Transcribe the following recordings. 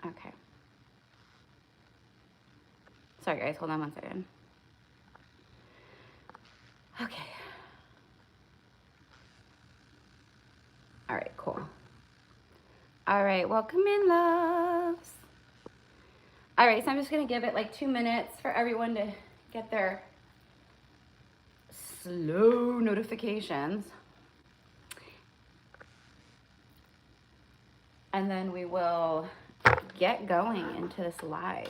Okay. Sorry guys, hold on one second. Okay. All right, cool. All right, welcome in, loves. All right, so I'm just gonna give it like 2 minutes for everyone to get their slow notifications. And then we will get going into this live.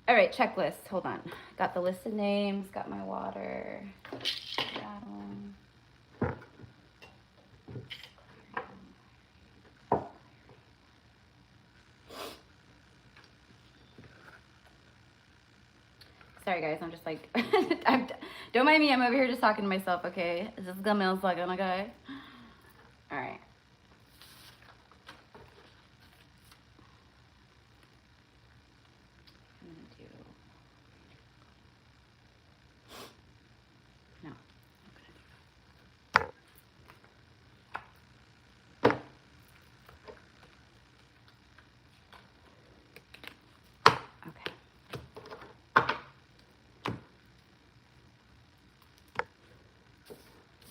All right, checklist. Hold on. Got the list of names, got my water. Sorry guys, I'm just like, don't mind me, I'm over here just talking to myself, okay? Is this gonna milk like okay? All right.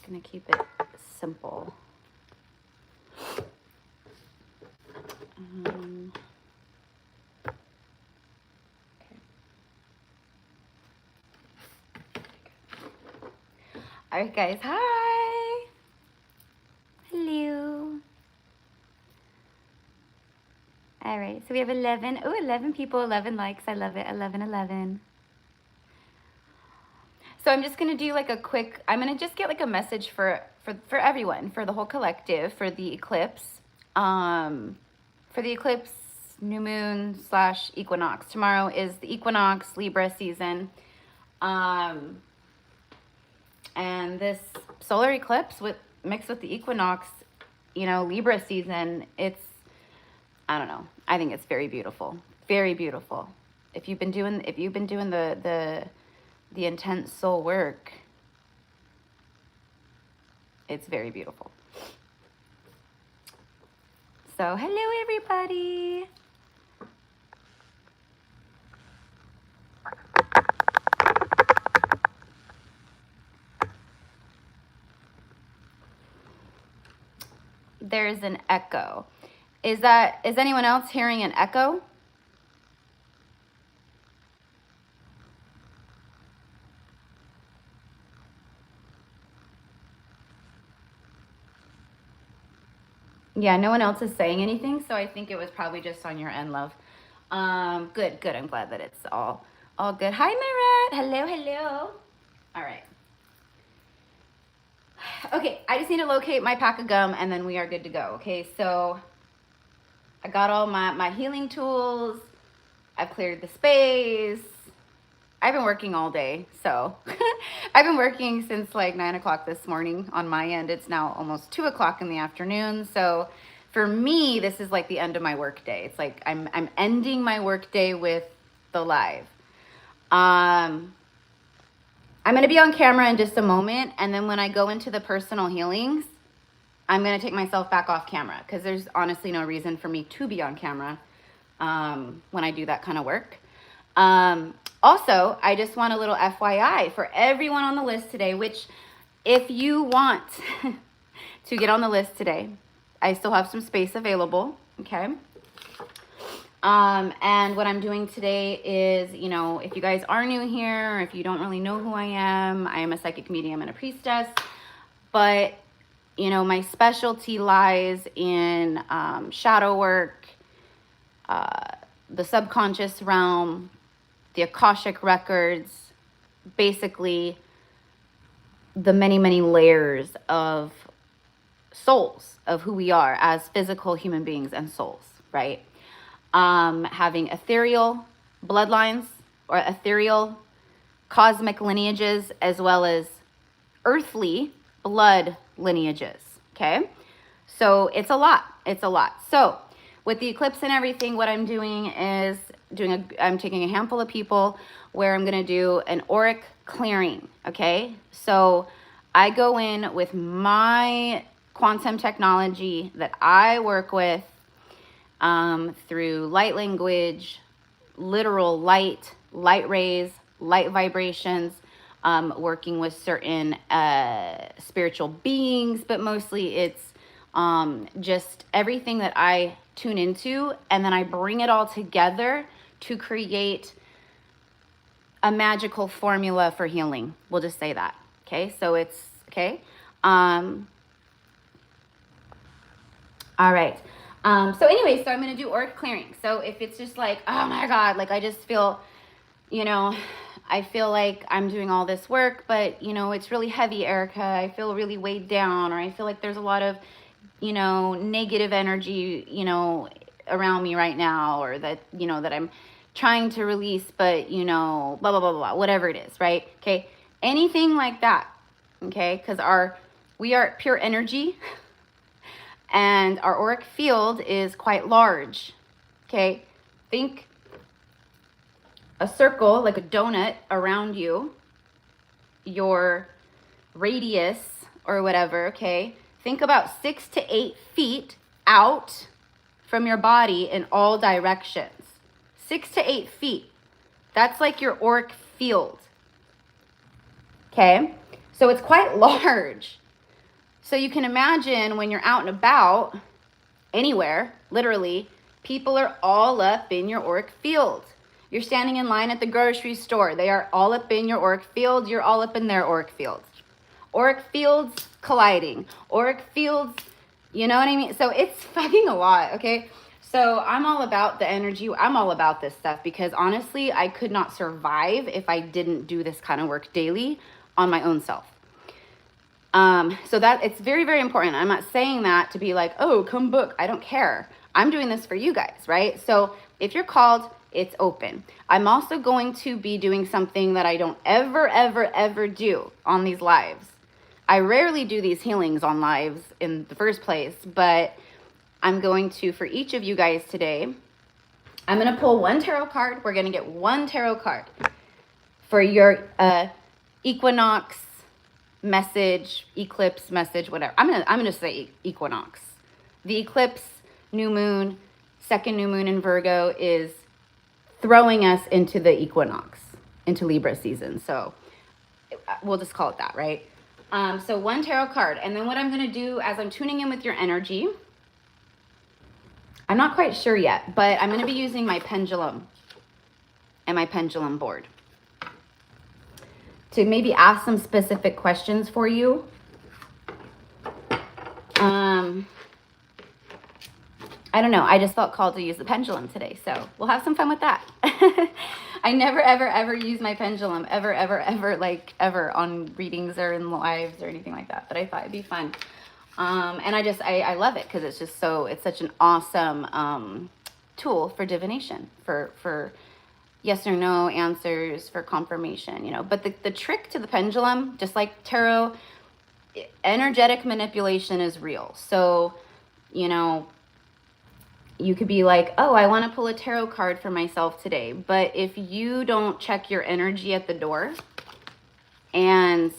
Gonna keep it simple. Okay. All right, guys. Hi. Hello. All right, so we have 11. Oh, 11 people, 11 likes. I love it. 11, 11. So I'm just gonna do like a quick, I'm gonna just get like a message for everyone, for the whole collective, for the eclipse. For the eclipse, new moon / equinox. Tomorrow is the equinox Libra season. And this solar eclipse mixed with the equinox, you know, Libra season, it's, I don't know. I think it's very beautiful. Very beautiful. If you've been doing the intense soul work, it's very beautiful. So, hello everybody. There's an echo. Is anyone else hearing an echo? Yeah, no one else is saying anything, so I think it was probably just on your end, love. Good. I'm glad that it's all good. Hi, Marat. Hello. All right. Okay, I just need to locate my pack of gum, and then we are good to go. Okay, so I got all my healing tools. I've cleared the space. I've been working all day, so I've been working since like 9 o'clock this morning on my end. It's now almost 2 o'clock in the afternoon. So for me, this is like the end of my work day. It's like I'm ending my work day with the live. I'm going to be on camera in just a moment. And then when I go into the personal healings, I'm going to take myself back off camera because there's honestly no reason for me to be on camera when I do that kind of work. Also, I just want a little FYI for everyone on the list today, which if you want to get on the list today, I still have some space available, okay? And what I'm doing today is, you know, if you guys are new here, or if you don't really know who I am a psychic medium and a priestess, but, you know, my specialty lies in shadow work, the subconscious realm, the Akashic records, basically the many layers of souls, of who we are as physical human beings and souls, right? Having ethereal bloodlines or ethereal cosmic lineages, as well as earthly blood lineages, okay? So it's a lot. So with the eclipse and everything, what I'm doing is I'm taking a handful of people where I'm going to do an auric clearing, okay? So I go in with my quantum technology that I work with through light language, literal light rays, light vibrations, working with certain spiritual beings, but mostly it's just everything that I tune into, and then I bring it all together to create a magical formula for healing. We'll just say that. Okay, so it's okay. All right. So anyway, so I'm going to do auric clearing. So if it's just like, oh my God, like I just feel, you know, I feel like I'm doing all this work, but, you know, it's really heavy, Erica. I feel really weighed down, or I feel like there's a lot of, you know, negative energy, you know, around me right now, or that, you know, that I'm trying to release, but, you know, blah, blah, blah, blah, whatever it is, right? Okay. Anything like that. Okay. Because we are pure energy and our auric field is quite large. Okay. Think a circle, like a donut around you, your radius or whatever. Okay. Think about 6 to 8 feet out from your body in all directions. 6 to 8 feet. That's like your auric field. Okay. So it's quite large. So you can imagine when you're out and about anywhere, literally, people are all up in your auric field. You're standing in line at the grocery store. They are all up in your auric field. You're all up in their auric field. Auric fields colliding. Auric fields, you know what I mean? So it's fucking a lot, okay? So I'm all about the energy. I'm all about this stuff because honestly, I could not survive if I didn't do this kind of work daily on my own self. So that it's very, very important. I'm not saying that to be like, oh, come book. I don't care. I'm doing this for you guys, right? So if you're called, it's open. I'm also going to be doing something that I don't ever do on these lives. I rarely do these healings on lives in the first place, but I'm going to, for each of you guys today, I'm going to pull one tarot card. We're going to get one tarot card for your Equinox message, eclipse message, whatever. I'm gonna say equinox. The eclipse, new moon, second new moon in Virgo is throwing us into the equinox, into Libra season. So we'll just call it that, right? So one tarot card. And then what I'm gonna do as I'm tuning in with your energy, I'm not quite sure yet, but I'm gonna be using my pendulum and my pendulum board to maybe ask some specific questions for you. I don't know. I just felt called to use the pendulum today. So we'll have some fun with that. I never, ever use my pendulum ever on readings or in lives or anything like that. But I thought it'd be fun. And I love it because it's just it's such an awesome tool for divination, for yes or no answers, for confirmation, you know. But the trick to the pendulum, just like tarot, energetic manipulation is real. So, you know, you could be like, oh, I want to pull a tarot card for myself today. But if you don't check your energy at the door and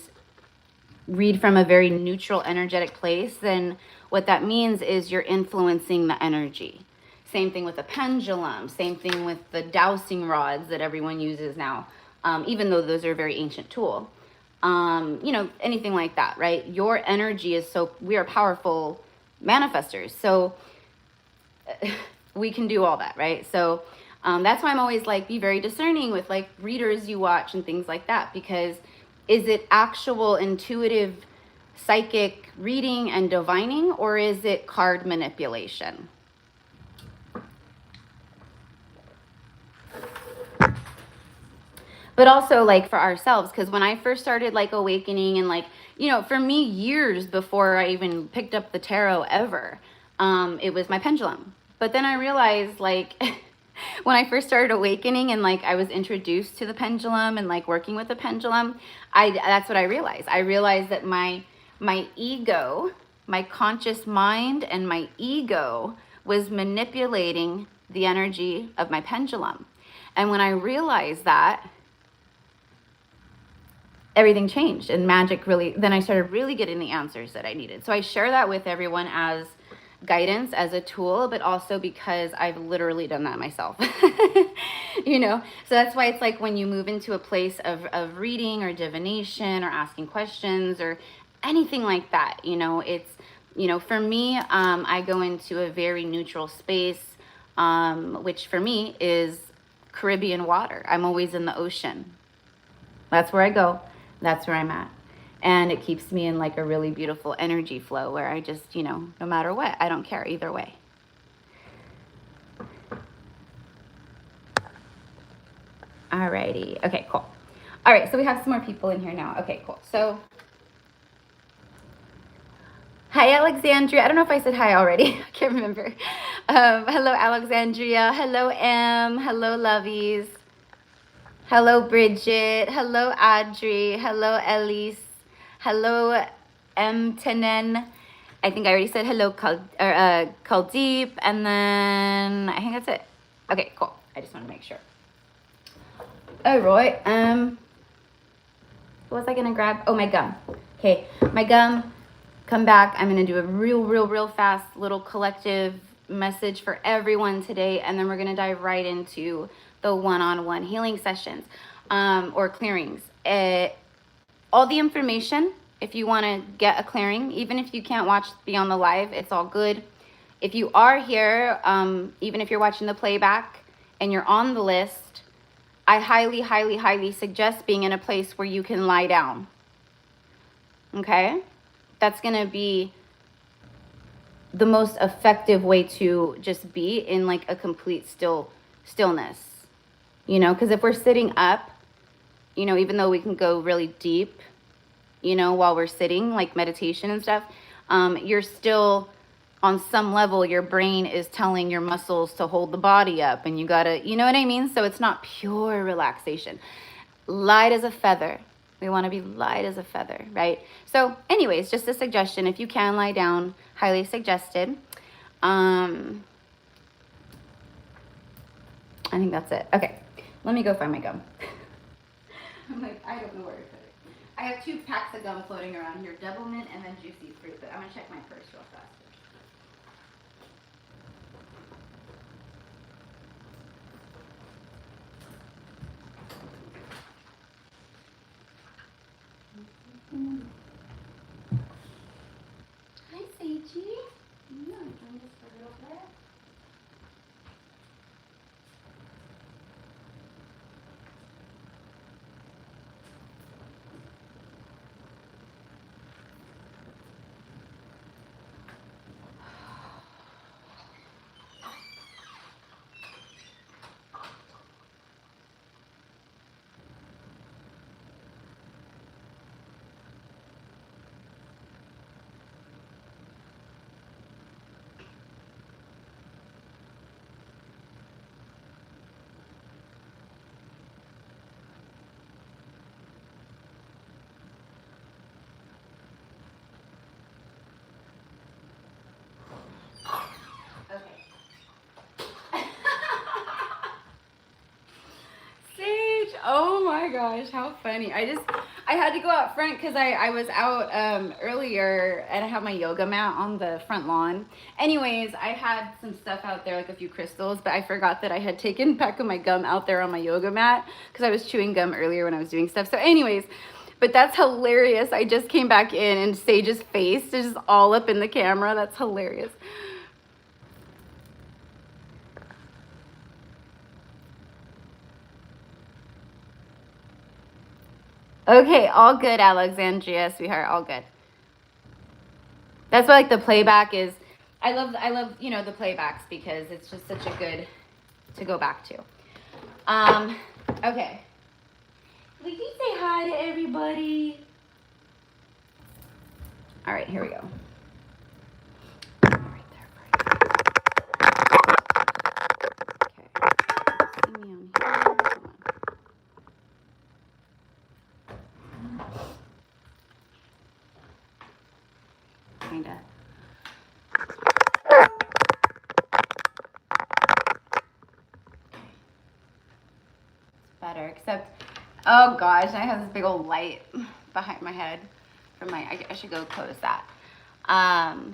read from a very neutral energetic place, then what that means is you're influencing the energy. Same thing with a pendulum, same thing with the dowsing rods that everyone uses now, even though those are a very ancient tool. You know, anything like that, right? Your energy is we are powerful manifestors. So we can do all that, right? So that's why I'm always like, be very discerning with like readers you watch and things like that, because is it actual intuitive psychic reading and divining, or is it card manipulation? But also like for ourselves, because when I first started like awakening and like, you know, for me years before I even picked up the tarot ever, it was my pendulum. But then I realized like when I first started awakening and like I was introduced to the pendulum and like working with the pendulum, that's what I realized. I realized that my ego, my conscious mind and my ego was manipulating the energy of my pendulum. And when I realized that, everything changed, and magic really, then I started really getting the answers that I needed. So I share that with everyone as guidance, as a tool, but also because I've literally done that myself. You know, so that's why it's like when you move into a place of reading or divination or asking questions or anything like that, you know, it's, you know, for me, I go into a very neutral space, which for me is Caribbean water. I'm always in the ocean. That's where I go. That's where I'm at. And it keeps me in like a really beautiful energy flow where I just, you know, no matter what, I don't care either way. Alrighty. Okay, cool. All right, so we have some more people in here now. Okay, cool. So, hi, Alexandria. I don't know if I said hi already. I can't remember. Hello, Alexandria. Hello, M. Hello, Lovies. Hello, Bridget. Hello, Audrey. Hello, Elise. Hello, M. Tenen. I think I already said hello, Kaldeep. And then I think that's it. Okay, cool. I just want to make sure. All right. What was I going to grab? Oh, my gum. Okay, my gum. Come back. I'm going to do a real fast little collective message for everyone today. And then we're going to dive right into the one-on-one healing sessions or clearings. All the information, if you want to get a clearing, even if you can't be on the live, it's all good. If you are here, even if you're watching the playback and you're on the list, I highly suggest being in a place where you can lie down. Okay? That's going to be the most effective way to just be in like a complete stillness. You know, because if we're sitting up, you know, even though we can go really deep, you know, while we're sitting, like meditation and stuff, you're still, on some level, your brain is telling your muscles to hold the body up, and you gotta, you know what I mean? So it's not pure relaxation. Light as a feather. We want to be light as a feather, right? So anyways, just a suggestion. If you can lie down, highly suggested. I think that's it. Okay, let me go find my gum. I'm like, I don't know where to put it. I have 2 packs of gum floating around here, double mint and then juicy fruit, but I'm gonna check my purse real fast. Hi, Seiji. You want to join us for a little bit? Oh my gosh, how funny. I had to go out front because I was out earlier and I have my yoga mat on the front lawn. Anyways, I had some stuff out there, like a few crystals, but I forgot that I had taken back of my gum out there on my yoga mat because I was chewing gum earlier when I was doing stuff. So anyways, but that's hilarious. I just came back in and Sage's face is just all up in the camera. That's hilarious. Okay, all good, Alexandria, sweetheart, all good. That's why, like, the playback is, I love, you know, the playbacks because it's just such a good to go back to. Okay. Would you say hi to everybody? All right, here we go. Right there for you. Okay. See me on here. Kinda. except, oh gosh, I have this big old light behind my head. I should go close that.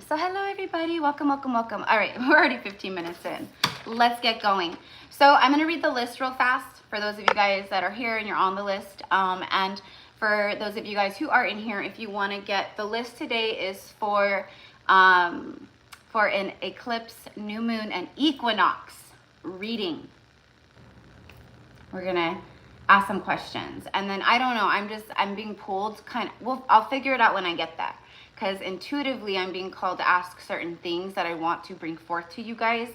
So hello everybody, welcome, welcome, welcome. All right, we're already 15 minutes in. Let's get going. So I'm gonna read the list real fast for those of you guys that are here and you're on the list. And for those of you guys who are in here, if you wanna get, the list today is for an eclipse, new moon, and equinox reading. We're gonna ask some questions, and then I don't know, I'm being pulled kind of, well, I'll figure it out when I get there, because intuitively I'm being called to ask certain things that I want to bring forth to you guys,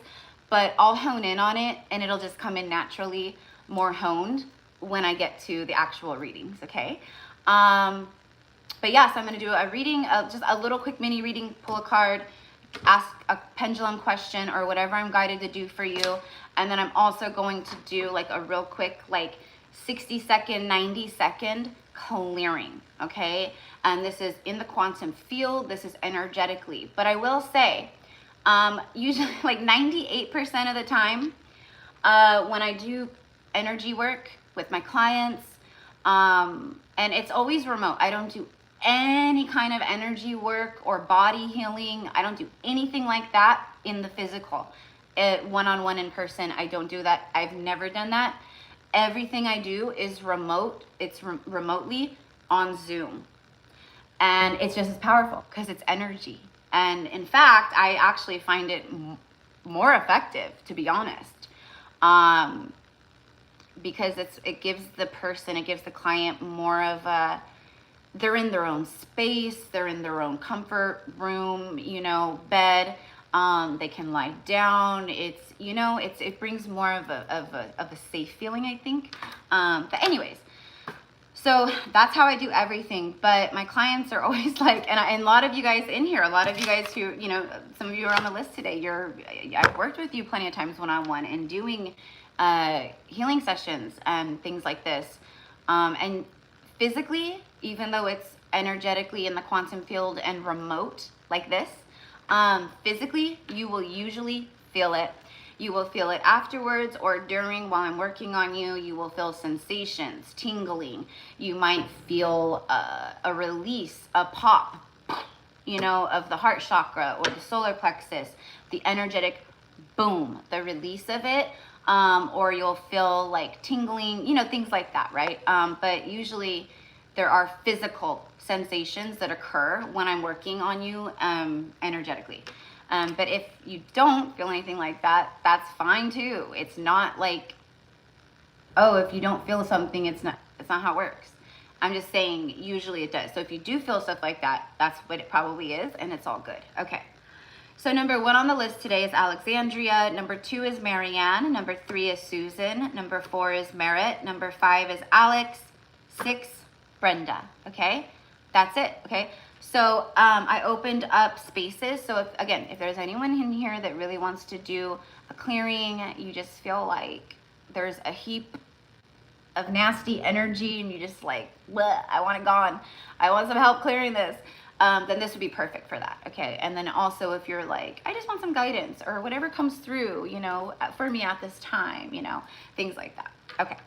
but I'll hone in on it and it'll just come in naturally, more honed when I get to the actual readings, okay? But yeah, so I'm gonna do a reading, just a little quick mini reading, pull a card, ask a pendulum question or whatever I'm guided to do for you. And then I'm also going to do like a real quick, like 60-second, 90-second clearing, okay? And this is in the quantum field, this is energetically. But I will say, usually like 98% of the time, when I do energy work with my clients, and it's always remote, I don't do any kind of energy work or body healing. I don't do anything like that in the physical. One-on-one in person, I don't do that. I've never done that. Everything I do is remote. It's remotely on Zoom. And it's just as powerful because it's energy. And in fact, I actually find it more effective, to be honest. Because it gives the person, it gives the client more of a, they're in their own space, they're in their own comfort room, you know, bed. They can lie down. It's, you know, it brings more of a safe feeling, I think. But anyways, so that's how I do everything. But my clients are always like, and a lot of you guys in here, a lot of you guys who, you know, some of you are on the list today. I've worked with you plenty of times one-on-one and doing healing sessions and things like this. And physically, even though it's energetically in the quantum field and remote like this, physically, you will usually feel it. You will feel it afterwards or during while I'm working on you. You will feel sensations, tingling. You might feel a release, a pop, you know, of the heart chakra or the solar plexus, the energetic boom, the release of it. Or you'll feel like tingling, you know, things like that, right? But usually there are physical sensations that occur when I'm working on you energetically. But if you don't feel anything like that, that's fine too. It's not like, oh, if you don't feel something, it's not how it works. I'm just saying usually it does. So if you do feel stuff like that, that's what it probably is, and it's all good. Okay. So number 1 on the list today is Alexandria. Number 2 is Marianne. Number 3 is Susan. Number 4 is Merritt. Number 5 is Alex. 6, Brenda. Okay, that's it. Okay, so I opened up spaces. So if there's anyone in here that really wants to do a clearing, you just feel like there's a heap of nasty energy and you just like, bleh, I want it gone. I want some help clearing this. Then this would be perfect for that, okay? And then also if you're like, I just want some guidance or whatever comes through, you know, for me at this time, you know, things like that. Okay,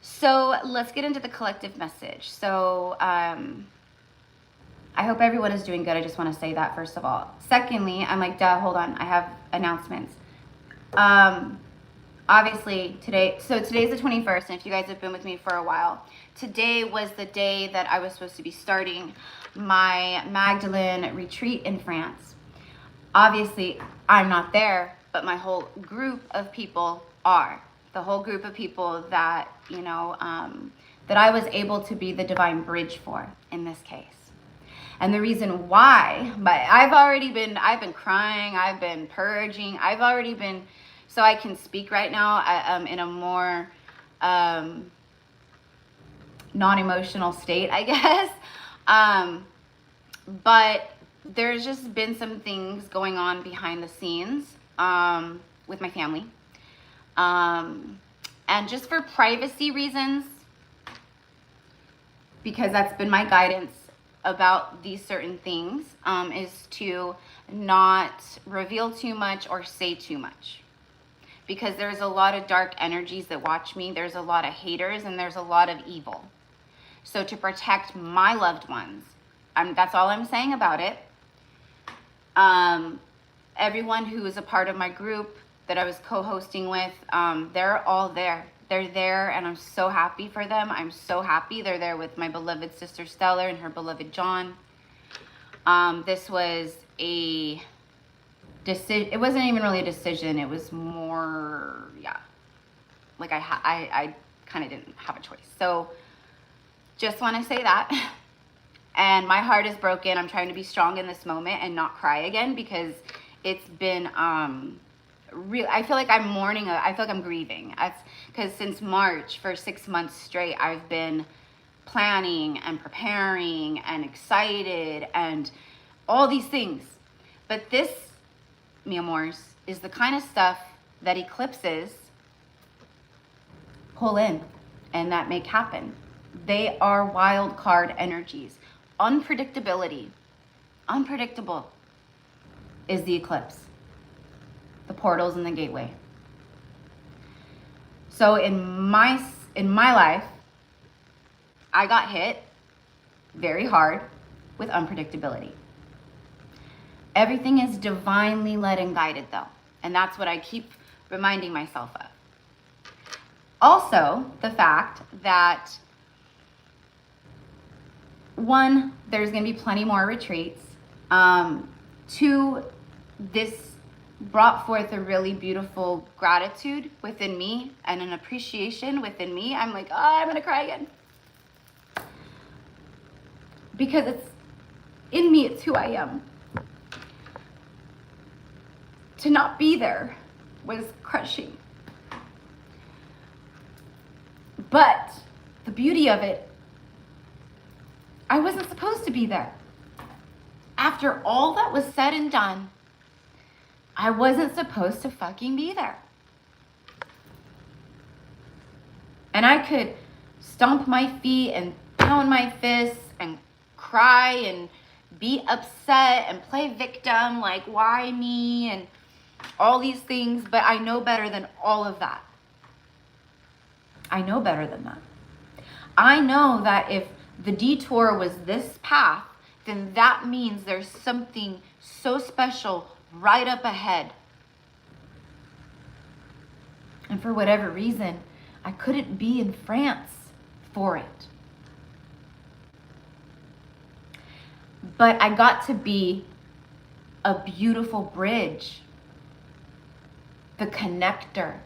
so let's get into the collective message. So I hope everyone is doing good. I just want to say that first of all. Secondly, I'm like, duh, hold on, I have announcements. Obviously today's the 21st, and if you guys have been with me for a while, today was the day that I was supposed to be starting my Magdalene retreat in France. Obviously, I'm not there, but my whole group of people are. The whole group of people that, you know, that I was able to be the divine bridge for in this case. And the reason why, but I've been crying, I've been purging, I've already been, so I can speak right now in a more non-emotional state, I guess. But there's just been some things going on behind the scenes with my family. And just for privacy reasons, because that's been my guidance about these certain things, is to not reveal too much or say too much. because there's a lot of dark energies that watch me. There's a lot of haters and there's a lot of evil. So to protect my loved ones, that's all I'm saying about it. Everyone who is a part of my group that I was co-hosting with, they're all there. They're there, and I'm so happy for them. I'm so happy they're there with my beloved sister Stellar and her beloved John. This was a decision. It wasn't even really a decision. It was more, yeah, like I kind of didn't have a choice. So just want to say that. And my heart is broken. I'm trying to be strong in this moment and not cry again, because it's been real. I feel like I'm mourning. I feel like I'm grieving. That's because since March, for 6 months straight, I've been planning and preparing and excited and all these things. But this, mi amors, is the kind of stuff that eclipses pull in and that make happen. They are wild card energies. Unpredictability. Unpredictable is the eclipse. The portals and the gateway. So in my life, I got hit very hard with unpredictability. Everything is divinely led and guided though. And that's what I keep reminding myself of. Also, the fact that, one, there's going to be plenty more retreats. Two, this brought forth a really beautiful gratitude within me and an appreciation within me. I'm like, oh, I'm going to cry again. Because it's in me, it's who I am. To not be there was crushing. But the beauty of it, I wasn't supposed to be there. After all that was said and done, I wasn't supposed to fucking be there. And I could stomp my feet and pound my fists and cry and be upset and play victim, like, why me, and all these things, but I know better than all of that. I know better than that. I know that if the detour was this path, then that means there's something so special right up ahead. And for whatever reason, I couldn't be in France for it. But I got to be a beautiful bridge, the connector,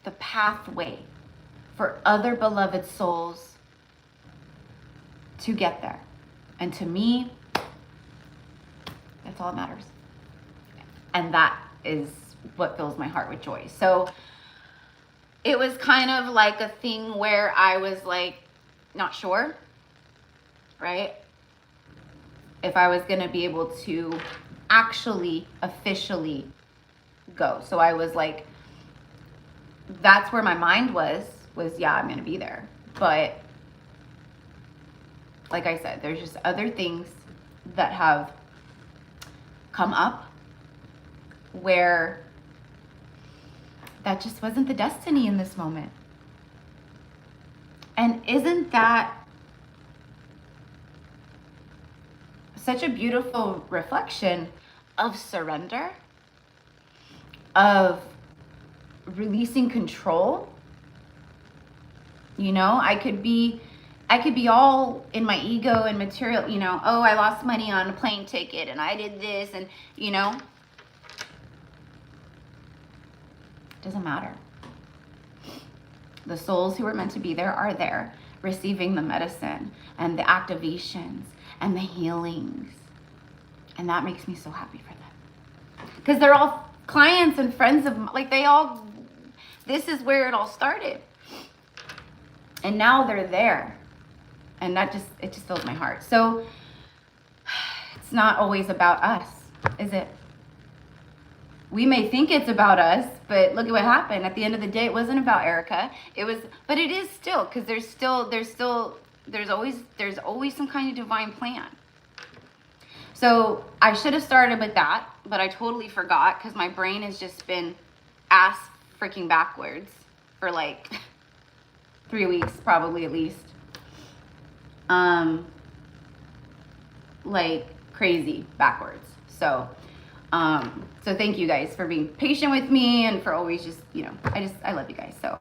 the pathway for other beloved souls to get there. And to me, that's all that matters. And that is what fills my heart with joy. So it was kind of like a thing where I was like, not sure, right? If I was going to be able to actually officially go. So I was like, that's where my mind was yeah, I'm going to be there. But like I said, there's just other things that have come up where that just wasn't the destiny in this moment. And isn't that such a beautiful reflection of surrender, of releasing control? You know, I could be all in my ego and material, you know, oh, I lost money on a plane ticket and I did this, and, you know, doesn't matter. The souls who were meant to be there are there, receiving the medicine and the activations and the healings. And that makes me so happy for them. Because they're all clients and friends of, like, this is where it all started. And now they're there. And it just fills my heart. So it's not always about us, is it? We may think it's about us, but look at what happened. At the end of the day, it wasn't about Erica. But it is still, because there's always some kind of divine plan. So I should have started with that, but I totally forgot because my brain has just been ass freaking backwards for like 3 weeks, probably at least. Like crazy backwards. So thank you guys for being patient with me and for always just, you know, I love you guys. So,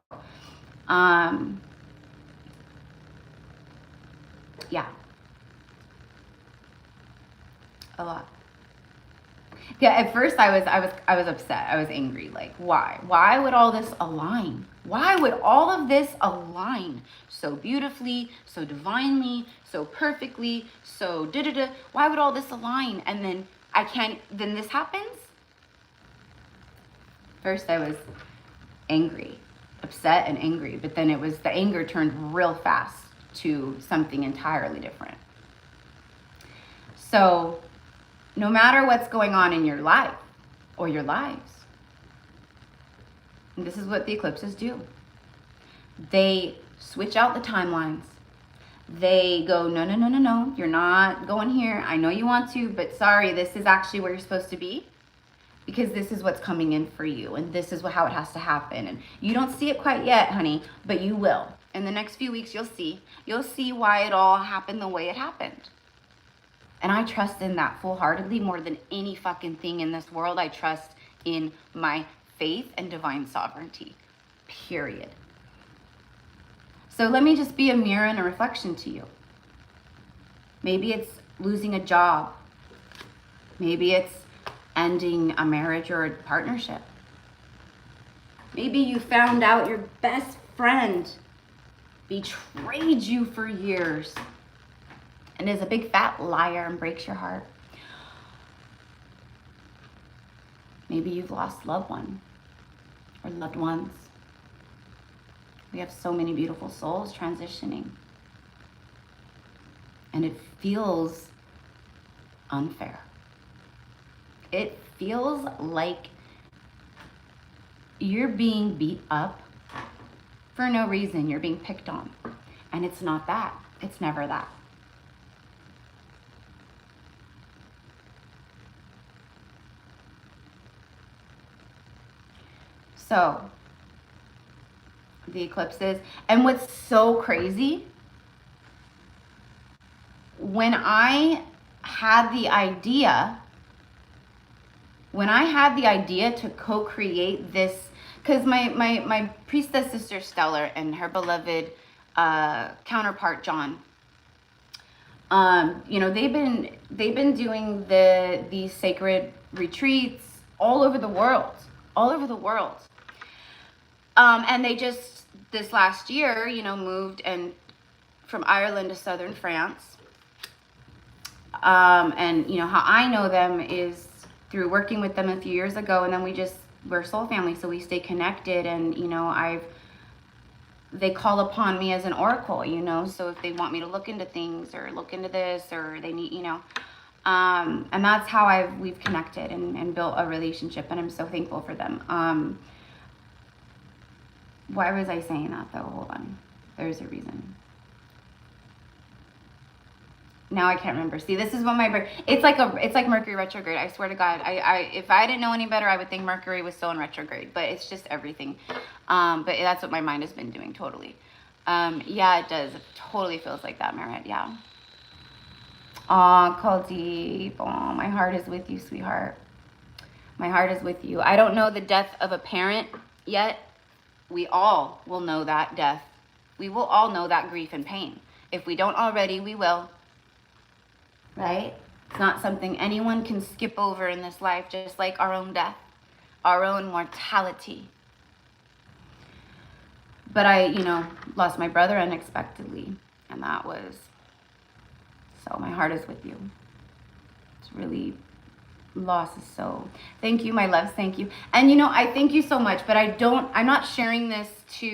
yeah, a lot. Yeah, at first I was upset. I was angry. Like, why? Why would all this align? Why would all of this align so beautifully, so divinely, so perfectly, so da-da-da? Why would all this align? And then then this happens? First I was angry, upset and angry, but then the anger turned real fast to something entirely different. So no matter what's going on in your life or your lives, and this is what the eclipses do. They switch out the timelines. They go, no, no, no, no, no, you're not going here. I know you want to, but sorry, this is actually where you're supposed to be, because this is what's coming in for you, and this is how it has to happen. And you don't see it quite yet, honey, but you will. In the next few weeks, you'll see why it all happened the way it happened. And I trust in that full-heartedly more than any fucking thing in this world. I trust in my faith and divine sovereignty, period. So let me just be a mirror and a reflection to you. Maybe it's losing a job. Maybe it's ending a marriage or a partnership. Maybe you found out your best friend betrayed you for years and is a big fat liar and breaks your heart. Maybe you've lost loved one or loved ones. We have so many beautiful souls transitioning. And it feels unfair. It feels like you're being beat up for no reason. You're being picked on. And it's not that. It's never that. So, the eclipses. And what's so crazy, when I had the idea to co-create this, because my priestess sister Stellar and her beloved counterpart John, you know, they've been doing these sacred retreats all over the world. And they just this last year, you know, moved from Ireland to southern France. And you know how I know them is through working with them a few years ago, and then we're soul family, so we stay connected. And you know, they call upon me as an oracle, you know, so if they want me to look into things or look into this, or they need, you know, and that's how we've connected and built a relationship, and I'm so thankful for them. Why was I saying that though? Hold on, there's a reason. Now I can't remember. See, this is what it's like Mercury retrograde. I swear to God, if I didn't know any better, I would think Mercury was still in retrograde, but it's just everything. But that's what my mind has been doing totally. Yeah, it does. It totally feels like that, Merit. Yeah. Aw, Kuldeep. Aw, my heart is with you, sweetheart. My heart is with you. I don't know the death of a parent yet. We all will know that death. We will all know that grief and pain. If we don't already, we will. Right? It's not something anyone can skip over in this life, just like our own death, our own mortality. But I, you know, lost my brother unexpectedly, and that was, so my heart is with you. It's really, loss is so, thank you, my loves, thank you. And you know, I thank you so much, but I'm not sharing this to,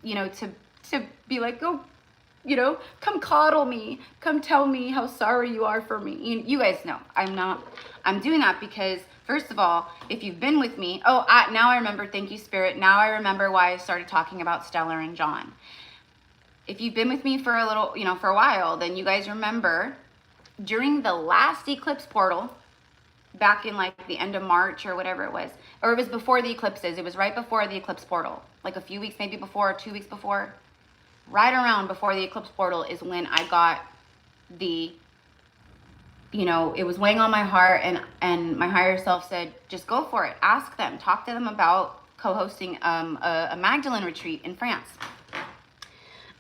you know, to be like, oh, you know, come coddle me, come tell me how sorry you are for me. You guys know, I'm doing that because, first of all, if you've been with me, now I remember, thank you, Spirit. Now I remember why I started talking about Stellar and John. If you've been with me for a little, for a while, then you guys remember during the last eclipse portal, back in like the end of March or whatever it was. Or it was before the eclipses. It was right before the eclipse portal. Like a few weeks maybe before, 2 weeks before. Right around before the eclipse portal is when I got the, you know, it was weighing on my heart, and my higher self said, just go for it. Ask them. Talk to them about co-hosting a Magdalene retreat in France.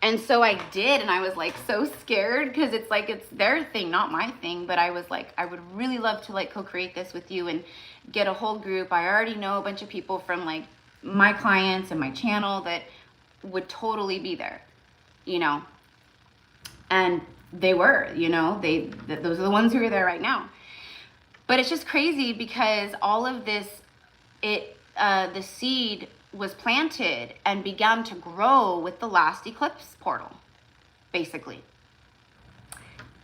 And so I did, and I was like so scared because it's like it's their thing, not my thing. But I was like, I would really love to like co-create this with you and get a whole group. I already know a bunch of people from like my clients and my channel that would totally be there, you know. And they were, you know, those are the ones who are there right now. But it's just crazy because all of this, the seed was planted and began to grow with the last eclipse portal, basically.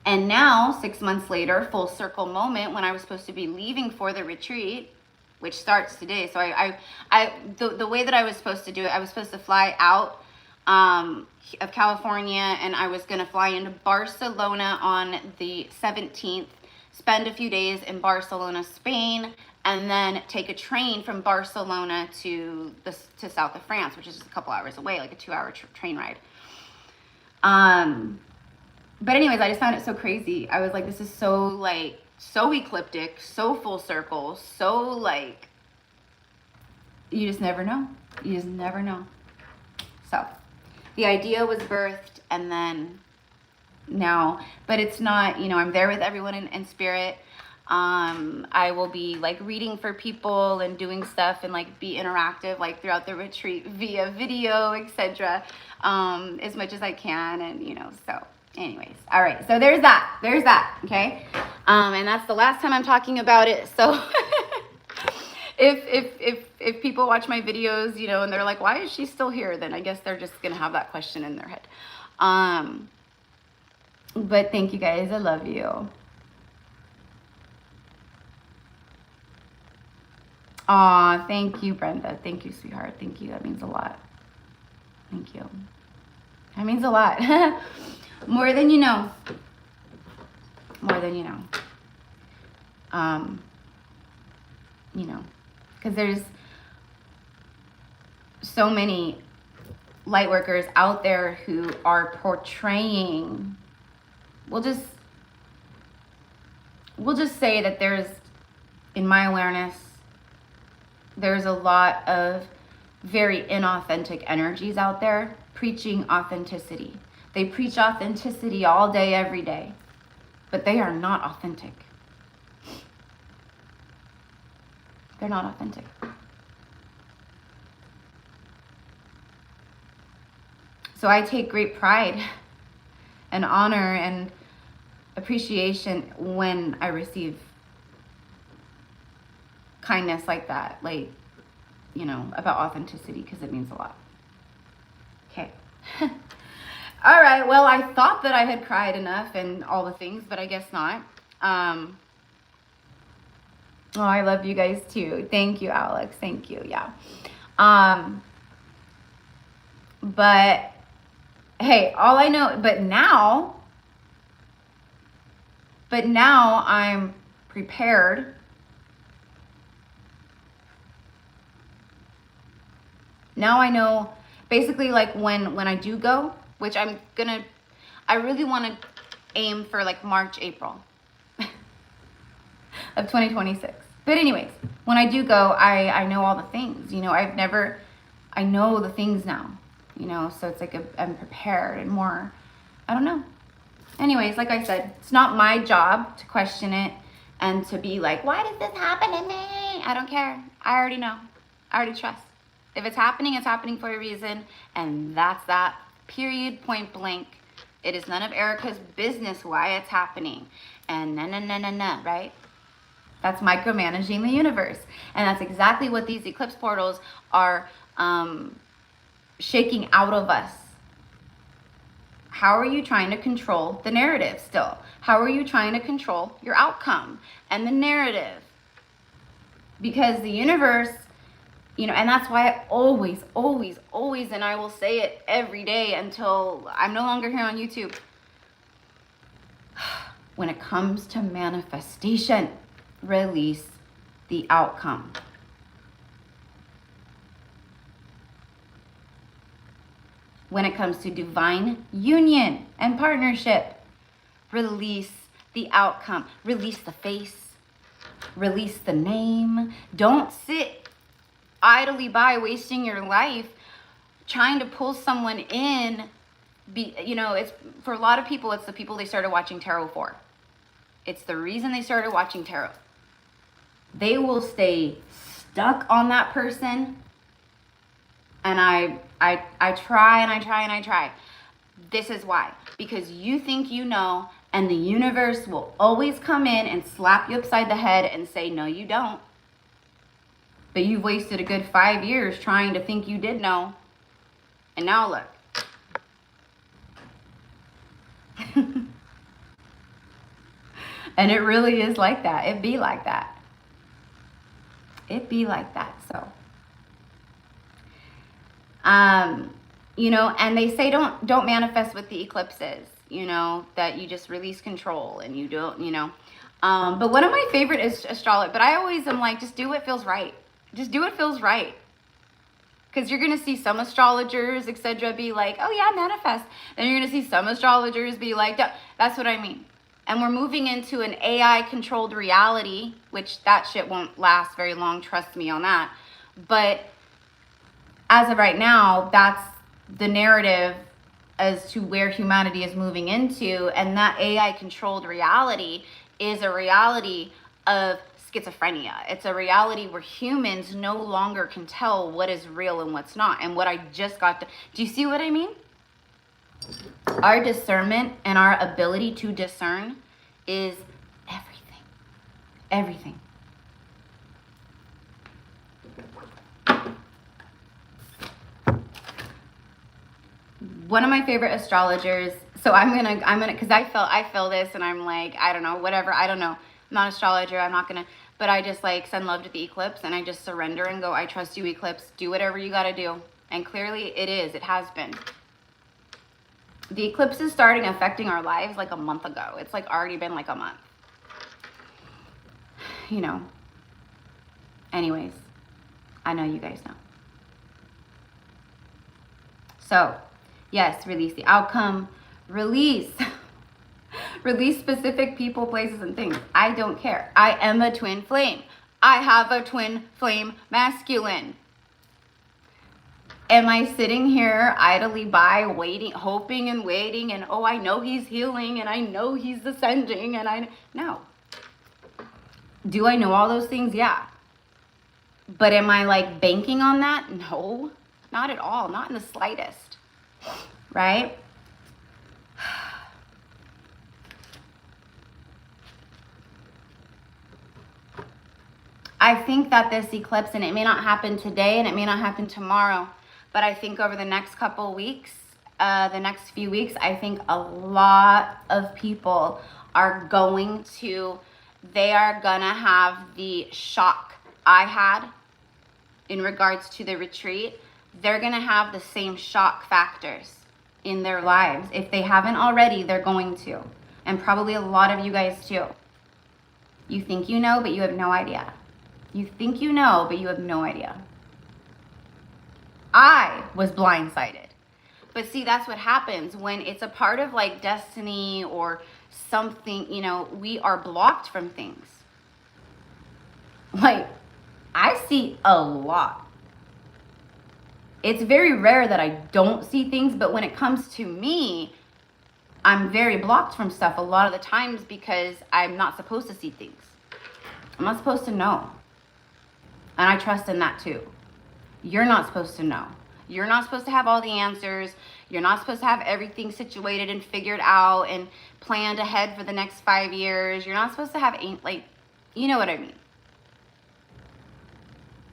And now, 6 months later, full circle moment, when I was supposed to be leaving for the retreat, which starts today. So the way that I was supposed to do it, I was supposed to fly out of California, and I was going to fly into Barcelona on the 17th, spend a few days in Barcelona, Spain, and then take a train from Barcelona to south of France, which is just a couple hours away, like a 2-hour train ride. But anyways, I just found it so crazy. I was like, this is so like, so ecliptic, so full circle, so like, you just never know. You just never know. So the idea was birthed, and then now, but it's not, you know, I'm there with everyone in spirit. I will be like reading for people and doing stuff and like be interactive like throughout the retreat via video, etc. As much as I can, and you know, so anyways, all right, so there's that, okay. And that's the last time I'm talking about it. So if people watch my videos, you know, and they're like, why is she still here, then I guess they're just gonna have that question in their head. But thank you guys, I love you. Aw, thank you, Brenda. Thank you, sweetheart. Thank you. That means a lot. Thank you. That means a lot. More than you know. More than you know. You know, because there's so many light workers out there who are portraying, we'll just say that there's, in my awareness, there's a lot of very inauthentic energies out there preaching authenticity. They preach authenticity all day, every day, but they are not authentic. They're not authentic. So I take great pride and honor and appreciation when I receive kindness like that, like, you know, about authenticity, because it means a lot. Okay. All right, well, I thought that I had cried enough and all the things, but I guess not. Oh, I love you guys too. Thank you, Alex. Thank you. Yeah. But hey, all I know, but now I'm prepared now. I know basically like when I do go, which I really want to aim for like March, April of 2026. But anyways, when I do go, I know all the things, you know, I know the things now, you know, so it's like I'm prepared and more, I don't know. Anyways, like I said, it's not my job to question it and to be like, why does this happen to me? I don't care. I already know. I already trust. If it's happening for a reason, and that's that, period, point blank. It is none of Erica's business why it's happening. And no, right? That's micromanaging the universe. And that's exactly what these eclipse portals are shaking out of us. How are you trying to control the narrative still? How are you trying to control your outcome and the narrative? Because the universe, you know, and that's why I always, and I will say it every day until I'm no longer here on YouTube. When it comes to manifestation, release the outcome. When it comes to divine union and partnership, release the outcome. Release the face. Release the name. Don't sit idly by wasting your life trying to pull someone in. It's for a lot of people, it's the people they started watching tarot for. It's the reason they started watching tarot. They will stay stuck on that person. And I try and I try and I try. This is why. Because you think you know, and the universe will always come in and slap you upside the head and say, no, you don't. But you've wasted a good 5 years trying to think you did know. And now look. And it really is like that. It be like that. It be like that. So, and they say don't manifest with the eclipses, that you just release control and you don't, but one of my favorite is astrology, but I always am like, just do what feels right. Just do what feels right. Because you're going to see some astrologers, etc., be like, oh yeah, manifest. Then you're going to see some astrologers be like, that's what I mean. And we're moving into an AI-controlled reality, which that shit won't last very long, trust me on that. But as of right now, that's the narrative as to where humanity is moving into. And that AI-controlled reality is a reality of schizophrenia. It's a reality where humans no longer can tell what is real and what's not. And what I just got to... Do you see what I mean? Our discernment and our ability to discern is everything. Everything. One of my favorite astrologers, so I'm gonna, because I feel this and I'm like, I don't know, whatever, I don't know. I'm not an astrologer, I'm not gonna, but I just like send love to the eclipse and I just surrender and go, I trust you, eclipse, do whatever you gotta do. And clearly it has been. The eclipse is starting affecting our lives like a month ago. It's like already been like a month. Anyways, I know you guys know. So, yes, release the outcome. Release specific people, places, and things. I don't care. I am a twin flame. I have a twin flame masculine. Am I sitting here idly by, waiting, hoping and waiting, and oh, I know he's healing, and I know he's ascending, and no. Do I know all those things? Yeah. But am I like banking on that? No, not at all. Not in the slightest. Right? I think that this eclipse, and it may not happen today and it may not happen tomorrow, but I think over the next couple weeks, the next few weeks, I think a lot of people are going to have the shock I had in regards to the retreat. They're going to have the same shock factors in their lives. If they haven't already, they're going to. And probably a lot of you guys too. You think you know, but you have no idea. You think you know, but you have no idea. I was blindsided. But see, that's what happens when it's a part of like destiny or something, we are blocked from things. Like, I see a lot. It's very rare that I don't see things, but when it comes to me, I'm very blocked from stuff a lot of the times because I'm not supposed to see things. I'm not supposed to know. And I trust in that too. You're not supposed to know. You're not supposed to have all the answers. You're not supposed to have everything situated and figured out and planned ahead for the next 5 years. You're not supposed to have, you know what I mean.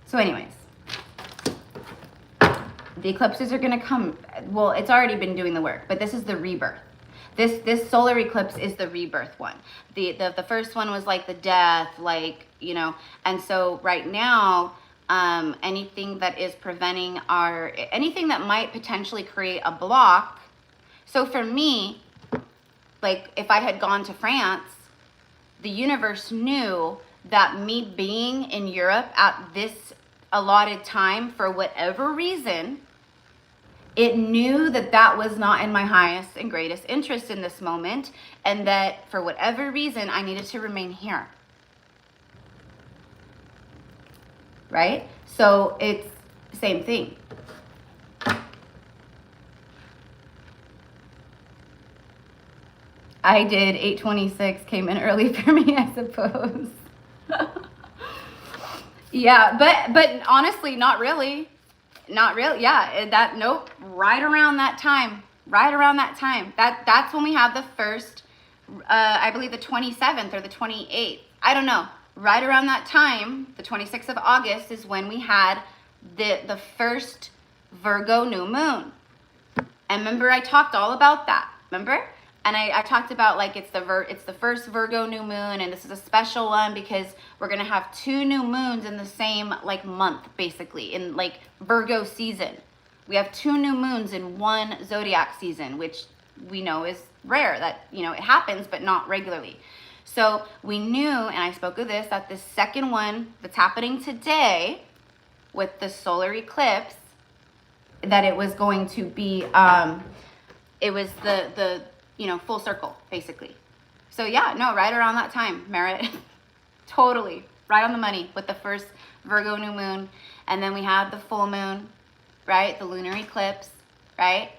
So anyways, the eclipses are going to come. Well, it's already been doing the work, but this is the rebirth. This solar eclipse is the rebirth one. The first one was like the death, and so right now, anything that is preventing anything that might potentially create a block. So for me, like if I had gone to France, the universe knew that me being in Europe at this allotted time, for whatever reason, it knew that that was not in my highest and greatest interest in this moment, and that for whatever reason, I needed to remain here. Right? So it's the same thing. I did 8:26, came in early for me, I suppose. Yeah, but honestly, not really. Not really. Yeah, that, nope. Right around that time. Right around that time. That's when we have the first, I believe the 27th or the 28th. I don't know. Right around that time, the 26th of August, is when we had the first Virgo new moon. And remember, I talked all about that. Remember? And I talked about, like, it's the first Virgo new moon, and this is a special one because we're gonna have 2 new moons in the same, like, month, basically, in, like, Virgo season. We have 2 new moons in one zodiac season, which we know is rare. That, you know, it happens, but not regularly. So we knew, and I spoke of this, that the second one that's happening today with the solar eclipse, that it was going to be, it was the you know, full circle, basically. So yeah, no, right around that time, Merritt. Totally, right on the money with the first Virgo new moon. And then we have the full moon, right? The lunar eclipse, right?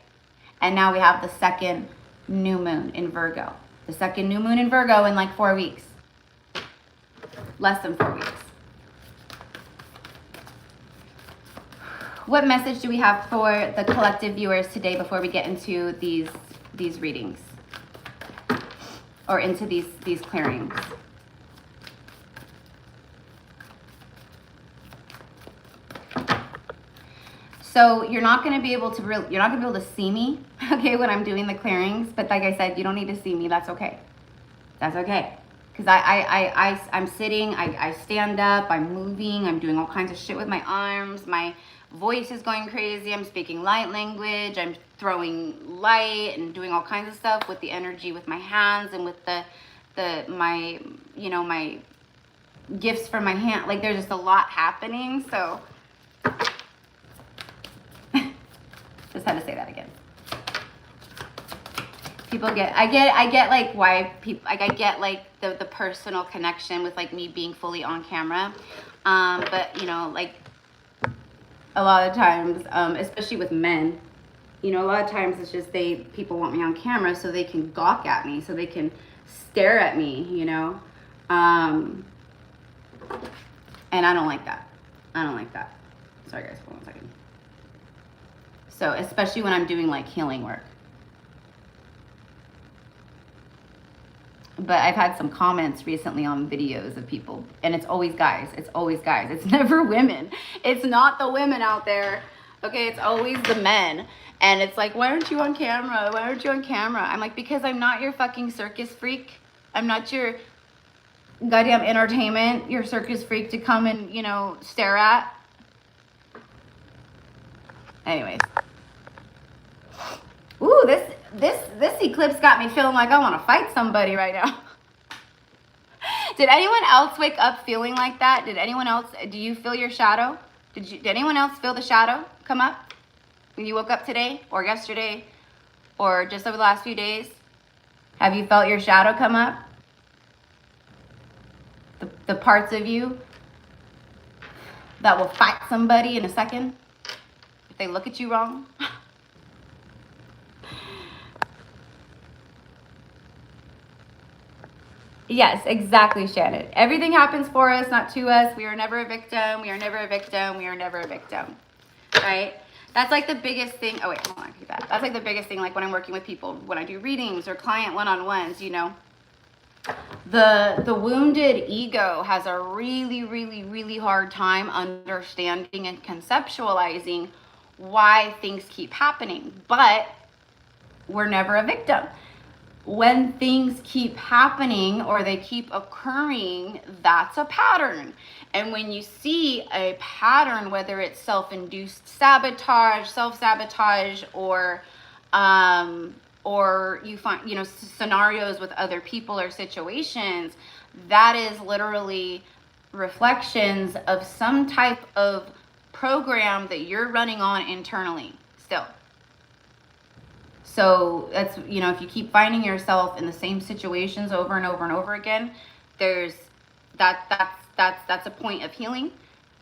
And now we have the second new moon in Virgo. The second new moon in Virgo in like 4 weeks. Less than 4 weeks. What message do we have for the collective viewers today before we get into these readings, or into these clearings? So you're not going to be able to see me, okay, when I'm doing the clearings. But like I said, you don't need to see me. That's okay. That's okay. Because I'm sitting, I stand up, I'm moving, I'm doing all kinds of shit with my arms. My voice is going crazy. I'm speaking light language. I'm throwing light and doing all kinds of stuff with the energy, with my hands, and with my gifts from my hand. Like, there's just a lot happening. So just had to say that again. I get like why people, like, I get like the personal connection with like me being fully on camera. But you know, like, a lot of times, especially with men, you know, a lot of times it's just people want me on camera so they can gawk at me, so they can stare at me, you know. And I don't like that. I don't like that. Sorry guys, hold on 1 second. So especially when I'm doing like healing work. But I've had some comments recently on videos of people, and it's always guys. It's always guys. It's never women. It's not the women out there. Okay, it's always the men. And it's like, why aren't you on camera? Why aren't you on camera? I'm like, because I'm not your fucking circus freak. I'm not your goddamn entertainment, your circus freak to come and, you know, stare at. Anyways. Ooh, this eclipse got me feeling like I want to fight somebody right now. Did anyone else wake up feeling like that? Did anyone else, do you feel your shadow? Did anyone else feel the shadow come up when you woke up today or yesterday or just over the last few days? Have you felt your shadow come up? The parts of you that will fight somebody in a second if they look at you wrong? Yes, exactly, Shannon. Everything happens for us, not to us. We are never a victim. We are never a victim. We are never a victim. Right? That's like the biggest thing. Oh, wait, hold on. Keep that. That's like the biggest thing, like when I'm working with people, when I do readings or client one-on-ones, you know. The wounded ego has a really, really, really hard time understanding and conceptualizing why things keep happening. But we're never a victim. When things keep happening or they keep occurring, that's a pattern. And when you see a pattern, whether it's self-induced sabotage, self-sabotage, or you find, you know, scenarios with other people or situations, that is literally reflections of some type of program that you're running on internally still. So that's, you know, if you keep finding yourself in the same situations over and over and over again, there's that's a point of healing.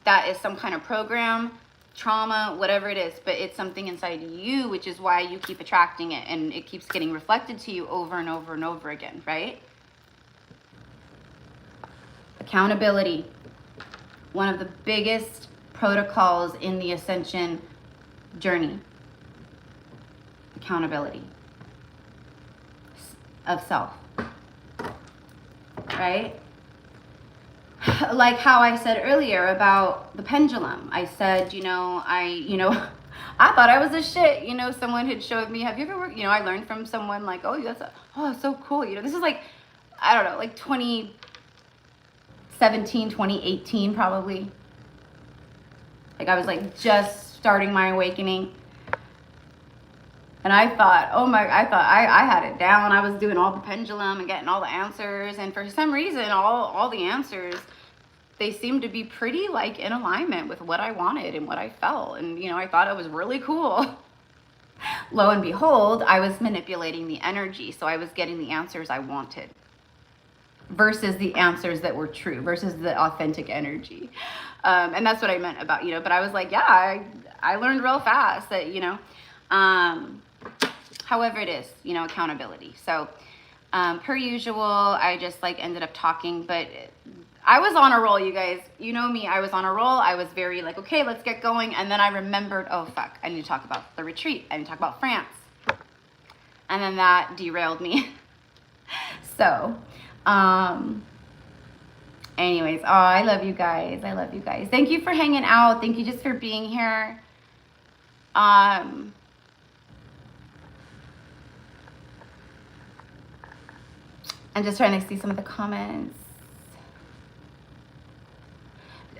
That is some kind of program, trauma, whatever it is, but it's something inside you, which is why you keep attracting it, and it keeps getting reflected to you over and over and over again, right? Accountability. One of the biggest protocols in the ascension journey. Accountability of self, right? Like how I said earlier about the pendulum. I said, you know, I thought I was a shit. You know, someone had showed me, have you ever worked, you know, I learned from someone like, oh, so cool. You know, this is like, I don't know, like 2017, 2018 probably. Like I was like just starting my awakening. And I thought, I had it down. I was doing all the pendulum and getting all the answers. And for some reason, all the answers, they seemed to be pretty like in alignment with what I wanted and what I felt. And, you know, I thought it was really cool. Lo and behold, I was manipulating the energy. So I was getting the answers I wanted versus the answers that were true, versus the authentic energy. And that's what I meant about, you know, but I was like, yeah, I learned real fast that, you know, however it is, you know, accountability. So, per usual, I just like ended up talking, but I was on a roll, you guys. You know me, I was on a roll. I was very like, okay, let's get going. And then I remembered, oh, fuck, I need to talk about the retreat. I need to talk about France. And then that derailed me. So, anyways, oh, I love you guys. I love you guys. Thank you for hanging out. Thank you just for being here. I'm just trying to see some of the comments.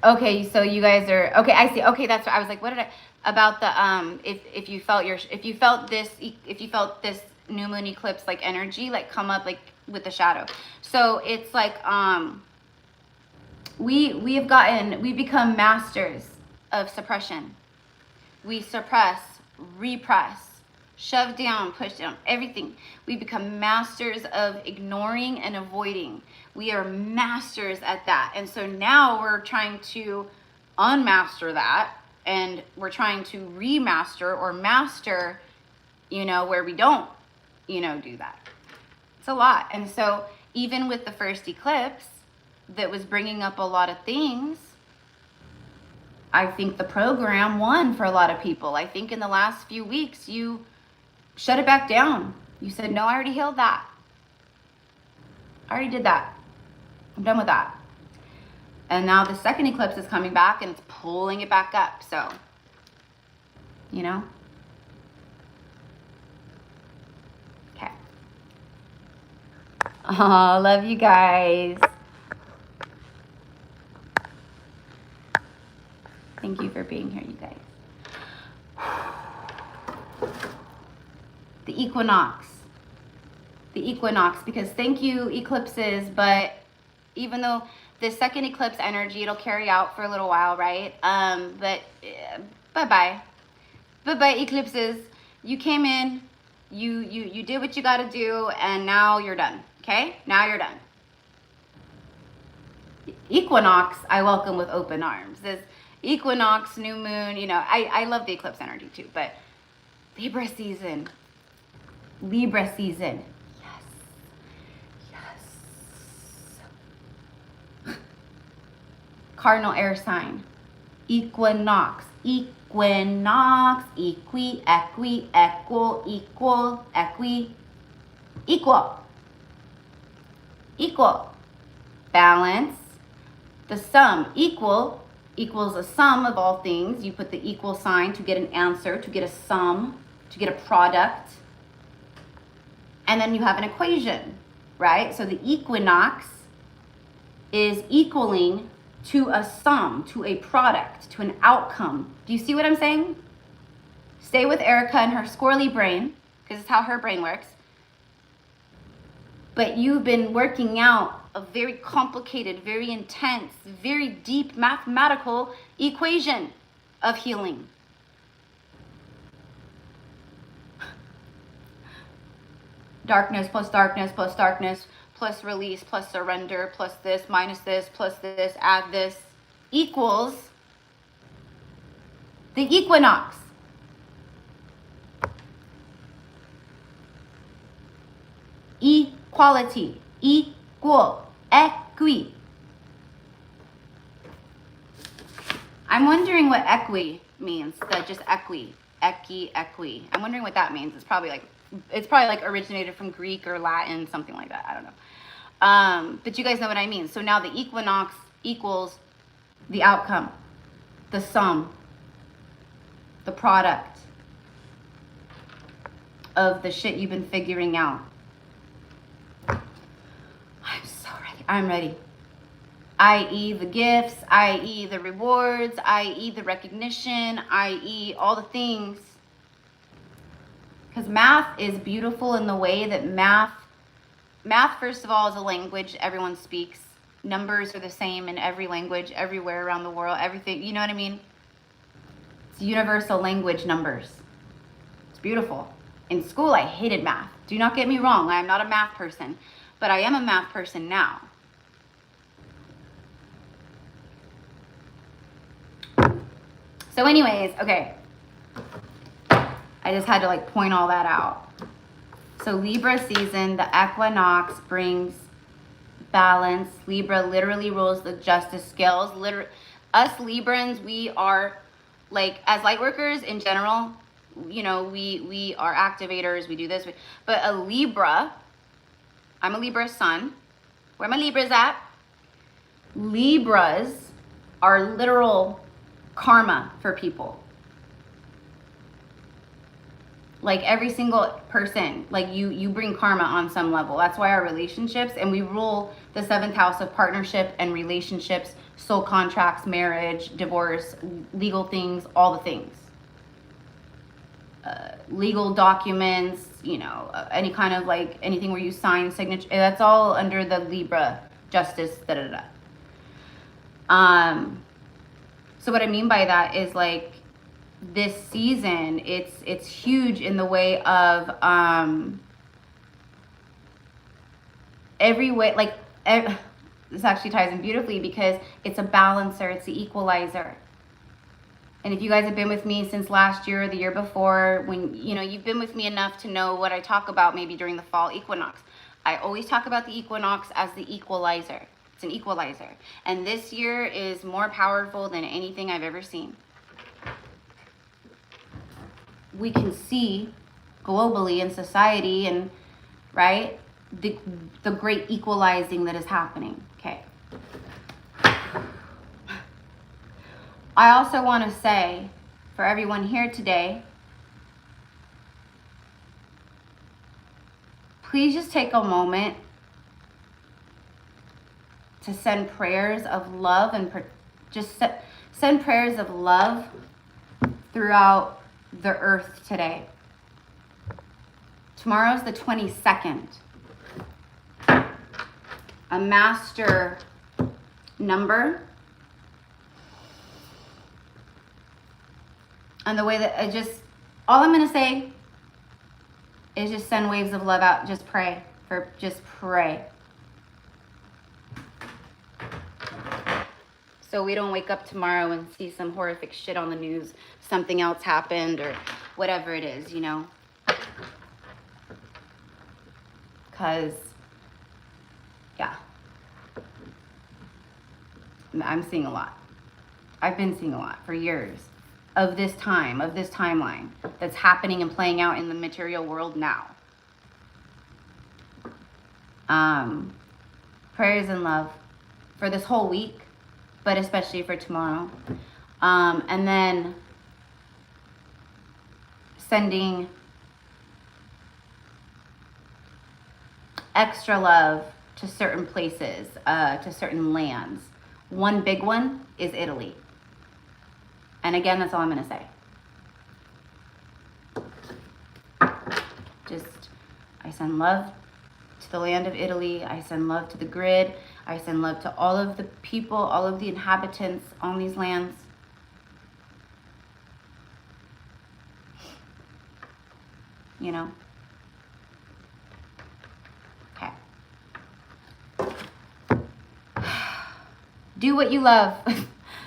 Okay, so you guys are okay. I see. Okay, that's what I was like. What did I about the if you felt this new moon eclipse like energy like come up like with the shadow. So it's like we become masters of suppression. We suppress, repress, shove down, push down, everything. We become masters of ignoring and avoiding. We are masters at that. And so now we're trying to unmaster that, and we're trying to remaster or master, you know, where we don't, you know, do that. It's a lot. And so even with the first eclipse that was bringing up a lot of things, I think the program won for a lot of people. I think in the last few weeks, you shut it back down. You said, no, I already healed that. I already did that. I'm done with that. And now the second eclipse is coming back and it's pulling it back up. So, you know. Okay. Oh, love you guys. Thank you for being here, you guys. The equinox. The equinox, because thank you, eclipses, but even though the second eclipse energy, it'll carry out for a little while, right? But bye-bye. Bye-bye, eclipses. You came in, you did what you got to do, and now you're done, okay? Now you're done. Equinox, I welcome with open arms. This equinox, new moon, you know, I love the eclipse energy too, but Libra season. Libra season. Yes. Yes. Cardinal air sign. Equinox. Equinox. Equal. Equal. Balance. The sum. Equal equals a sum of all things. You put the equal sign to get an answer, to get a sum, to get a product. And then you have an equation, right? So the equinox is equaling to a sum, to a product, to an outcome. Do you see what I'm saying? Stay with Erica and her squirrely brain, because it's how her brain works. But you've been working out a very complicated, very intense, very deep mathematical equation of healing. Darkness plus darkness plus darkness plus release plus surrender plus this minus this plus this add this equals the equinox. Equality, equal, equi. I'm wondering what equi means. Just equi, equi. I'm wondering what that means. It's probably like originated from Greek or Latin, something like that. I don't know. But you guys know what I mean. So now the equinox equals the outcome, the sum, the product of the shit you've been figuring out. I'm so ready. I'm ready. I.e. the gifts, i.e. the rewards, i.e. the recognition, i.e. all the things. Because math is beautiful in the way that math, first of all, is a language everyone speaks. Numbers are the same in every language, everywhere around the world, everything, you know what I mean? It's universal language, numbers. It's beautiful. In school, I hated math. Do not get me wrong, I am not a math person, but I am a math person now. So anyways, okay. I just had to like point all that out. So Libra season, the equinox brings balance. Libra literally rules the justice scales. Us Librans, we are like, as light workers in general, you know, we are activators, we do this. But a Libra, I'm a Libra sun. Where my Libras at? Libras are literal karma for people. Like every single person, like you bring karma on some level. That's why our relationships, and we rule the 7th house of partnership and relationships, soul contracts, marriage, divorce, legal things, all the things. Legal documents, you know, any kind of like anything where you sign signature, that's all under the Libra justice, So what I mean by that is like this season, it's huge in the way of every way, like this actually ties in beautifully because it's a balancer, it's the equalizer. And if you guys have been with me since last year or the year before, when, you know, you've been with me enough to know what I talk about maybe during the fall equinox. I always talk about the equinox as the equalizer. It's an equalizer. And this year is more powerful than anything I've ever seen. We can see globally in society and, right, the great equalizing that is happening. Okay. I also want to say for everyone here today, please just take a moment to send prayers of love and send prayers of love throughout the earth today. Tomorrow's the 22nd. A master number. And the way that all I'm going to say is just send waves of love out. Just pray. Just pray. So we don't wake up tomorrow and see some horrific shit on the news. Something else happened or whatever it is, you know. Because, yeah. I'm seeing a lot. I've been seeing a lot for years. Of this timeline that's happening and playing out in the material world now. Prayers and love for this whole week, but especially for tomorrow. And then sending extra love to certain places, to certain lands. One big one is Italy. And again, that's all I'm going to say. I send love to the land of Italy. I send love to the grid. I send love to all of the people, all of the inhabitants on these lands. You know? Okay. Do what you love.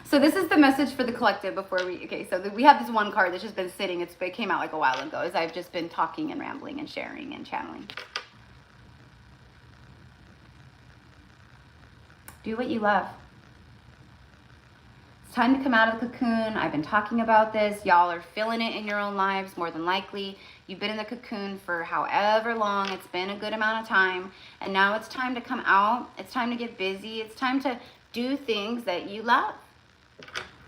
So this is the message for the collective before we, okay, so we have this one card that's just been sitting. It came out like a while ago as I've just been talking and rambling and sharing and channeling. Do what you love. It's time to come out of the cocoon. I've been talking about this. Y'all are feeling it in your own lives more than likely. You've been in the cocoon for however long. It's been a good amount of time. And now it's time to come out. It's time to get busy. It's time to do things that you love.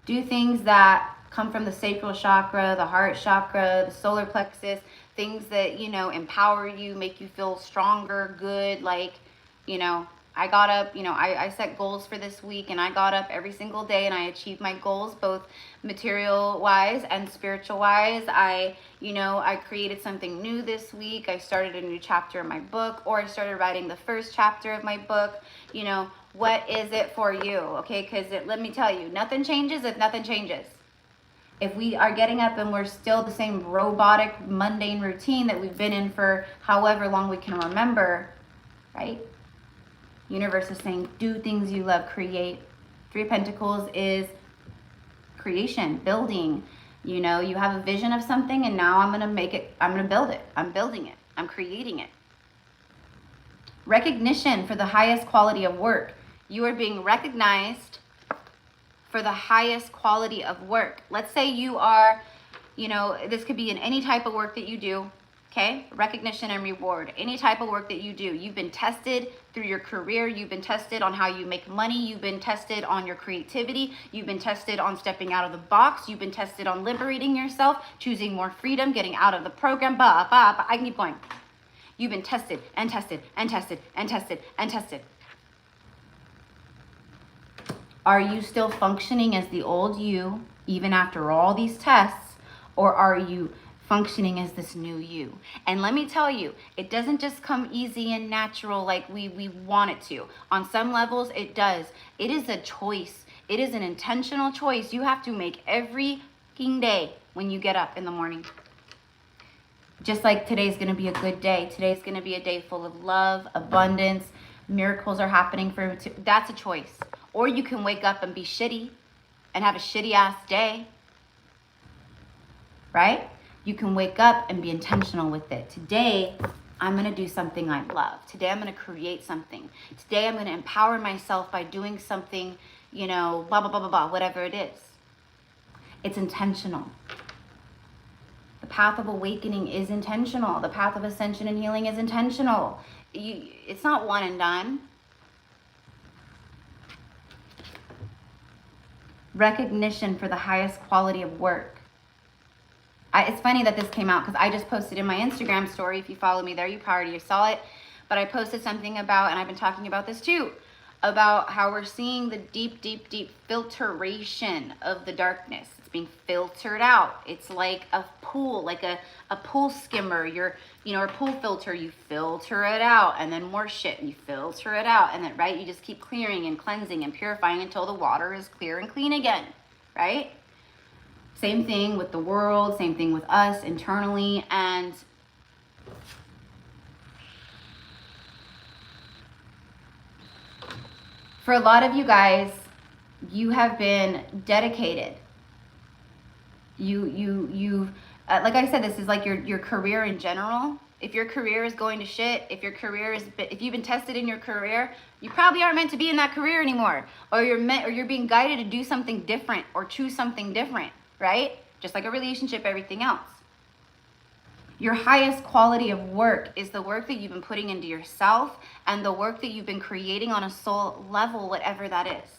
Do things that come from the sacral chakra, the heart chakra, the solar plexus, things that, you know, empower you, make you feel stronger, good. Like, you know, I got up, you know, I set goals for this week, and I got up every single day and I achieved my goals, both material wise and spiritual wise. I created something new this week. I started a new chapter in my book, or I started writing the first chapter of my book. You know, what is it for you? Okay, because let me tell you, nothing changes if nothing changes. If we are getting up and we're still the same robotic, mundane routine that we've been in for however long we can remember, right? Universe is saying, do things you love, create. Three of Pentacles is creation, building. You know, you have a vision of something, and now I'm going to make it, I'm going to build it. I'm building it. I'm creating it. Recognition for the highest quality of work. You are being recognized for the highest quality of work. Let's say you are, you know, this could be in any type of work that you do, okay? Recognition and reward. Any type of work that you do. You've been tested through your career. You've been tested on how you make money. You've been tested on your creativity. You've been tested on stepping out of the box. You've been tested on liberating yourself, choosing more freedom, getting out of the program. I can keep going. You've been tested and tested and tested and tested and tested. Are you still functioning as the old you, even after all these tests, or are you functioning as this new you? And let me tell you, it doesn't just come easy and natural like we want it to. On some levels, it does. It is a choice. It is an intentional choice you have to make every day when you get up in the morning. Just like today's going to be a good day. Today's going to be a day full of love, abundance, miracles are happening for you. That's a choice. Or you can wake up and be shitty and have a shitty ass day. Right? You can wake up and be intentional with it. Today, I'm going to do something I love. Today, I'm going to create something. Today, I'm going to empower myself by doing something, you know, blah, blah, blah, blah, blah, whatever it is. It's intentional. The path of awakening is intentional. The path of ascension and healing is intentional. It's not one and done. Recognition for the highest quality of work. It's funny that this came out because I just posted in my Instagram story. If you follow me there, you already saw it. But I posted something about, and I've been talking about this too, about how we're seeing the deep, deep, deep filtration of the darkness. It's being filtered out. It's like a pool, like a pool skimmer. Or a pool filter, you filter it out, and then more shit, you filter it out, and then, right, you just keep clearing and cleansing and purifying until the water is clear and clean again, right? Same thing with the world, same thing with us internally. And for a lot of you guys, you have been dedicated. You've like I said, this is like your career in general. If your career is going to shit, if you've been tested in your career, you probably aren't meant to be in that career anymore, or you're being guided to do something different or choose something different, right? Just like a relationship, everything else. Your highest quality of work is the work that you've been putting into yourself and the work that you've been creating on a soul level, whatever that is.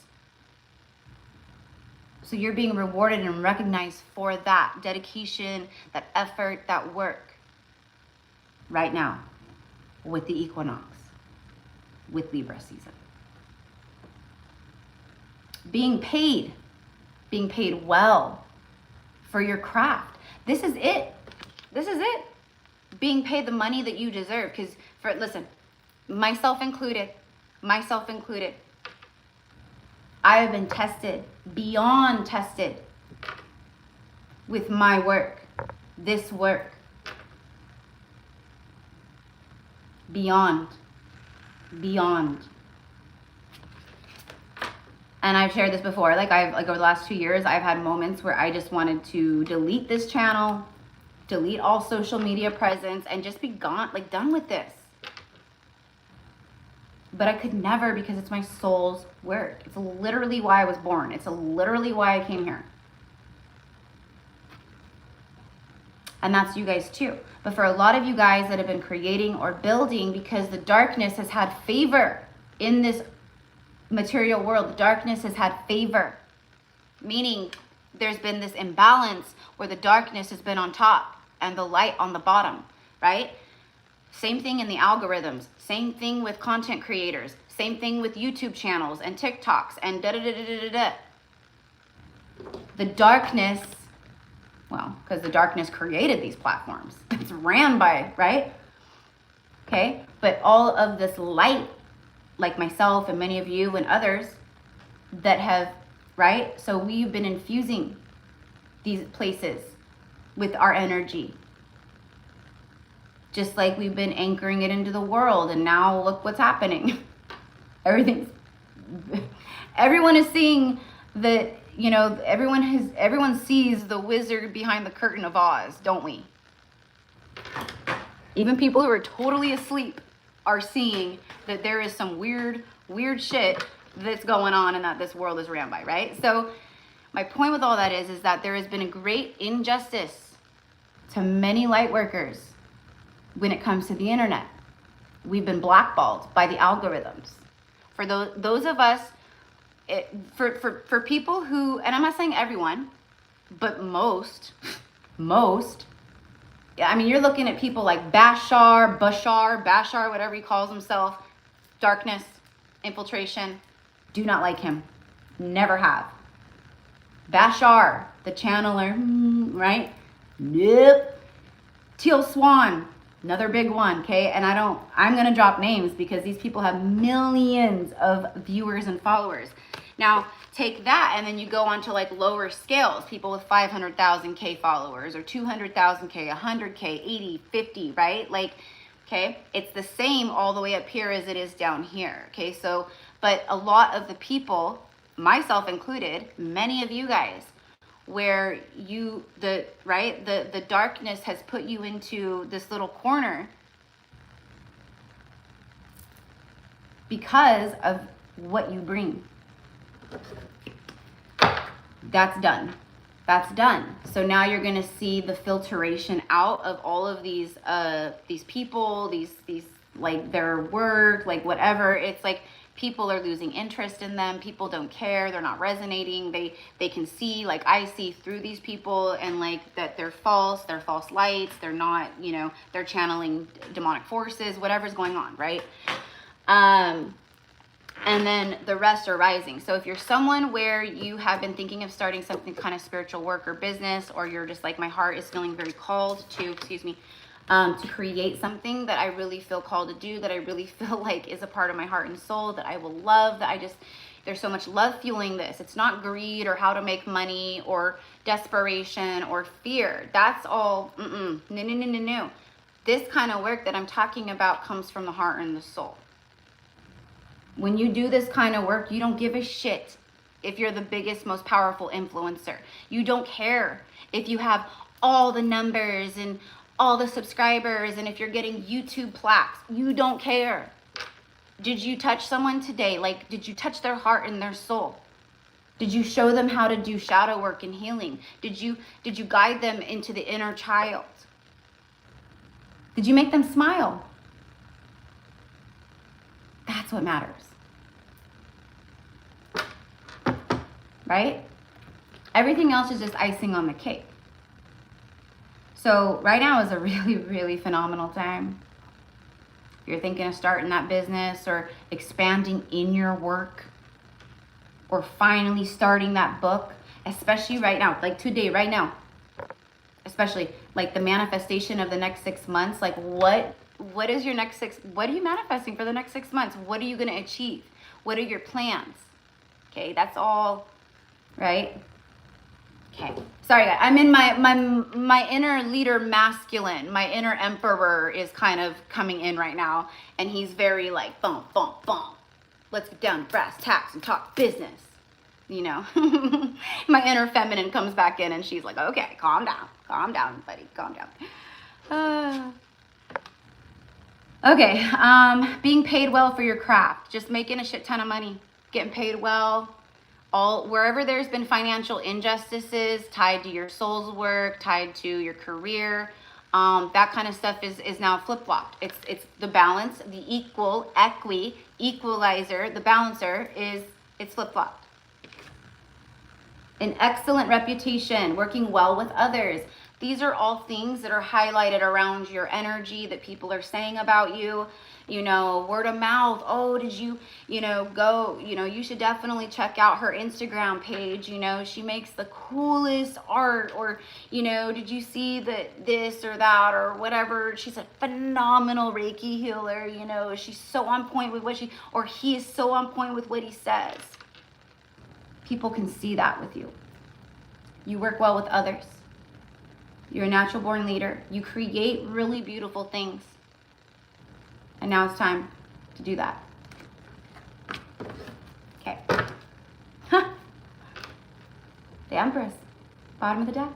So you're being rewarded and recognized for that dedication, that effort, that work right now with the equinox, with Libra season. Being paid well for your craft. This is it. This is it. Being paid the money that you deserve. Because listen, myself included, myself included. I have been tested, beyond tested, with my work, this work. Beyond. And I've shared this before, like over the last 2 years, I've had moments where I just wanted to delete this channel, delete all social media presence, and just be gone, like done with this. But I could never, because it's my soul's work. It's literally why I was born. It's literally why I came here. And that's you guys too. But for a lot of you guys that have been creating or building, because the darkness has had favor in this material world, the darkness has had favor, meaning there's been this imbalance where the darkness has been on top and the light on the bottom, right? Same thing in the algorithms, same thing with content creators, same thing with YouTube channels and TikToks and da-da-da-da-da-da. The darkness, well, because the darkness created these platforms. It's ran by, right? Okay, but all of this light, like myself and many of you and others that have, right? So we've been infusing these places with our energy. Just like we've been anchoring it into the world, and now look what's happening. Everyone is seeing that, you know, everyone sees the wizard behind the curtain of Oz, don't we? Even people who are totally asleep are seeing that there is some weird shit that's going on and that this world is ran by, right? So my point with all that is that there has been a great injustice to many light workers when it comes to the internet. We've been blackballed by the algorithms. For those of us, for people who, and I'm not saying everyone, but most, I mean, you're looking at people like Bashar, whatever he calls himself, darkness, infiltration, do not like him, never have. Bashar, the channeler, right? Nope. Teal Swan, another big one, okay? And I'm gonna drop names because these people have millions of viewers and followers. Now, take that and then you go on to like lower scales, people with 500,000 K followers or 200,000 K, 100 K, 80, 50, right? Like, okay, it's the same all the way up here as it is down here, okay? So, but a lot of the people, myself included, many of you guys, where the darkness has put you into this little corner because of what you bring. That's done. That's done. So now you're going to see the filtration out of all of these people, these like their work, like whatever. It's like people are losing interest in them. People don't care. They're not resonating. They can see, like I see through these people, and like that they're false lights. They're not, you know, they're channeling demonic forces, whatever's going on, right? And then the rest are rising. So if you're someone where you have been thinking of starting something kind of spiritual work or business, or you're just like, my heart is feeling very called to, to create something that I really feel called to do, that I really feel like is a part of my heart and soul, that I will love, there's so much love fueling this. It's not greed or how to make money or desperation or fear. That's all, no. This kind of work that I'm talking about comes from the heart and the soul. When you do this kind of work, you don't give a shit if you're the biggest, most powerful influencer. You don't care if you have all the numbers and all the subscribers and if you're getting YouTube plaques. You don't care. Did you touch someone today? Like, did you touch their heart and their soul? Did you show them how to do shadow work and healing? Did you guide them into the inner child? Did you make them smile? That's what matters. Right? Everything else is just icing on the cake. So right now is a really, really phenomenal time. If you're thinking of starting that business or expanding in your work or finally starting that book, especially right now, like today, right now, especially like the manifestation of the next 6 months, like what What is your next what are you manifesting for the next 6 months? What are you going to achieve? What are your plans? Okay, that's all, right? Okay, sorry guys. I'm in my inner leader masculine. My inner emperor is kind of coming in right now, and he's very like, boom, boom, boom. Let's get down to brass tacks and talk business. You know, my inner feminine comes back in, and she's like, okay, calm down, buddy, calm down. Okay, being paid well for your craft, just making a shit ton of money, getting paid well. Wherever there's been financial injustices tied to your soul's work, tied to your career, that kind of stuff is now flip-flopped. It's the balance, the equalizer, the balancer it's flip-flopped. An excellent reputation, working well with others. These are all things that are highlighted around your energy that people are saying about you. You know, word of mouth. Oh, did you, go, you should definitely check out her Instagram page. You know, she makes the coolest art. Or, did you see this or that or whatever? She's a phenomenal Reiki healer. She's so on point with or he is so on point with what he says. People can see that with you. You work well with others. You're a natural born leader. You create really beautiful things. And now it's time to do that. Okay. Huh. The Empress. Bottom of the deck.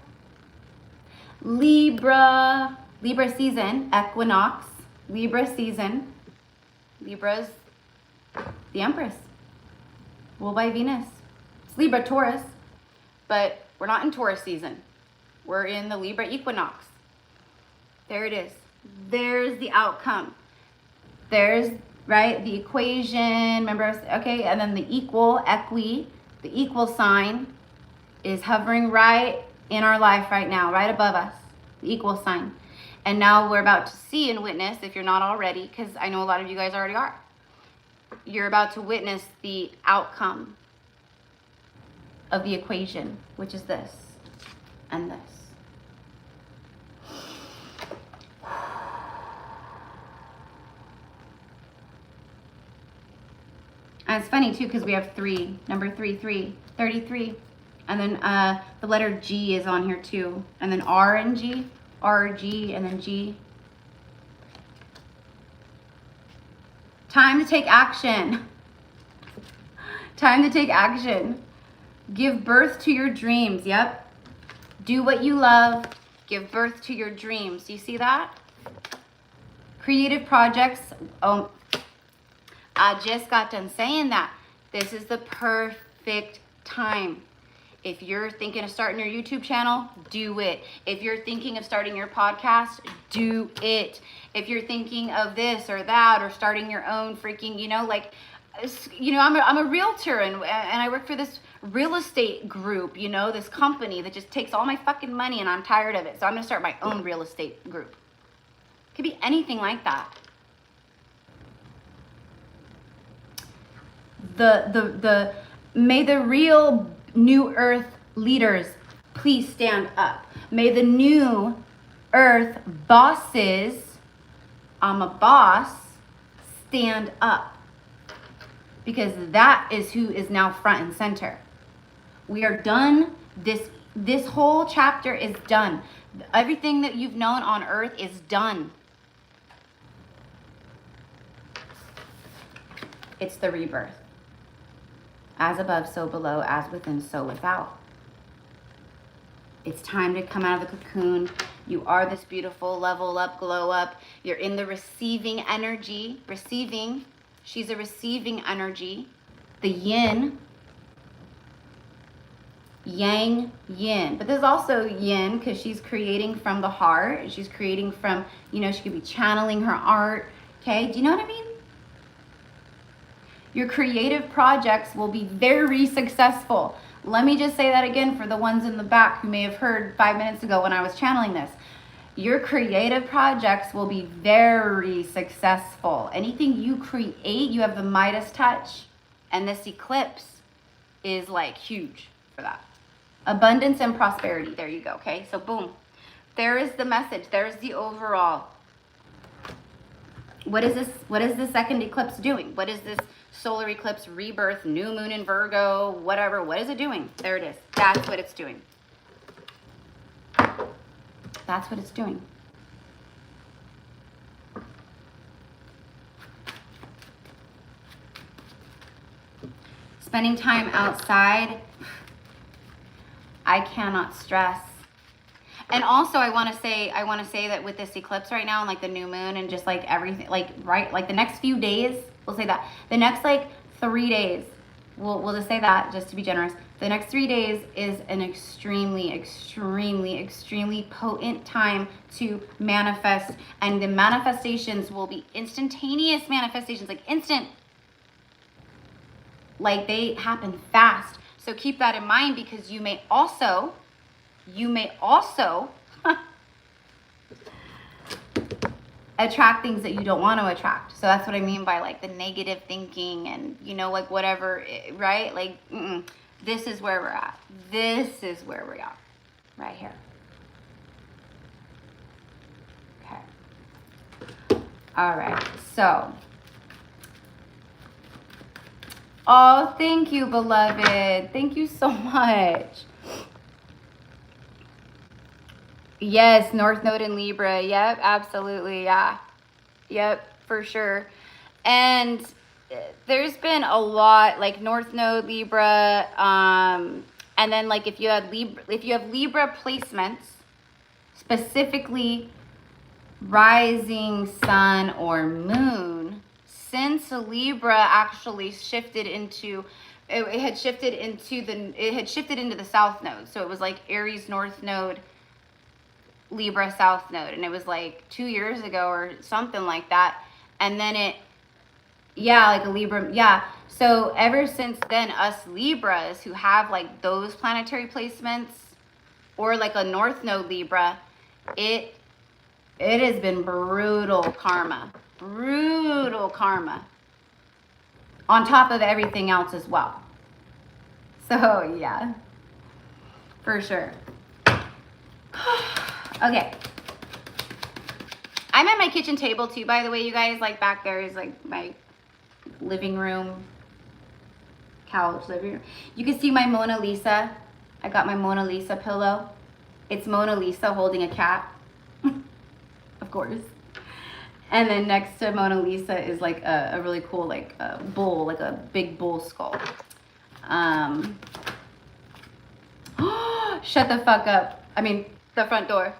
Libra. Libra season. Equinox. Libra season. Libra's the Empress. Ruled by Venus. It's Libra Taurus. But we're not in Taurus season. We're in the Libra Equinox. There it is. There's the outcome. There's, right, the equation. Remember, okay, and then the the equal sign is hovering right in our life right now, right above us, the equal sign. And now we're about to see and witness, if you're not already, because I know a lot of you guys already are, you're about to witness the outcome of the equation, which is this and this. And it's funny too, because we have number 33. And then the letter G is on here too. And then R and G, and then G. Time to take action. Time to take action. Give birth to your dreams. Yep. Do what you love. Give birth to your dreams. Do you see that? Creative projects. Oh, I just got done saying that. This is the perfect time. If you're thinking of starting your YouTube channel, do it. If you're thinking of starting your podcast, do it. If you're thinking of this or that, or starting your own freaking, I'm a realtor and I work for this real estate group, this company that just takes all my fucking money and I'm tired of it. So I'm going to start my own real estate group. It could be anything like that. May the real new earth leaders please stand up. May the new earth bosses, I'm a boss, stand up. Because that is who is now front and center. We are done. This whole chapter is done. Everything that you've known on earth is done. It's the rebirth. As above, so below, as within, so without. It's time to come out of the cocoon. You are this beautiful level up, glow up. You're in the receiving energy. Receiving. She's a receiving energy. The yin. Yang, yin. But there's also yin because she's creating from the heart. She's creating from, she could be channeling her art. Okay, do you know what I mean? Your creative projects will be very successful. Let me just say that again for the ones in the back who may have heard 5 minutes ago when I was channeling this. Your creative projects will be very successful. Anything you create, you have the Midas touch. And this eclipse is like huge for that. Abundance and prosperity. There you go. Okay, so boom. There is the message. There's the overall. What is this? What is the second eclipse doing? What is this solar eclipse, rebirth, new moon in Virgo, whatever? What is it doing? There it is. That's what it's doing. That's what it's doing. Spending time outside, I cannot stress. And also I want to say that with this eclipse right now and like the new moon and just like everything, like right, like the next few days, we'll say that the next like 3 days, we'll just say that just to be generous. The next 3 days is an extremely, extremely, extremely potent time to manifest, and the manifestations will be instantaneous manifestations, like instant, like they happen fast. So keep that in mind, because you may also attract things that you don't want to attract. So that's what I mean by like the negative thinking and, you know, like whatever, right? Like, this is where we're at. This is where we are right here. Okay. All right. So, oh, thank you, beloved. Thank you so much. Yes, North Node in Libra. Yep, absolutely. Yeah. Yep, for sure. And there's been a lot, like North Node, Libra, and then like if you have Libra placements, specifically rising sun or moon, since Libra actually shifted into it had shifted into the South Node. So it was like Aries North Node, Libra South Node, and it was like 2 years ago or something like that. And then it, yeah, like a Libra, yeah. So ever since then, us Libras who have like those planetary placements or like a North Node Libra, it has been brutal karma on top of everything else as well. So yeah, for sure. Okay. I'm at my kitchen table too, by the way, you guys. Like back there is like my living room, couch, living room. You can see my Mona Lisa. I got my Mona Lisa pillow. It's Mona Lisa holding a cat, of course. And then next to Mona Lisa is like a really cool like a bull, like a big bull skull. Shut the fuck up. I mean, the front door.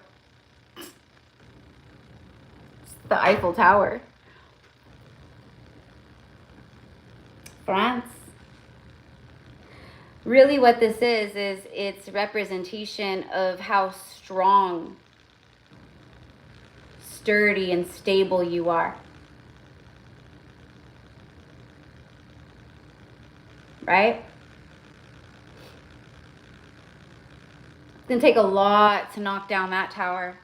It's the Eiffel Tower. France. Really what this is it's representation of how strong, sturdy, and stable you are. Right? It's gonna take a lot to knock down that tower.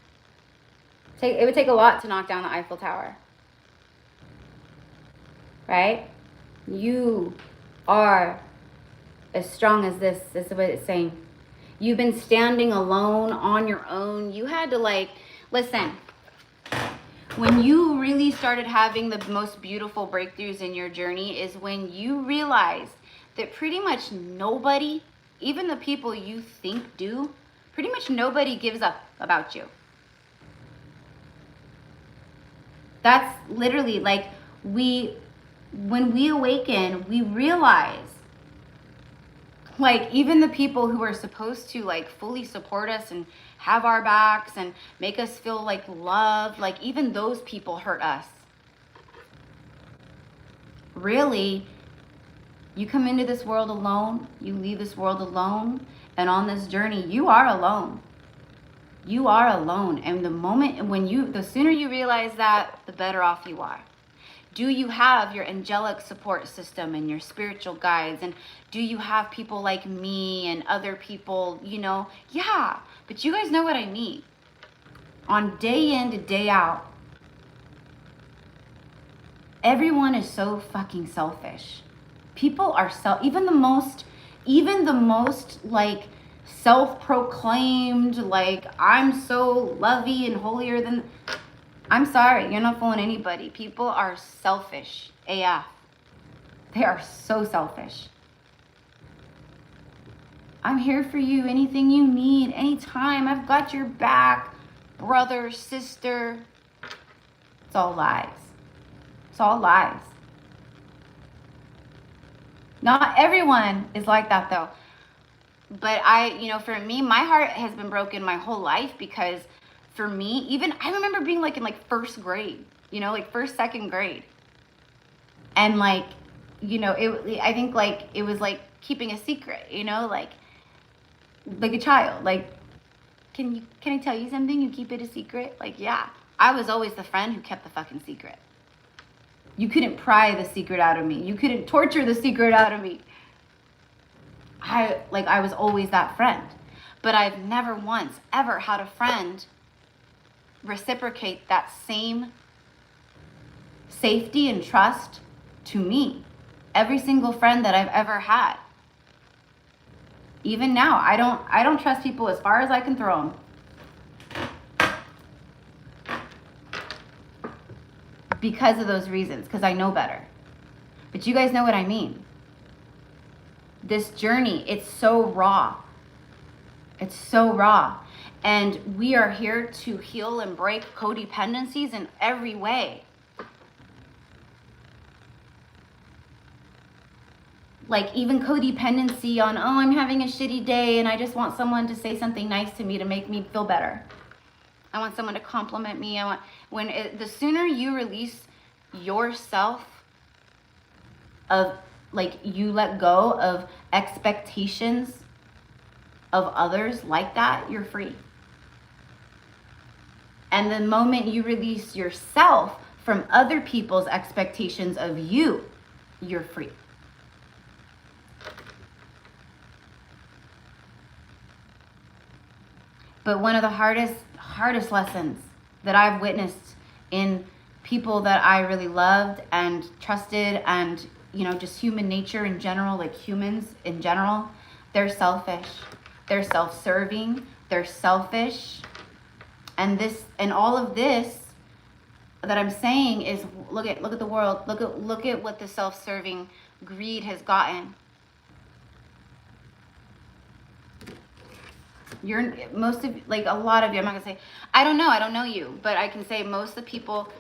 It would take a lot to knock down the Eiffel Tower. Right? You are as strong as this. This is what it's saying. You've been standing alone on your own. You had to like, listen, when you really started having the most beautiful breakthroughs in your journey is when you realized that pretty much nobody, even the people you think do, pretty much nobody gives up about you. That's literally like when we awaken, we realize like even the people who are supposed to like fully support us and have our backs and make us feel like loved, like even those people hurt us. Really, you come into this world alone, you leave this world alone, and on this journey, you are alone. You are alone. And the sooner you realize that, the better off you are. Do you have your angelic support system and your spiritual guides? And do you have people like me and other people, you know? Yeah, but you guys know what I mean. On day in to day out, everyone is so fucking selfish. People are even the most like self-proclaimed, like I'm so lovey and holier than, I'm sorry, you're not fooling anybody. People are selfish AF. They are so selfish. I'm here for you, anything you need, anytime. I've got your back, brother, sister. It's all lies. It's all lies. Not everyone is like that though. But for me, my heart has been broken my whole life because for me, even I remember being like in like first grade, like first, second grade. And like, I think like it was like keeping a secret, like a child. Like, can I tell you something? You keep it a secret? Like, yeah. I was always the friend who kept the fucking secret. You couldn't pry the secret out of me. You couldn't torture the secret out of me. I was always that friend. But I've never once ever had a friend reciprocate that same safety and trust to me. Every single friend that I've ever had. Even now, I don't trust people as far as I can throw them. Because of those reasons, because I know better. But you guys know what I mean. This journey, it's so raw. It's so raw. And we are here to heal and break codependencies in every way. Like even codependency on, oh, I'm having a shitty day and I just want someone to say something nice to me to make me feel better. I want someone to compliment me. The sooner you release yourself of, like, you let go of expectations of others like that, you're free. And the moment you release yourself from other people's expectations of you, you're free. But one of the hardest lessons that I've witnessed in people that I really loved and trusted and, just human nature in general, like humans in general, they're selfish. They're self-serving. They're selfish. And all of this that I'm saying is look at the world. Look at what the self-serving greed has gotten. Most of, like a lot of you, I'm not gonna say, I don't know you, but I can say most of the people,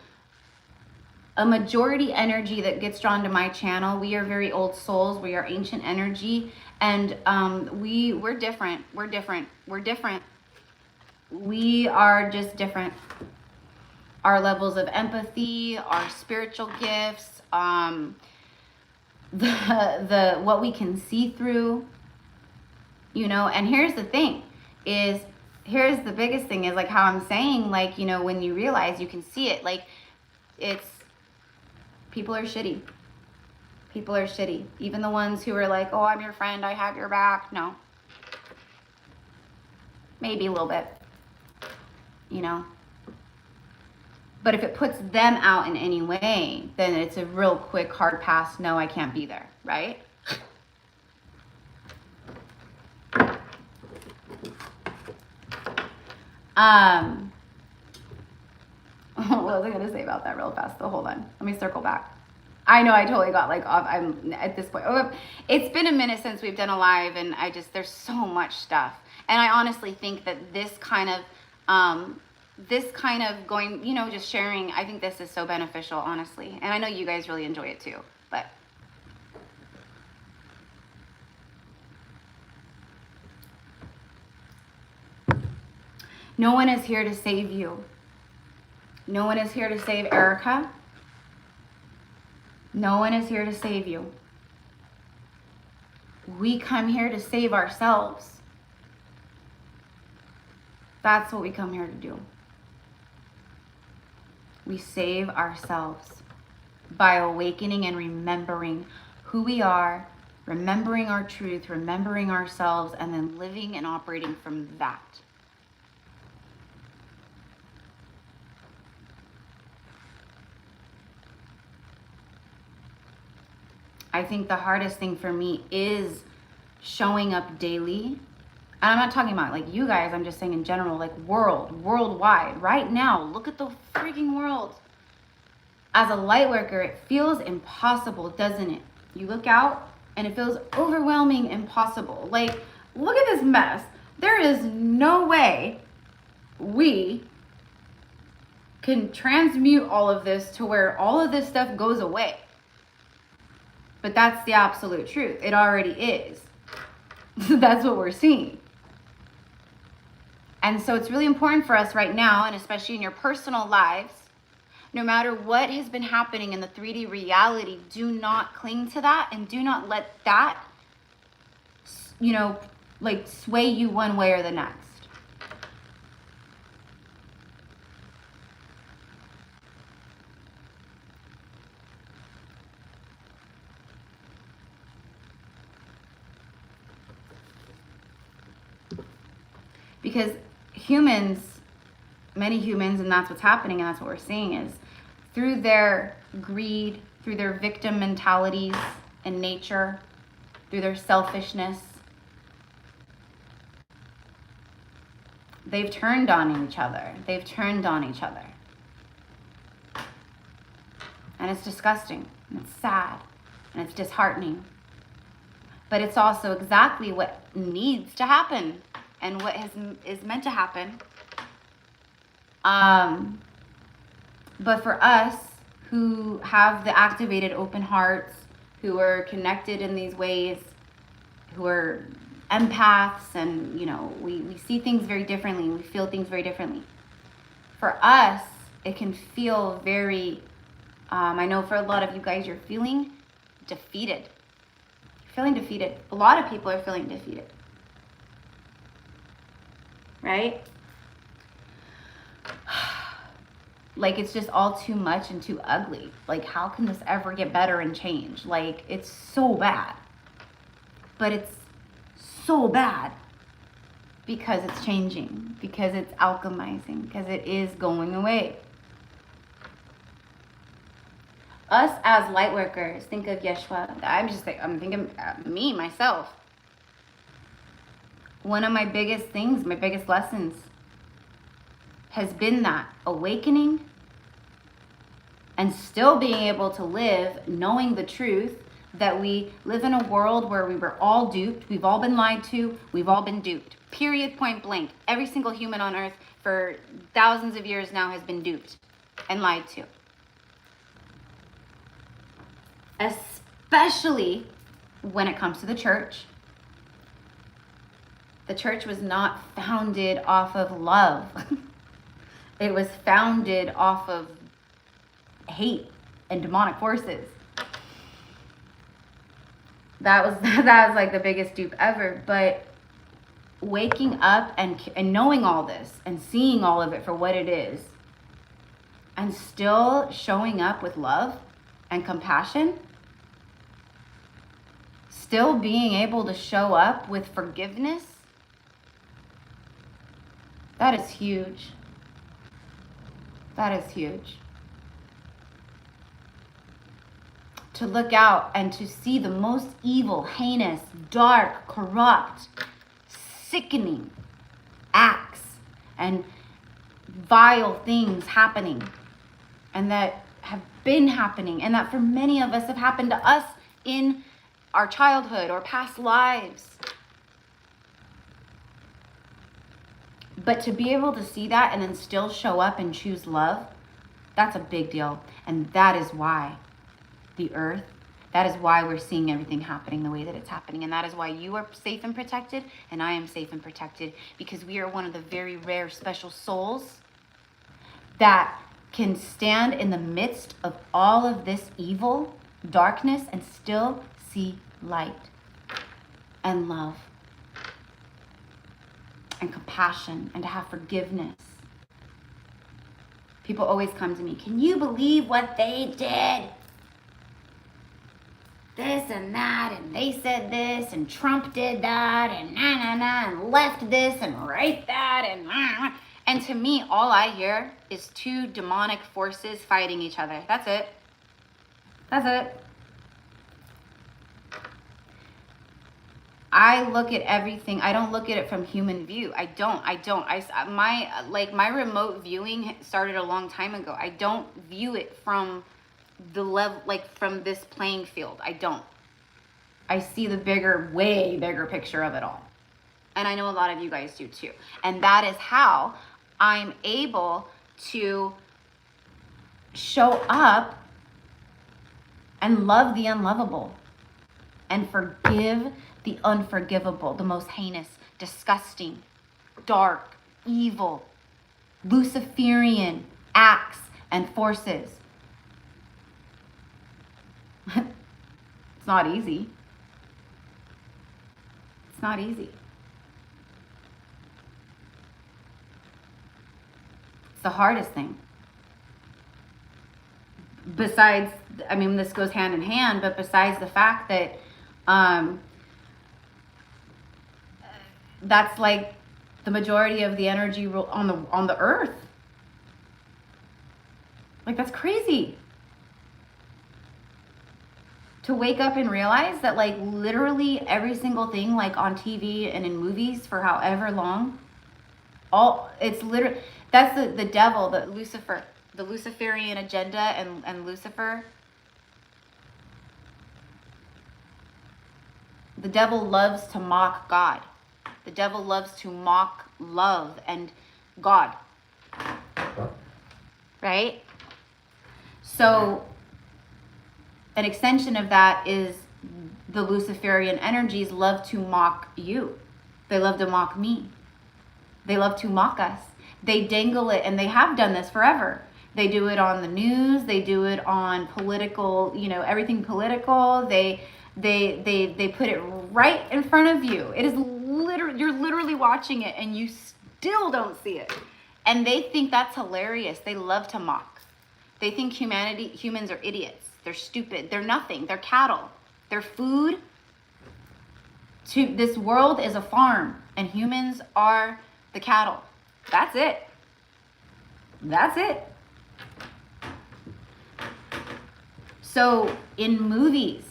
a majority energy that gets drawn to my channel, we are very old souls, we are ancient energy, and we're different. We are just different. Our levels of empathy, our spiritual gifts, the what we can see through, and here's the thing. Here's the biggest thing is like how I'm saying, like, when you realize you can see it, like people are shitty. People are shitty. Even the ones who are like, oh, I'm your friend, I have your back. No. Maybe a little bit, But if it puts them out in any way, then it's a real quick, hard pass. No, I can't be there, right? What was I gonna say about that real fast? So hold on, let me circle back. I know I totally got like off. I'm at this point. Oh, it's been a minute since we've done a live, and there's so much stuff. And I honestly think that this kind of going, just sharing. I think this is so beneficial, honestly. And I know you guys really enjoy it too. But no one is here to save you. No one is here to save Erica. No one is here to save you. We come here to save ourselves. That's what we come here to do. We save ourselves by awakening and remembering who we are, remembering our truth, remembering ourselves, and then living and operating from that. I think the hardest thing for me is showing up daily And I'm not talking about like you guys, I'm just saying in general, like worldwide. Right now, look at the freaking world. As a light worker, it feels impossible, doesn't it? You look out and it feels overwhelming, impossible. Like, look at this mess. There is no way we can transmute all of this to where all of this stuff goes away. But that's the absolute truth. It already is. That's what we're seeing. And so it's really important for us right now, and especially in your personal lives, no matter what has been happening in the 3D reality, do not cling to that and do not let that, you know, like sway you one way or the next. Because humans, many humans, and that's what's happening and that's what we're seeing, is through their greed, through their victim mentalities and nature, through their selfishness, they've turned on each other. They've turned on each other. And it's disgusting, and it's sad, and it's disheartening. But it's also exactly what needs to happen and what is meant to happen. But for us who have the activated open hearts, who are connected in these ways, who are empaths, and you know, we see things very differently, we feel things very differently. For us, it can feel very, I know for a lot of you guys, you're feeling defeated. You're feeling defeated. A lot of people are feeling defeated. Right? Like, it's just all too much and too ugly. Like, how can this ever get better and change? Like, it's so bad. But it's so bad because it's changing, because it's alchemizing, because it is going away. Us as light workers, think of Yeshua. I'm thinking me, myself. One of my biggest things, my biggest lessons has been that awakening and still being able to live knowing the truth that we live in a world where we were all duped. We've all been lied to. We've all been duped. Period, point blank. Every single human on earth for thousands of years now has been duped and lied to. Especially when it comes to the church. The church was not founded off of love. It was founded off of hate and demonic forces. That was like the biggest dupe ever. But waking up and knowing all this and seeing all of it for what it is, and still showing up with love and compassion, still being able to show up with forgiveness, that is huge. That is huge. To look out and to see the most evil, heinous, dark, corrupt, sickening acts and vile things happening, and that have been happening, and that for many of us have happened to us in our childhood or past lives. But to be able to see that and then still show up and choose love, that's a big deal. And that is why the earth, that is why we're seeing everything happening the way that it's happening. And that is why you are safe and protected, and I am safe and protected, because we are one of the very rare special souls that can stand in the midst of all of this evil, darkness, and still see light and love and compassion, and to have forgiveness. People always come to me, can you believe what they did? This and that, and they said this, and Trump did that, and na, and left this, and right that, and nah. And to me, all I hear is two demonic forces fighting each other. That's it. That's it. I look at everything. I don't look at it from human view. I don't. My remote viewing started a long time ago. I don't view it from the level, like from this playing field. I don't. I see the bigger, way bigger picture of it all. And I know a lot of you guys do too. And that is how I'm able to show up and love the unlovable and forgive the unforgivable, the most heinous, disgusting, dark, evil, Luciferian acts and forces. It's not easy. It's not easy. It's the hardest thing. Besides, I mean, this goes hand in hand, but besides the fact that that's like the majority of the energy on the earth. Like, that's crazy. To wake up and realize that, like, literally every single thing, like on TV and in movies for however long, it's literally, that's the devil, the Lucifer, the Luciferian agenda and Lucifer. The devil loves to mock God. The devil loves to mock love and God. Right? So an extension of that is the Luciferian energies love to mock you. They love to mock me. They love to mock us. They dangle it, and they have done this forever. They do it on the news. They do it on political, everything political. They put it right in front of you. It is literally, you're literally watching it and you still don't see it. And they think that's hilarious. They love to mock. They think humans are idiots. They're stupid. They're nothing. They're cattle. They're food. This world is a farm and humans are the cattle. That's it. That's it. So in movies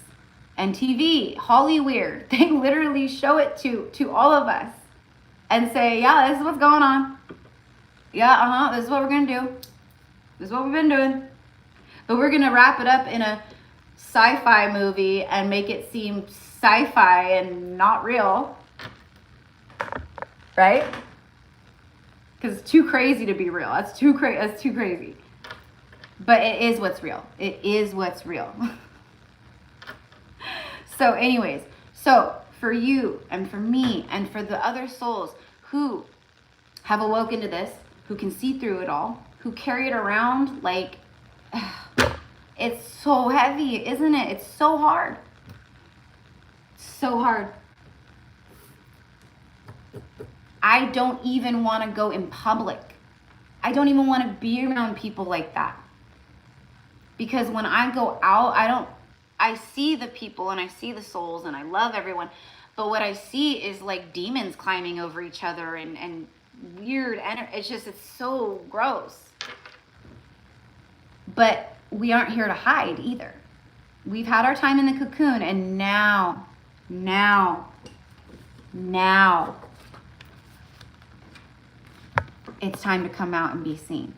and TV, Hollywood, they literally show it to all of us and say, yeah, this is what's going on. Yeah, this is what we're going to do. This is what we've been doing. But we're going to wrap it up in a sci-fi movie and make it seem sci-fi and not real. Right? Because it's too crazy to be real. That's too crazy. But it is what's real. It is what's real. So anyways, so for you and for me and for the other souls who have awoken to this, who can see through it all, who carry it around like, it's so heavy, isn't it? It's so hard. So hard. I don't even want to go in public. I don't even want to be around people like that. Because when I go out, I see the people and I see the souls and I love everyone. But what I see is like demons climbing over each other and weird energy. It's so gross. But we aren't here to hide either. We've had our time in the cocoon and now, it's time to come out and be seen.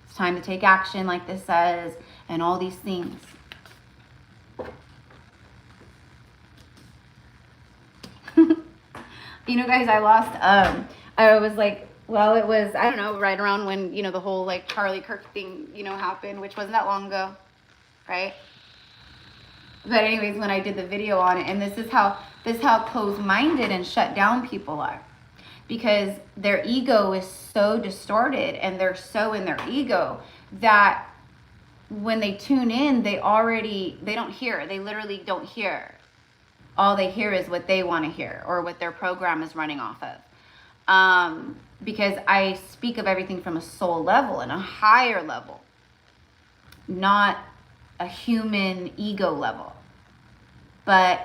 It's time to take action like this says and all these things. Guys, I lost, I was like, well, it was, I don't know, right around when, the whole like Charlie Kirk thing, happened, which wasn't that long ago, right? But anyways, when I did the video on it, and this is how closed-minded and shut down people are. Because their ego is so distorted and they're so in their ego that when they tune in, they don't hear. They literally don't hear. All they hear is what they want to hear or what their program is running off of. Because I speak of everything from a soul level and a higher level, not a human ego level. But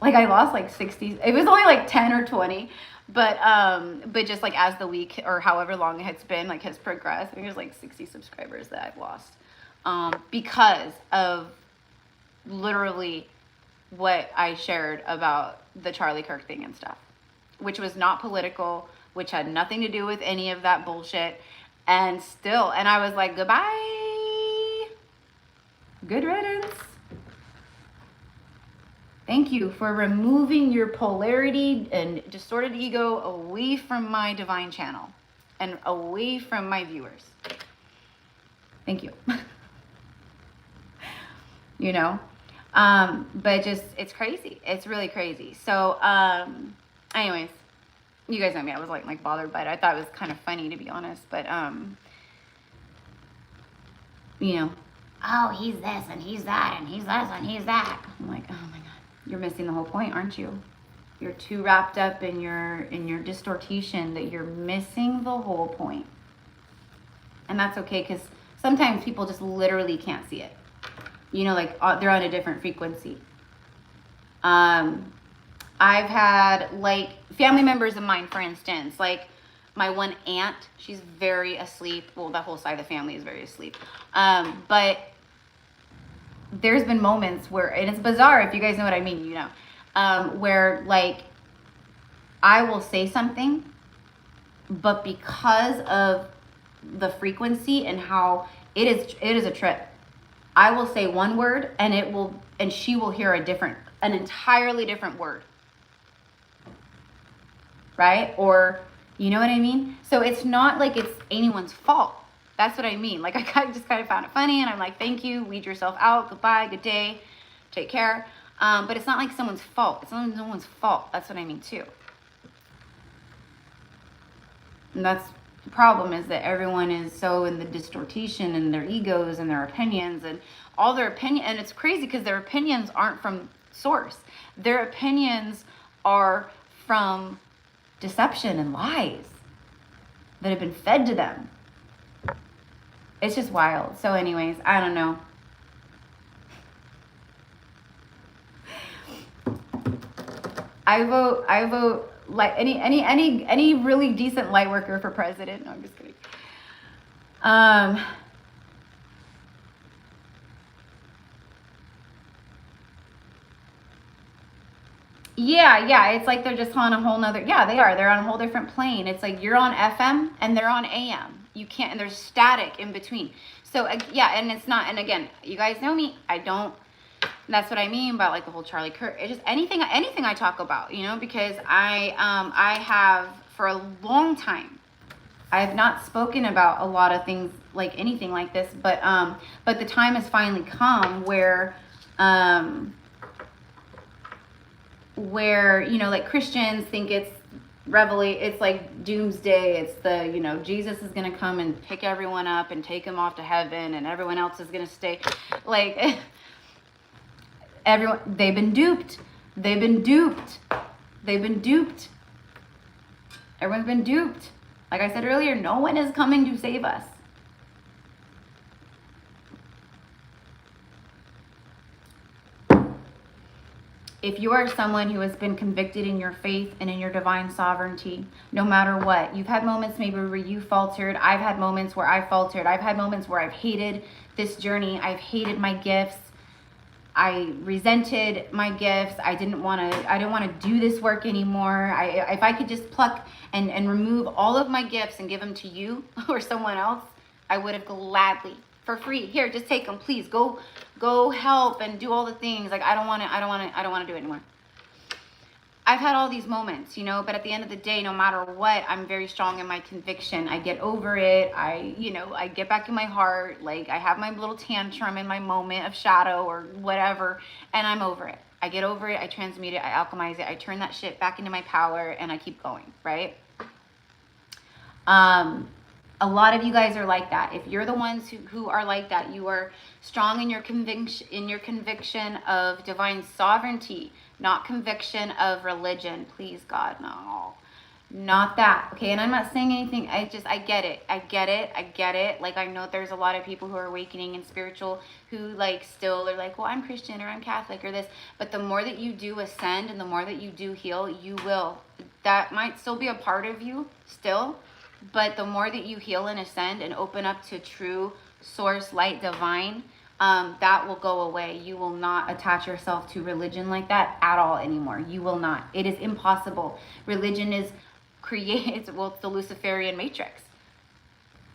like I lost like 60, it was only like 10 or 20. But just like as the week or however long it's been, like has progressed, I think there's like 60 subscribers that I've lost. Because of literally what I shared about the Charlie Kirk thing and stuff, which was not political, which had nothing to do with any of that bullshit. And I was like, goodbye. Good riddance. Thank you for removing your polarity and distorted ego away from my divine channel and away from my viewers. Thank you. You know? But just, it's crazy. It's really crazy. So, anyways, you guys know me. I was like bothered by it. I thought it was kind of funny, to be honest. But, you know, oh, he's this and he's that and he's this and he's that. I'm like, oh my God, you're missing the whole point, aren't you? You're too wrapped up in your distortion that you're missing the whole point. And that's okay, because sometimes people just literally can't see it. You know, like they're on a different frequency. I've had like family members of mine, for instance, like my one aunt, she's very asleep. Well, that whole side of the family is very asleep. But there's been moments where, and it's bizarre, if you guys know what I mean, you know, where like I will say something, but because of the frequency and how it is a trip. I will say one word and she will hear an entirely different word. Right? Or, you know what I mean? So it's not like it's anyone's fault. That's what I mean. Like I just kind of found it funny and I'm like, thank you, weed yourself out, goodbye, good day, take care. But it's not like someone's fault. It's not no one's fault. That's what I mean too. And that's the problem, is that everyone is so in the distortion and their egos and their opinions and all their opinion. And it's crazy because their opinions aren't from source. Their opinions are from deception and lies that have been fed to them. It's just wild. So anyways, I don't know. I vote like any really decent light worker for president. No, I'm just kidding. Yeah, it's like they're just on a whole nother, yeah, they are. They're on a whole different plane. It's like you're on FM and they're on AM. You can't, and there's static in between. So yeah, and it's not, and again, you guys know me, I don't, that's what I mean by like the whole Charlie Kirk. It's just anything I talk about, you know, because I have for a long time, I have not spoken about a lot of things like anything like this, but the time has finally come where you know, like Christians think it's it's like doomsday. It's the, you know, Jesus is gonna come and pick everyone up and take them off to heaven, and everyone else is gonna stay. Like everyone, they've been duped. Everyone's been duped. Like I said earlier, no one is coming to save us. If you are someone who has been convicted in your faith and in your divine sovereignty, no matter what, you've had moments maybe where you faltered. I've had moments where I faltered. I've had moments where I've hated this journey. I've hated my gifts. I resented my gifts. I didn't want to do this work anymore. If I could just pluck and remove all of my gifts and give them to you or someone else, I would have gladly, for free. Here, just take them, please. Go help and do all the things. Like I don't want to do it anymore. I've had all these moments, you know, but at the end of the day, no matter what, I'm very strong in my conviction. I get over it. I get back in my heart. Like I have my little tantrum in my moment of shadow or whatever, and I'm over it. I get over it. I transmute it. I alchemize it. I turn that shit back into my power, and I keep going, right? A lot of you guys are like that. If you're the ones who are like that, you are strong in your conviction of divine sovereignty, not conviction of religion. Please, God, no. Not that. Okay, and I'm not saying anything. I get it. Like I know there's a lot of people who are awakening and spiritual who like still are like, well, I'm Christian or I'm Catholic or this. But the more that you do ascend and the more that you do heal, you will. That might still be a part of you still. But the more that you heal and ascend and open up to true source, light, divine, that will go away. You will not attach yourself to religion like that at all anymore. You will not. It is impossible. Religion is created, well, it's the Luciferian matrix.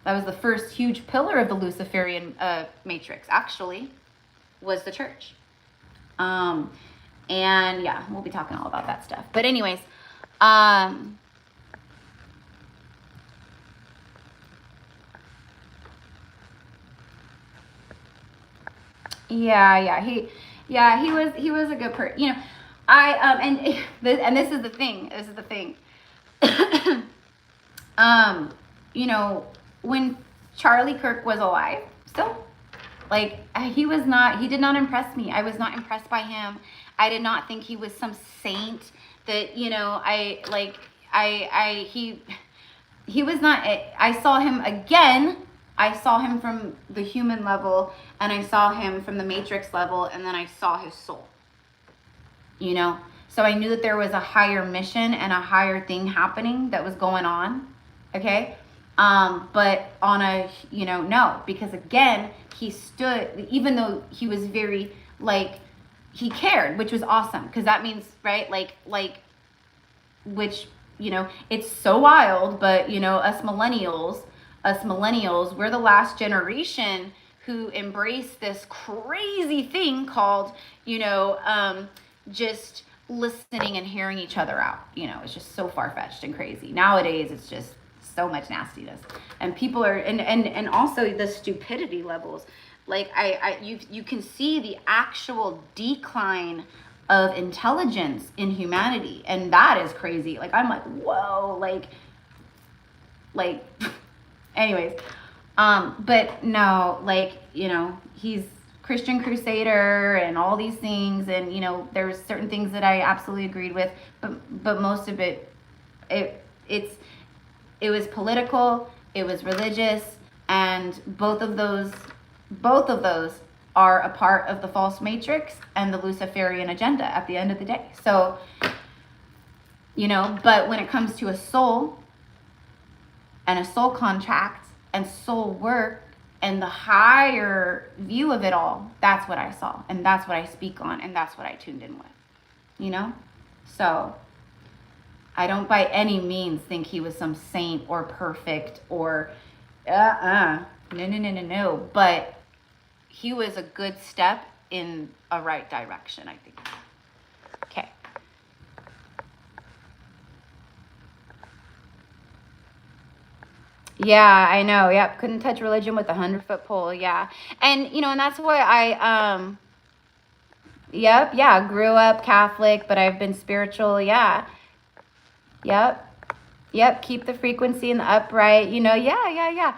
That was the first huge pillar of the Luciferian matrix, actually, was the church. And yeah, we'll be talking all about that stuff. But anyways, yeah, he was a good person. You know, and this is the thing. This is the thing. You know, when Charlie Kirk was alive, still, like, he did not impress me. I was not impressed by him. I did not think he was some saint that, you know, he was not. I saw him again. I saw him from the human level, and I saw him from the matrix level, and then I saw his soul. You know? So I knew that there was a higher mission and a higher thing happening that was going on. Okay? But on a, you know, no. Because again, he stood, even though he was very, like, he cared, which was awesome. Because that means, right, which, you know, it's so wild, but, you know, us millennials, we're the last generation who embraced this crazy thing called, you know, just listening and hearing each other out. You know, it's just so far-fetched and crazy. Nowadays, it's just so much nastiness. And people are, and also the stupidity levels. Like, you can see the actual decline of intelligence in humanity. And that is crazy. Like, I'm like, whoa, like, anyways, but no, like, you know, he's Christian Crusader and all these things, and, you know, there's certain things that I absolutely agreed with, but most of it, it was political, it was religious, and both of those are a part of the false matrix and the Luciferian agenda at the end of the day. So, you know, but when it comes to a soul and a soul contract and soul work and the higher view of it all, that's what I saw, and that's what I speak on, and that's what I tuned in with, you know? So I don't by any means think he was some saint or perfect or no, but he was a good step in a right direction, I think. Okay. Yeah, I know. Yep. Couldn't touch religion with a 100-foot pole. Yeah. And, you know, and that's why yep. Yeah. Grew up Catholic, but I've been spiritual. Yeah. Yep. Yep. Keep the frequency in the upright, you know. Yeah.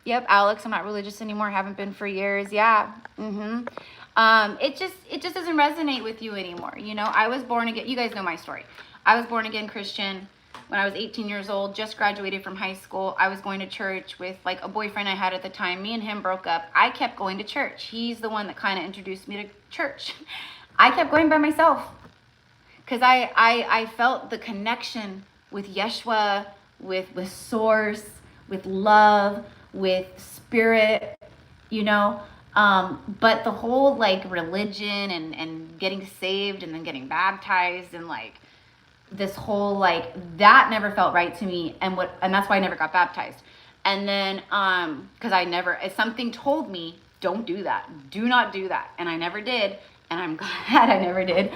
Yep. Alex, I'm not religious anymore. Haven't been for years. Yeah. It just doesn't resonate with you anymore. You know, I was born again. You guys know my story. I was born again Christian when I was 18 years old, just graduated from high school. I was going to church with, like, a boyfriend I had at the time. Me and him broke up. I kept going to church. He's the one that kind of introduced me to church. I kept going by myself because I felt the connection with Yeshua, with source, with love, with spirit, you know. But the whole, like, religion and getting saved and then getting baptized and, like, this whole, like, that never felt right to me, and that's why I never got baptized. And then because something told me, don't do that, do not do that, and I never did, and I'm glad I never did.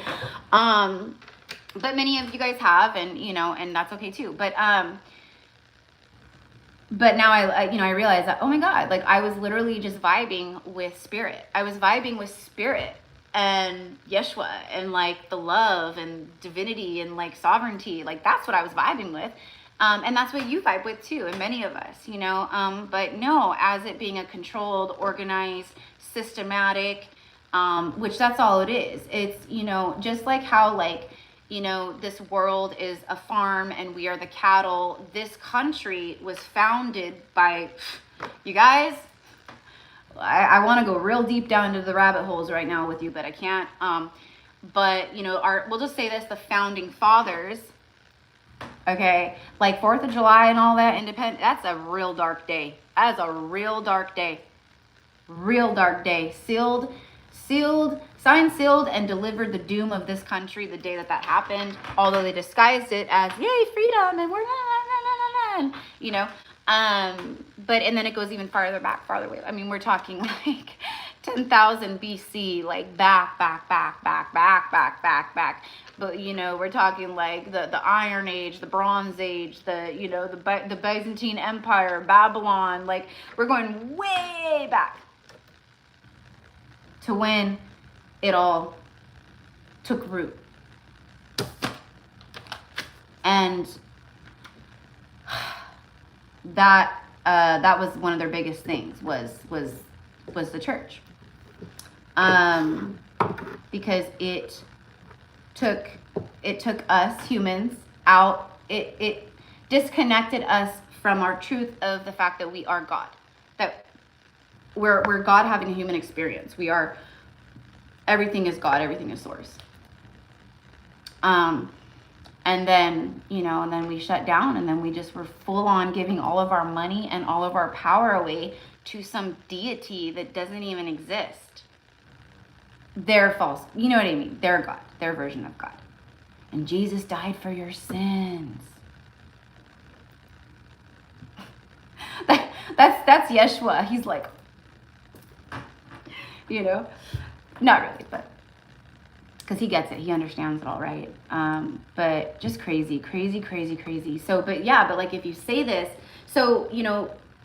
But many of you guys have, and, you know, and that's okay too. But now I realize that, oh my God, like, I was literally just vibing with spirit. I was vibing with spirit and Yeshua and, like, the love and divinity and, like, sovereignty. Like, that's what I was vibing with. And that's what you vibe with too, and many of us, you know. But no, as it being a controlled, organized, systematic, which that's all it is. It's, you know, just like how, like, you know, this world is a farm and we are the cattle. This country was founded by, you guys, I want to go real deep down into the rabbit holes right now with you, but I can't. But, you know, we'll just say this, the founding fathers, okay, like 4th of July and all that, independent, that's a real dark day. That is a real dark day. Real dark day. Signed, sealed, and delivered the doom of this country the day that that happened. Although they disguised it as, yay, freedom, and we're you know. But and then it goes even farther back, farther away. I mean, we're talking like 10,000 BC, like back. But you know, we're talking like the Iron Age, the Bronze Age, the Byzantine Empire, Babylon. Like we're going way back to when it all took root. And that was one of their biggest things was the church, because it took us humans out. It disconnected us from our truth of the fact that we are God, that we're God having a human experience. We are, everything is God, everything is source. And then, and then we shut down, and then we just were full on giving all of our money and all of our power away to some deity that doesn't even exist. They're false. You know what I mean? They're God, their version of God. And Jesus died for your sins. That's Yeshua. He's like, not really, but because he gets it, he understands it all, right? But just crazy. So, but like if you say this, so,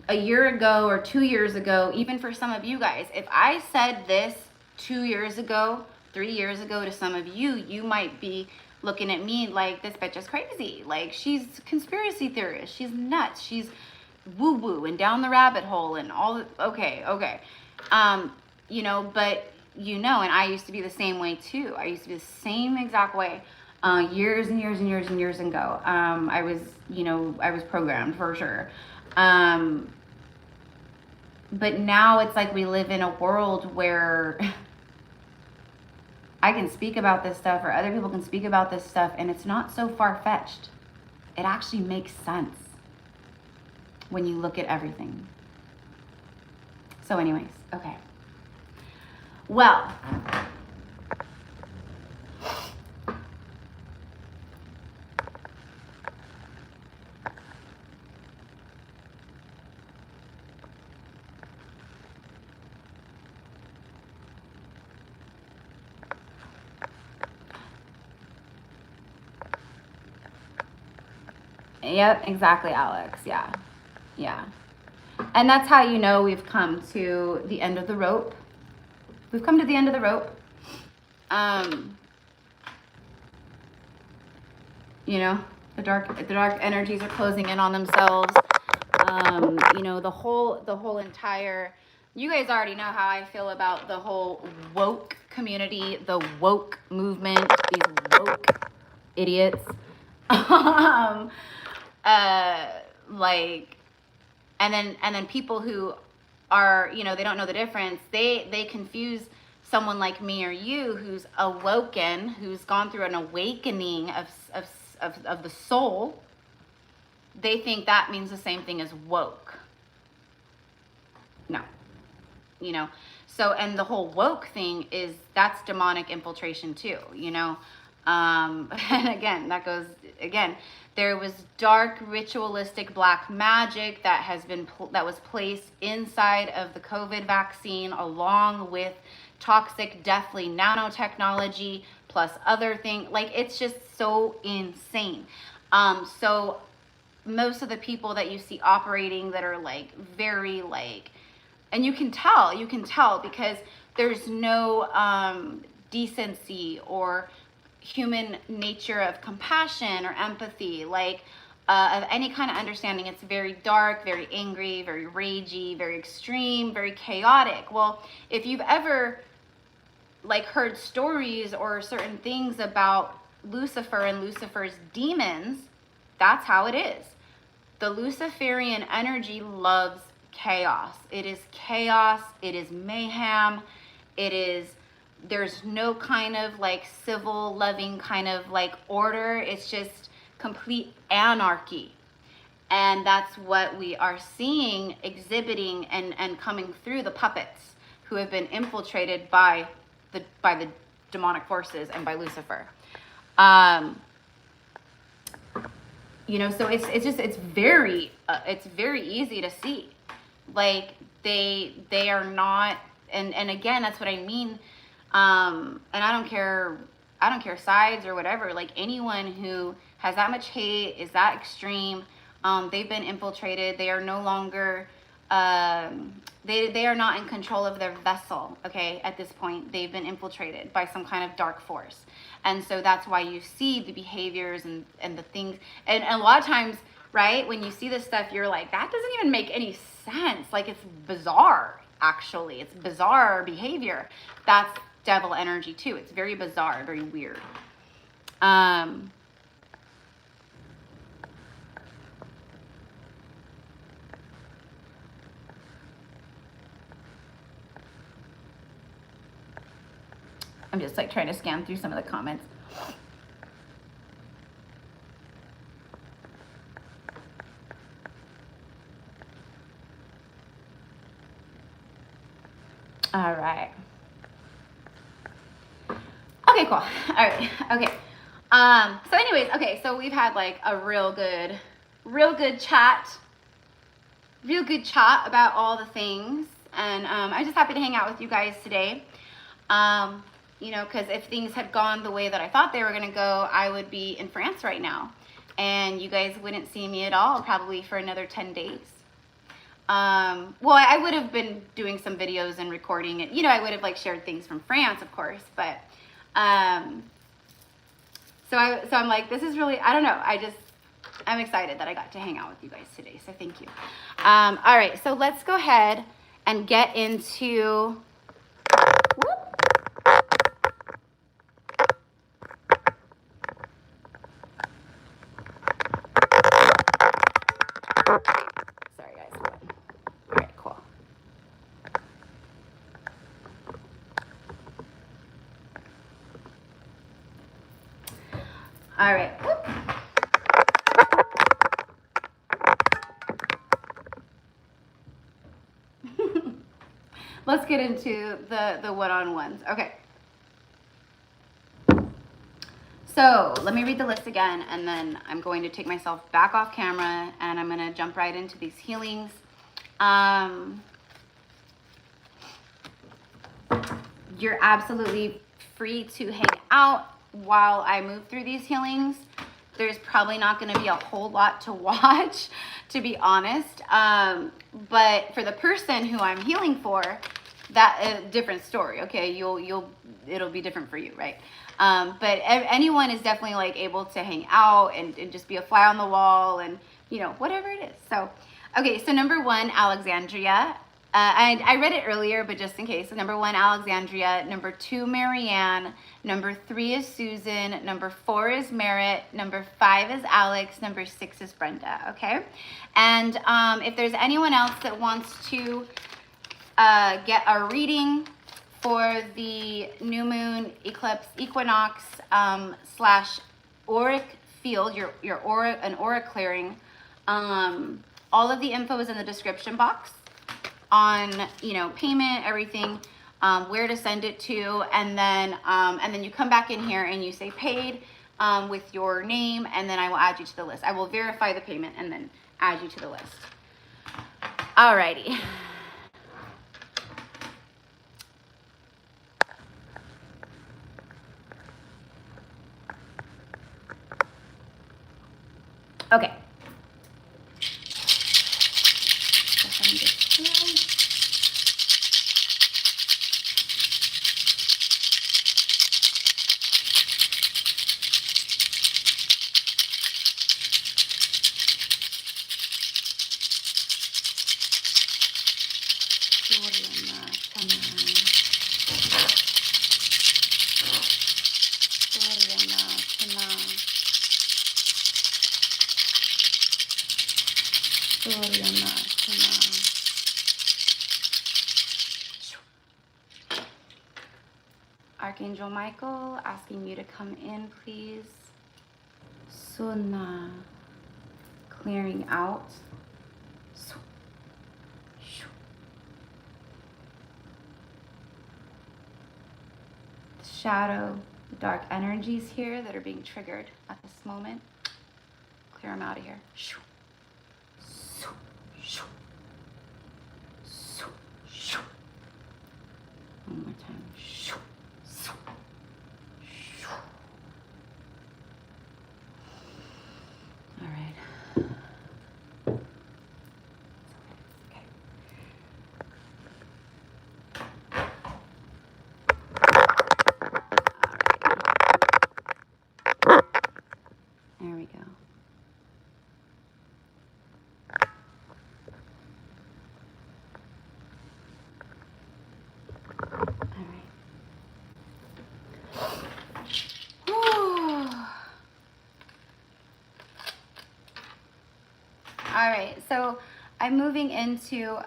a year ago or 2 years ago, even for some of you guys, if I said this 2 years ago, 3 years ago to some of you, you might be looking at me like, this bitch is crazy. Like, she's a conspiracy theorist. She's nuts. She's woo-woo and down the rabbit hole and all. Okay. But and I used to be the same way too. I used to be the same exact way years and years ago. I was programmed for sure. But now it's like we live in a world where I can speak about this stuff, or other people can speak about this stuff, and it's not so far-fetched. It actually makes sense when you look at everything. So anyways, okay. Well, yep, exactly, Alex. Yeah. And that's how we've come to the end of the rope. We've come to the end of the rope. The dark energies are closing in on themselves. The whole entire, you guys already know how I feel about the whole woke community, the woke movement, these woke idiots. And then people who are, they don't know the difference. They confuse someone like me or you who's awoken, who's gone through an awakening of the soul. They think that means the same thing as woke. No. So, and the whole woke thing that's demonic infiltration too, and again, there was dark ritualistic black magic that was placed inside of the COVID vaccine, along with toxic, deathly nanotechnology, plus other things. Like, it's just so insane. So most of the people that you see operating that are like very like, and you can tell because there's no decency or human nature of compassion or empathy, of any kind of understanding. It's very dark, very angry, very ragey, very extreme, very chaotic. Well, if you've ever heard stories or certain things about Lucifer and Lucifer's demons, that's how it is. The Luciferian energy loves chaos. It is chaos. It is mayhem. There's no kind of civil loving kind of order. It's just complete anarchy. And that's what we are seeing exhibiting and coming through the puppets who have been infiltrated by the demonic forces and by Lucifer. You know, so it's very easy to see, like they are not, and again, that's what I mean. And I don't care sides or whatever. Like, anyone who has that much hate, is that extreme, they've been infiltrated. They are no longer, they are not in control of their vessel. Okay, at this point, they've been infiltrated by some kind of dark force, and so that's why you see the behaviors and the things. And a lot of times, right, when you see this stuff, you're like, that doesn't even make any sense. Like, it's bizarre. Actually, it's bizarre behavior. That's devil energy too. It's very bizarre, very weird. I'm just like trying to scan through some of the comments. All right. Okay, cool. All right. Okay. So anyways, okay, so we've had like a real good chat about all the things. And I'm just happy to hang out with you guys today. You know, because if things had gone the way that I thought they were going to go, I would be in France right now. And you guys wouldn't see me at all, probably for another 10 days. Well, I would have been doing some videos and recording it. You know, I would have like shared things from France, of course. But, so I'm like, this is really, I don't know. I'm excited that I got to hang out with you guys today. So thank you. All right. So let's go ahead and get into, sorry guys. All right, cool. All right. Let's get into the one-on-ones. Okay. So let me read the list again, and then I'm going to take myself back off camera, and I'm going to jump right into these healings. You're absolutely free to hang out while I move through these healings. There's probably not going to be a whole lot to watch, to be honest. But for the person who I'm healing for, that a different story. Okay, it'll be different for you, right? But anyone is definitely like able to hang out and just be a fly on the wall, and you know, whatever it is. So, okay, so number 1, Alexandria. I read it earlier, but just in case. So number 1, Alexandria. Number 2, Marianne. Number 3 is Susan. Number 4 is Merritt. Number 5 is Alex. Number 6 is Brenda. Okay. And if there's anyone else that wants to get a reading for the new moon, eclipse, equinox / auric field, your aura, an aura clearing, all of the info is in the description box on, you know, payment, everything, where to send it to, and then you come back in here and you say paid with your name, and then I will add you to the list. I will verify the payment and then add you to the list. Alrighty. Okay. Archangel Michael asking you to come in, please. Suna, clearing out. The shadow, the dark energies here that are being triggered at this moment. Clear them out of here. One more time. All right. Okay. There we go. All right, so I'm moving into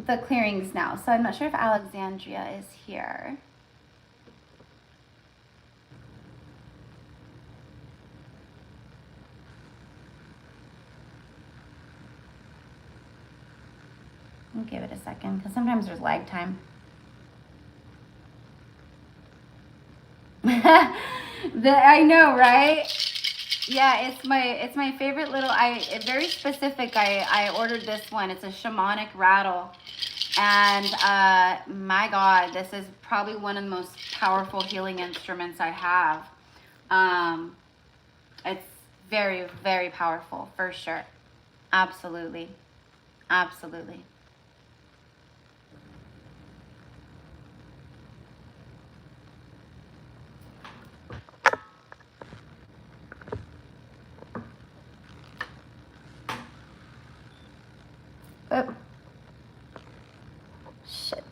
the clearings now. So I'm not sure if Alexandria is here. I'll give it a second because sometimes there's lag time. I know, right? Yeah, it's my favorite little. Very specific. I ordered this one. It's a shamanic rattle, and my God, this is probably one of the most powerful healing instruments I have. It's very, very powerful for sure. Absolutely, absolutely. Oh. Shit.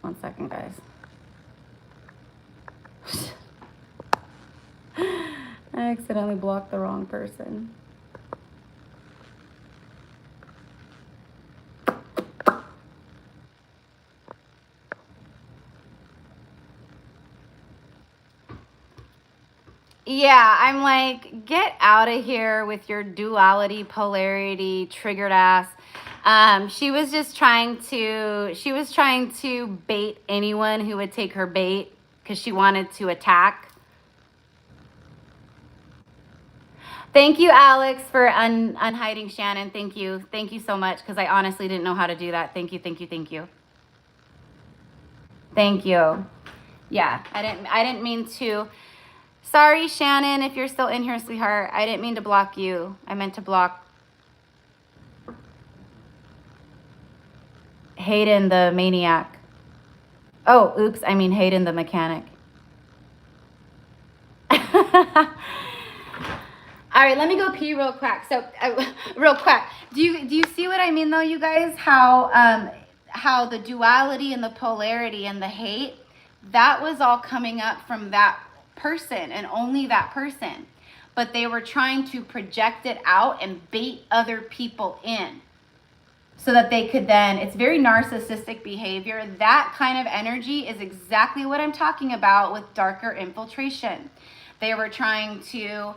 One second, guys. I accidentally blocked the wrong person. Yeah, I'm like, get out of here with your duality, polarity, triggered ass. She was trying to bait anyone who would take her bait because she wanted to attack. Thank you, Alex, for unhiding Shannon. Thank you so much, because I honestly didn't know how to do that. Thank you. Thank you. Yeah, I didn't mean to. Sorry, Shannon, if you're still in here, sweetheart. I didn't mean to block you. I meant to block Hayden the maniac. Oh, oops, I mean Hayden the mechanic. All right, let me go pee real quick. So, real quick, do you see what I mean though, you guys? How the duality and the polarity and the hate, that was all coming up from that person and only that person. But they were trying to project it out and bait other people in so that they could then, it's very narcissistic behavior. That kind of energy is exactly what I'm talking about with darker infiltration. They were trying to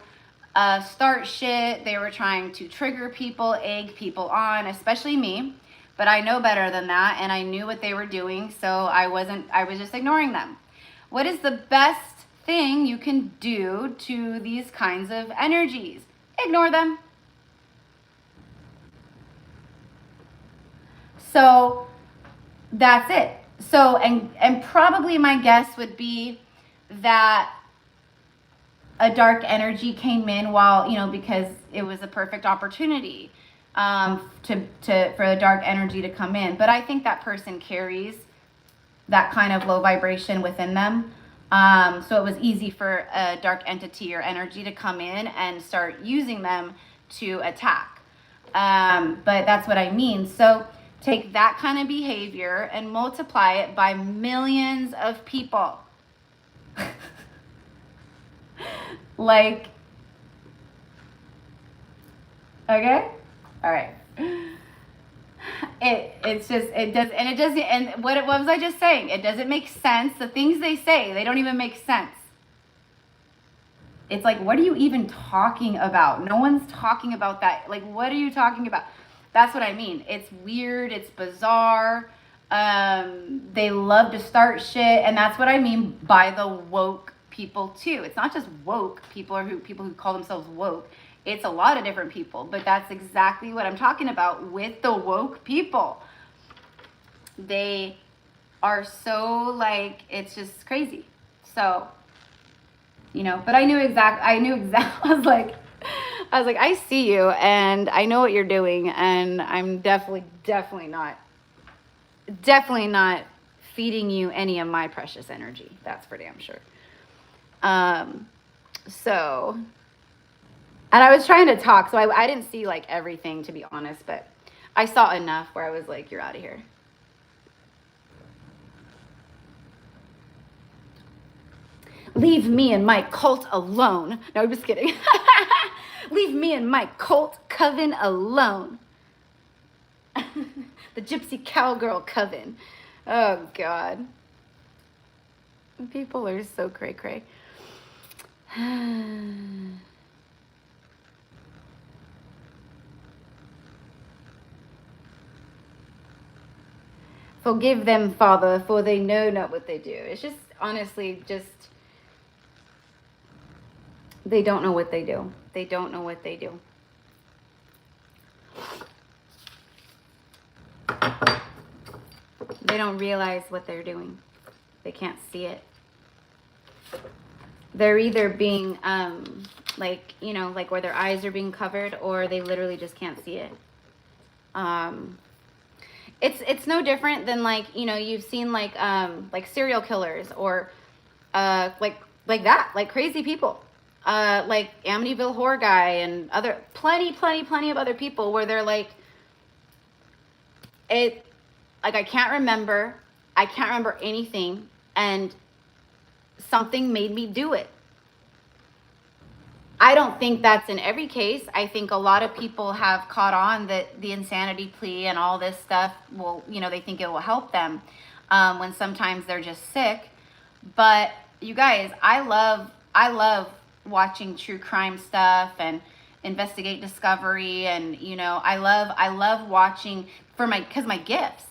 start shit. They were trying to trigger people, egg people on, especially me. But I know better than that, and I knew what they were doing, so I was just ignoring them. What is the best thing you can do to these kinds of energies? Ignore them. So that's it. So, and probably my guess would be that a dark energy came in while, because it was a perfect opportunity for the dark energy to come in. But I think that person carries that kind of low vibration within them. So it was easy for a dark entity or energy to come in and start using them to attack. But that's what I mean. So take that kind of behavior and multiply it by millions of people. Like, okay? All right. It's just, it does, and it doesn't, and what was I just saying? It doesn't make sense. The things they say, they don't even make sense. It's like, what are you even talking about? No one's talking about that. Like, what are you talking about? That's what I mean. It's weird. It's bizarre. They love to start shit. And that's what I mean by the woke people too. It's not just woke people or people who call themselves woke. It's a lot of different people, but that's exactly what I'm talking about with the woke people. They are so like, it's just crazy. So, you know, but I knew exactly, I was like, I see you and I know what you're doing, and I'm definitely not feeding you any of my precious energy. That's for damn sure. So, and I was trying to talk, so I didn't see like everything, to be honest, but I saw enough where I was like, you're out of here. Leave me and my cult alone. No, I'm just kidding. Leave me and my cult coven alone. The Gypsy Cowgirl coven. Oh, God. People are so cray-cray. Forgive them, Father, for they know not what they do. It's just, honestly, just, they don't know what they do. They don't know what they do. They don't realize what they're doing. They can't see it. They're either being, like, you know, like where their eyes are being covered, or they literally just can't see it. It's no different than, like, you know, you've seen like serial killers, or like that, like crazy people, like Amityville Horror Guy and other plenty of other people, where they're like, like I can't remember anything, and something made me do it. I don't think that's in every case. I think a lot of people have caught on that the insanity plea and all this stuff will, you know, they think it will help them, when sometimes they're just sick. But you guys, I love watching true crime stuff and investigate discovery, and, you know, I love watching because my gifts.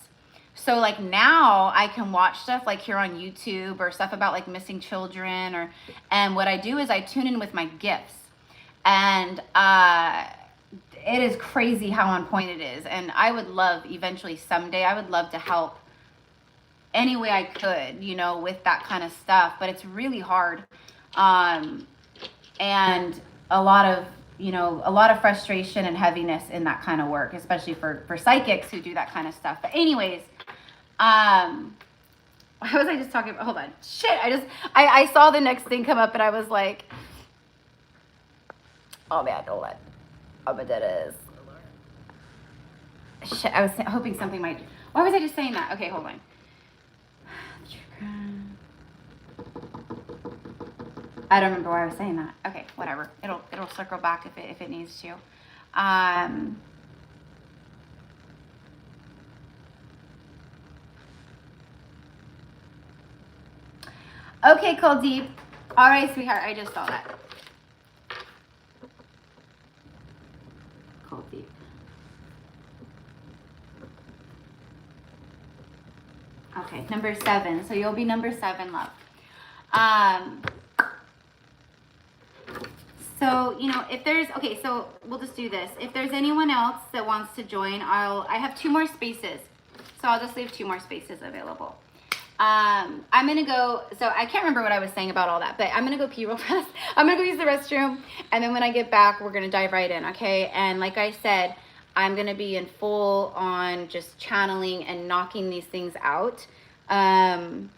So like now I can watch stuff like here on YouTube, or stuff about like missing children, and what I do is I tune in with my gifts, and it is crazy how on point it is. And I would love, eventually someday, I would love to help any way I could, you know, with that kind of stuff, but it's really hard. And a lot of frustration and heaviness in that kind of work, especially for psychics who do that kind of stuff. But anyways, what was I just talking about? Hold on. Shit, I saw the next thing come up, and I was like, oh man, hold on. Oh, but that is. Shit, I was hoping something might. Why was I just saying that? Okay, hold on. I don't remember why I was saying that. Okay, whatever. It'll circle back if it needs to. Okay, Cold Deep. All right, sweetheart. I just saw that. Cold Deep. Okay, number 7. So you'll be number 7, love. So, you know, if there's, okay, so we'll just do this. If there's anyone else that wants to join, I have 2 more spaces. So I'll just leave 2 more spaces available. I'm going to go, so I can't remember what I was saying about all that, but I'm going to go pee real fast. I'm going to go use the restroom, and then when I get back, we're going to dive right in, okay? And like I said, I'm going to be in full on just channeling and knocking these things out. I'm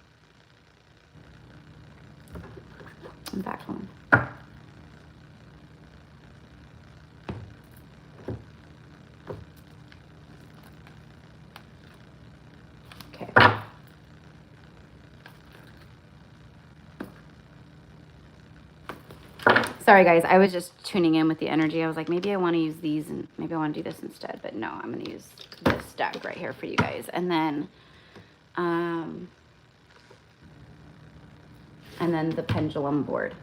back home. Okay. Sorry guys, I was just tuning in with the energy. I was like, maybe I want to use these, and maybe I want to do this instead, but no, I'm going to use this deck right here for you guys. And then the pendulum board.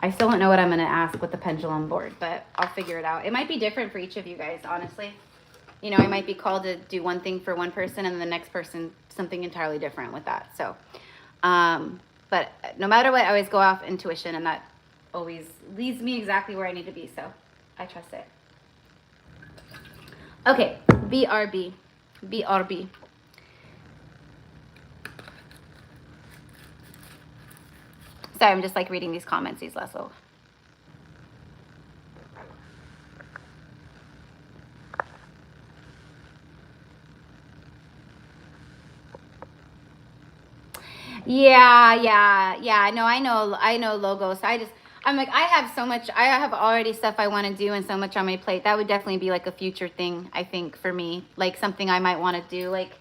I still don't know what I'm going to ask with the pendulum board, but I'll figure it out. It might be different for each of you guys, honestly. You know, I might be called to do one thing for one person and the next person something entirely different with that. So, but no matter what, I always go off intuition, and that always leads me exactly where I need to be. So I trust it. Okay, BRB. BRB. Sorry, I'm just like reading these comments, these last little. Yeah. No, I know logos. I'm like, I have already stuff I want to do and so much on my plate. That would definitely be like a future thing, I think, for me. Like something I might want to do, like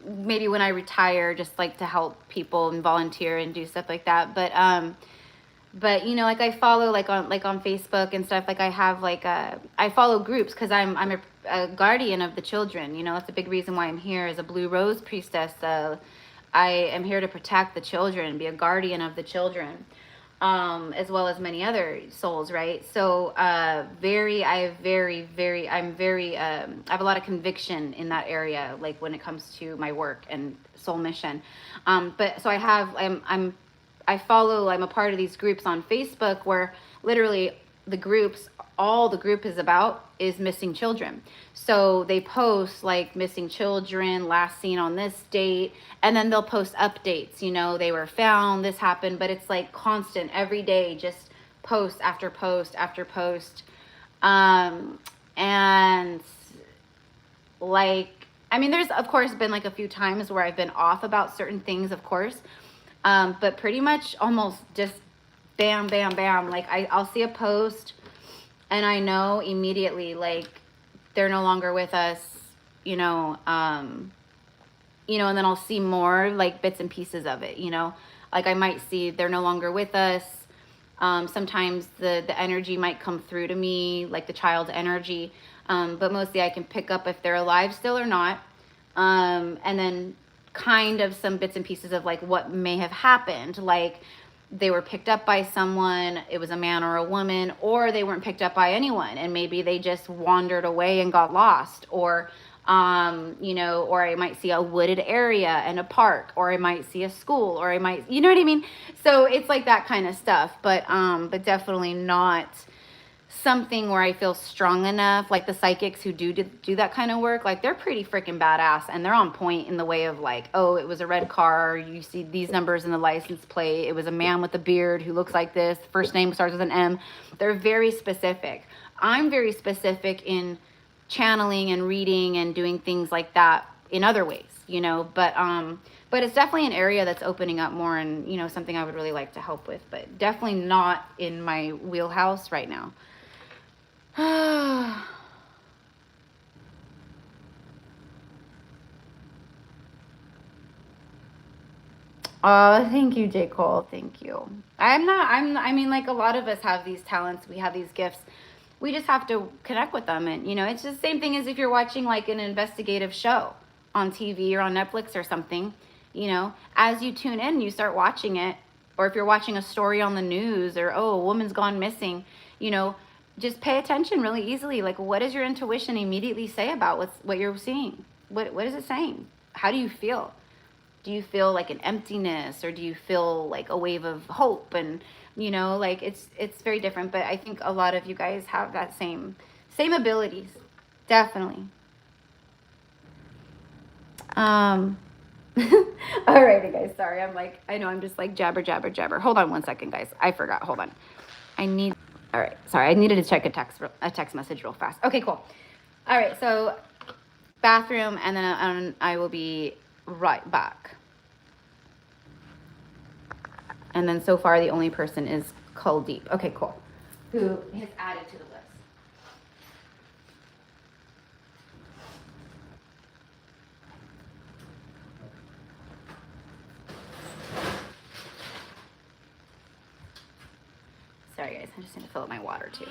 maybe when I retire, just like to help people and volunteer and do stuff like that. But you know, like I follow like on Facebook and stuff. Like I have like I follow groups because I'm a guardian of the children. You know, that's a big reason why I'm here as a Blue Rose priestess. I am here to protect the children, be a guardian of the children, as well as many other souls, right? So I have a lot of conviction in that area, like when it comes to my work and soul mission. But so I'm a part of these groups on Facebook where literally all the group is about is missing children. So they post like missing children, last seen on this date, and then they'll post updates, you know, they were found, this happened, but it's like constant every day, just post after post after post. And like, I mean, there's of course been like a few times where I've been off about certain things, of course. But pretty much almost just bam, bam, bam. Like I'll see a post and I know immediately, like they're no longer with us, you know, and then I'll see more like bits and pieces of it, you know, like I might see they're no longer with us. Sometimes the energy might come through to me, like the child's energy. But mostly I can pick up if they're alive still or not. And then kind of some bits and pieces of like what may have happened, like they were picked up by someone, it was a man or a woman, or they weren't picked up by anyone and maybe they just wandered away and got lost, or you know, or I might see a wooded area and a park, or I might see a school, or I might, you know what I mean? So it's like that kind of stuff, but definitely not something where I feel strong enough. Like the psychics who do that kind of work, like they're pretty freaking badass and they're on point in the way of like, oh, it was a red car, you see these numbers in the license plate, it was a man with a beard who looks like this, first name starts with an M. They're very specific. I'm very specific in channeling and reading and doing things like that in other ways, you know, but it's definitely an area that's opening up more, and you know, something I would really like to help with, but definitely not in my wheelhouse right now. Oh, thank you, J. Cole. Thank you. I mean, like a lot of us have these talents. We have these gifts. We just have to connect with them. And, you know, it's just the same thing as if you're watching like an investigative show on TV or on Netflix or something, you know, as you tune in, you start watching it. Or if you're watching a story on the news, or, oh, a woman's gone missing, you know, just pay attention really easily. Like, what does your intuition immediately say about what you're seeing? What is it saying? How do you feel? Do you feel like an emptiness, or do you feel like a wave of hope? And, you know, like it's very different, but I think a lot of you guys have that same abilities. Definitely. Alrighty, guys. Sorry. I know I'm just like jabber. Hold on one second, guys. I forgot. Hold on. All right, sorry, I needed to check a text message real fast. Okay, cool. All right, so bathroom, and then I will be right back. And then so far, the only person is Kuldeep. Okay, cool. Who has added to the list. Sorry. Sorry guys, I just need to fill up my water too.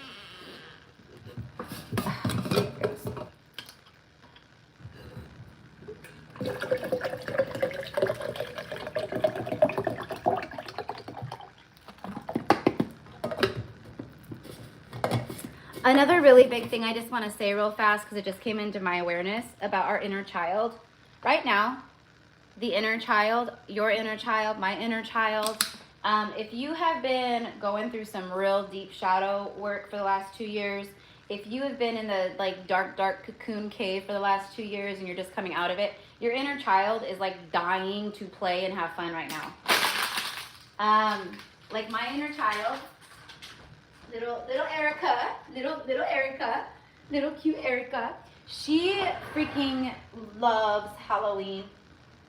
Another really big thing I just want to say real fast, because it just came into my awareness about our inner child. Right now, the inner child, your inner child, my inner child, if you have been going through some real deep shadow work for the last 2 years, if you have been in the like dark cocoon cave for the last 2 years and you're just coming out of it, your inner child is like dying to play and have fun right now. Like my inner child, little Erica, little Erica, little cute Erica, she freaking loves Halloween.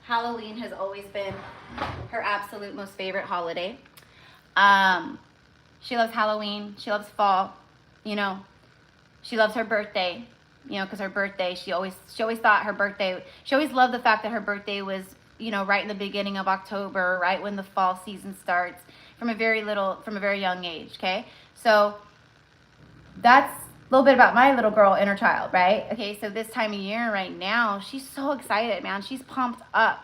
Halloween has always been her absolute most favorite holiday. She loves Halloween. She loves fall. You know, she loves her birthday. You know, because her birthday, she always thought her birthday. She always loved the fact that her birthday was, you know, right in the beginning of October, right when the fall season starts. From a very young age. Okay, so that's a little bit about my little girl inner child, right? Okay, so this time of year right now, she's so excited, man. She's pumped up.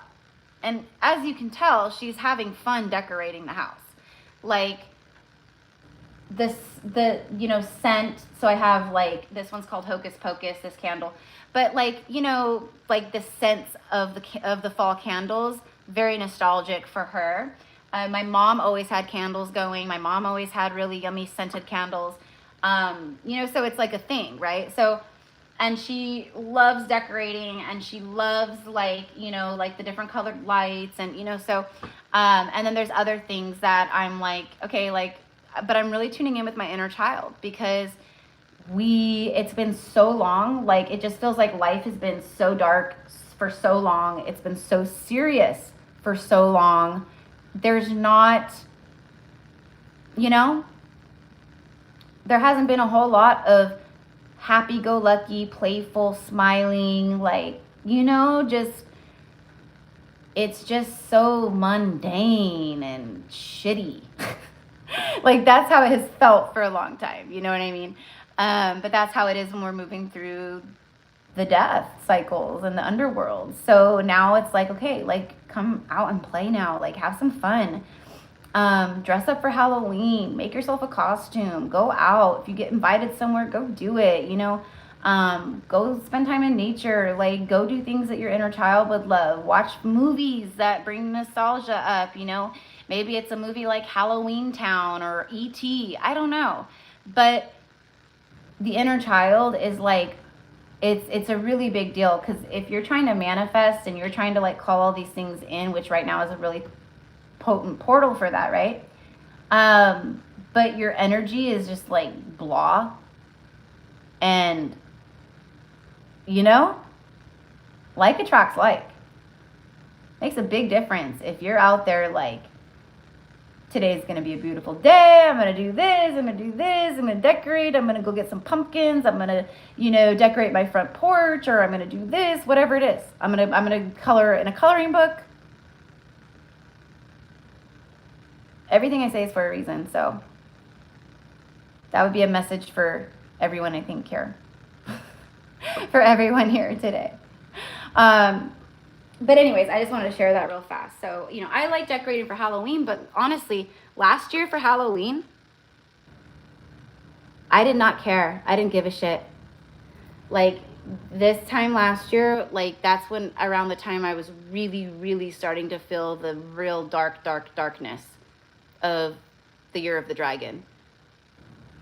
And as you can tell, she's having fun decorating the house. Like the you know, scent. So I have like, this one's called Hocus Pocus, this candle. But like, you know, like the scents of the fall candles, very nostalgic for her. My mom always had candles going. My mom always had really yummy scented candles. You know, so it's like a thing, right? So, and she loves decorating, and she loves like, you know, like the different colored lights, and, you know, so, and then there's other things that I'm like, okay, like, but I'm really tuning in with my inner child, because it's been so long, like, it just feels like life has been so dark for so long. It's been so serious for so long. There's not, you know, there hasn't been a whole lot of happy-go-lucky, playful, smiling, like, you know, just, it's just so mundane and shitty. Like, that's how it has felt for a long time, you know what I mean? But that's how it is when we're moving through the death cycles and the underworld. So now it's like, okay, like, come out and play now, like, have some fun. Dress up for Halloween, make yourself a costume, go out. If you get invited somewhere, go do it, you know. Go spend time in nature, like, go do things that your inner child would love. Watch movies that bring nostalgia up, you know. Maybe it's a movie like Halloween Town or E.T., I don't know. But the inner child is like, it's a really big deal, because if you're trying to manifest and you're trying to like call all these things in, which right now is a really potent portal for that, right? But your energy is just like blah, and you know, like attracts like. Makes a big difference if you're out there like, today's gonna be a beautiful day, I'm gonna do this, I'm gonna do this, I'm gonna decorate, I'm gonna go get some pumpkins, I'm gonna, you know, decorate my front porch, or I'm gonna do this, whatever it is. I'm gonna color in a coloring book. Everything I say is for a reason, so that would be a message for everyone, I think, here. For everyone here today. But anyways, I just wanted to share that real fast. So, you know, I like decorating for Halloween, but honestly, last year for Halloween, I did not care. I didn't give a shit. Like, this time last year, like, that's when, around the time I was really, really starting to feel the real darkness of the year of the dragon.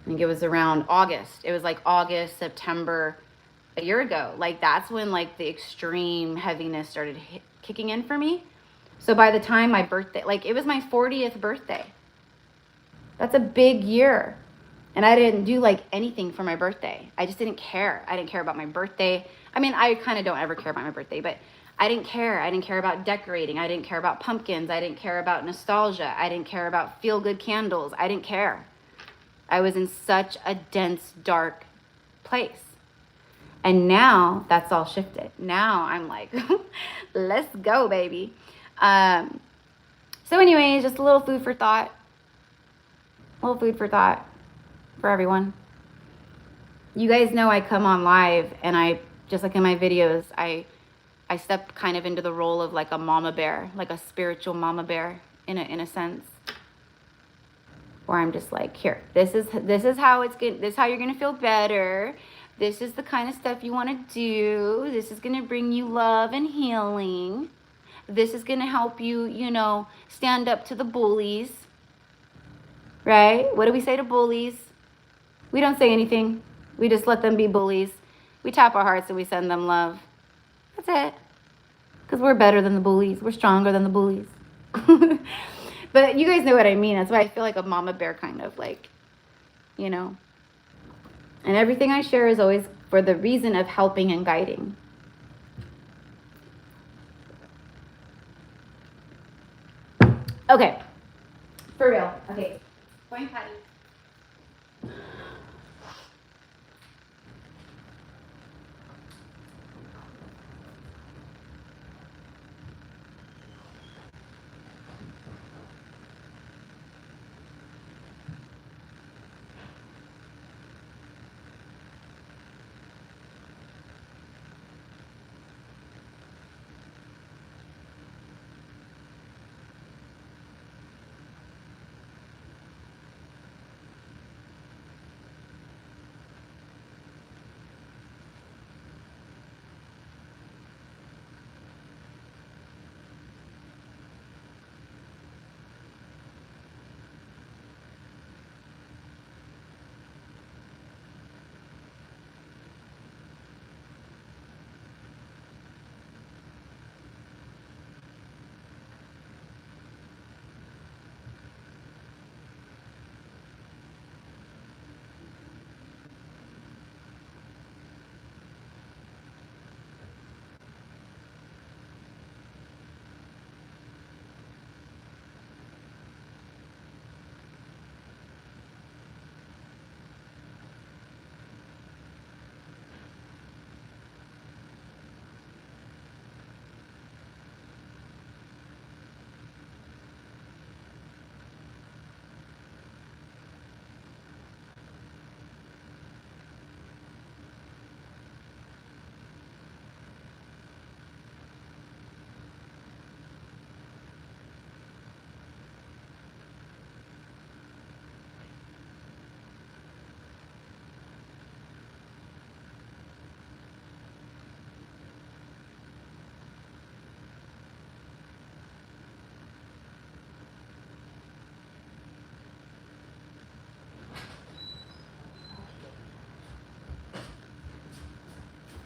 I think it was around August. It was like August, September, a year ago. Like, that's when like the extreme heaviness started kicking in for me. So by the time my birthday, like, it was my 40th birthday. That's a big year. And I didn't do like anything for my birthday. I just didn't care. I didn't care about my birthday. I mean, I kind of don't ever care about my birthday, but I didn't care. I didn't care about decorating. I didn't care about pumpkins. I didn't care about nostalgia. I didn't care about feel-good candles. I didn't care. I was in such a dense, dark place. And now that's all shifted. Now I'm like, let's go, baby. So anyways, just a little food for thought. for everyone. You guys know I come on live and I, just like in my videos, I step kind of into the role of like a mama bear, like a spiritual mama bear in a sense. Where I'm just like, here, this is how it's good, this is how you're gonna feel better. This is the kind of stuff you want to do. This is gonna bring you love and healing. This is gonna help you, you know, stand up to the bullies. Right? What do we say to bullies? We don't say anything. We just let them be bullies. We tap our hearts and we send them love. That's it. Because we're better than the bullies. We're stronger than the bullies. But you guys know what I mean. That's why I feel like a mama bear kind of like, you know. And everything I share is always for the reason of helping and guiding. Okay. For real. Okay. Going potty.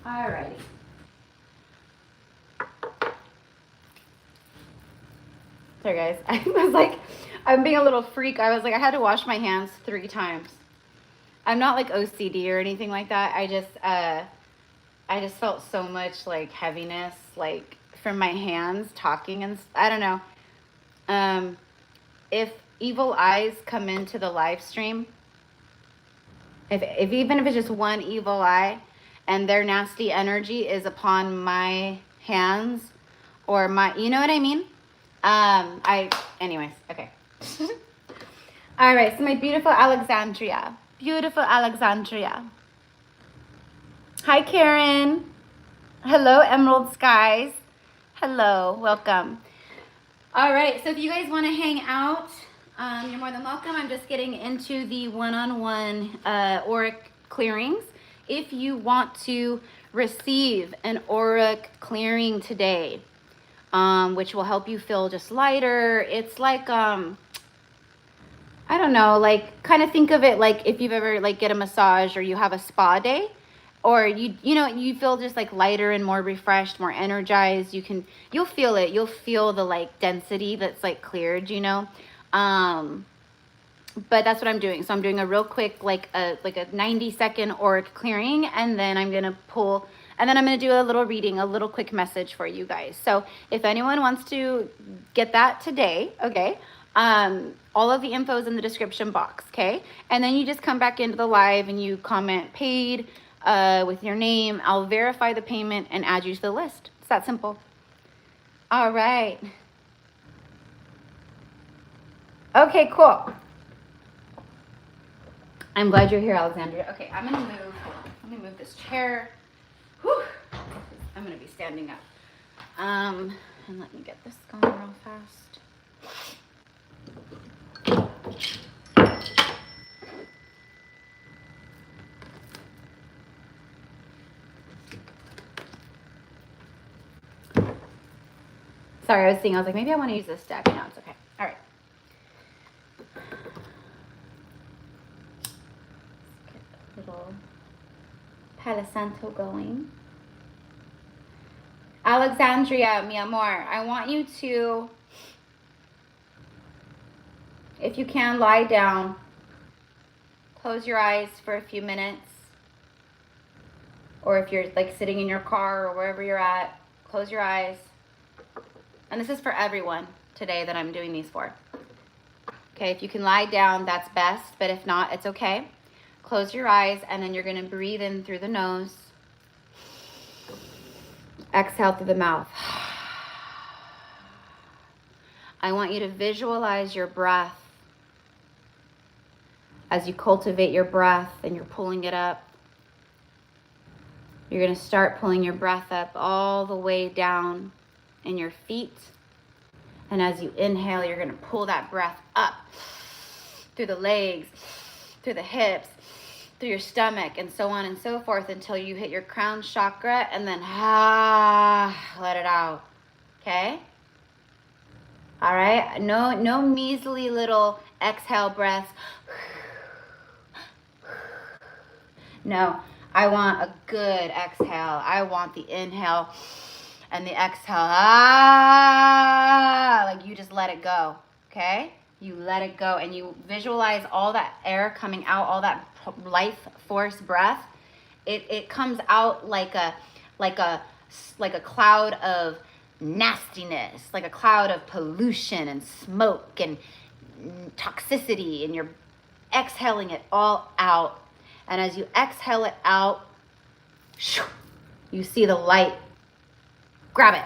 Alrighty. Sorry guys, I was like, I'm being a little freak. I was like, I had to wash my hands 3 times. I'm not like OCD or anything like that. I just felt so much like heaviness, like from my hands talking, and I don't know. If evil eyes come into the live stream, if even if it's just one evil eye and their nasty energy is upon my hands or my, you know what I mean? Anyways, okay. All right, so my beautiful Alexandria. Beautiful Alexandria. Hi, Karen. Hello, Emerald Skies. Hello, welcome. All right, so if you guys want to hang out, you're more than welcome. I'm just getting into the one-on-one auric clearings. If you want to receive an auric clearing today, which will help you feel just lighter, it's like, I don't know, like kind of think of it like if you've ever like get a massage or you have a spa day, or you know, you feel just like lighter and more refreshed, more energized. You'll feel it. You'll feel the like density that's like cleared, you know. But that's what I'm doing. So I'm doing a real quick, like a 90-second auric clearing, and then I'm gonna pull, and then I'm gonna do a little reading, a little quick message for you guys. So if anyone wants to get that today, okay, all of the info is in the description box, okay? And then you just come back into the live and you comment paid with your name. I'll verify the payment and add you to the list. It's that simple. All right. Okay, cool. I'm glad you're here, Alexandria. Okay, I'm gonna move. Let me move this chair. Whew. I'm gonna be standing up. And let me get this going real fast. Sorry, I was thinking, I was like, maybe I want to use this deck. No, it's okay. All right. Let's get a little Palo Santo going. Alexandria, mi amor, I want you to, if you can, lie down. Close your eyes for a few minutes. Or if you're like sitting in your car or wherever you're at, close your eyes. And this is for everyone today that I'm doing these for. Okay, if you can lie down, that's best. But if not, it's okay. Close your eyes and then you're going to breathe in through the nose. Exhale through the mouth. I want you to visualize your breath as you cultivate your breath and you're pulling it up. You're going to start pulling your breath up all the way down in your feet. And as you inhale, you're going to pull that breath up through the legs, through the hips, through your stomach, and so on and so forth until you hit your crown chakra, and then let it out. Okay? All right? No measly little exhale breaths. No, I want a good exhale. I want the inhale and the exhale. Like you just let it go. Okay? You let it go and you visualize all that air coming out, all that life force breath. It comes out like a cloud of nastiness, like a cloud of pollution and smoke and toxicity, and you're exhaling it all out. And as you exhale it out, you see the light. Grab it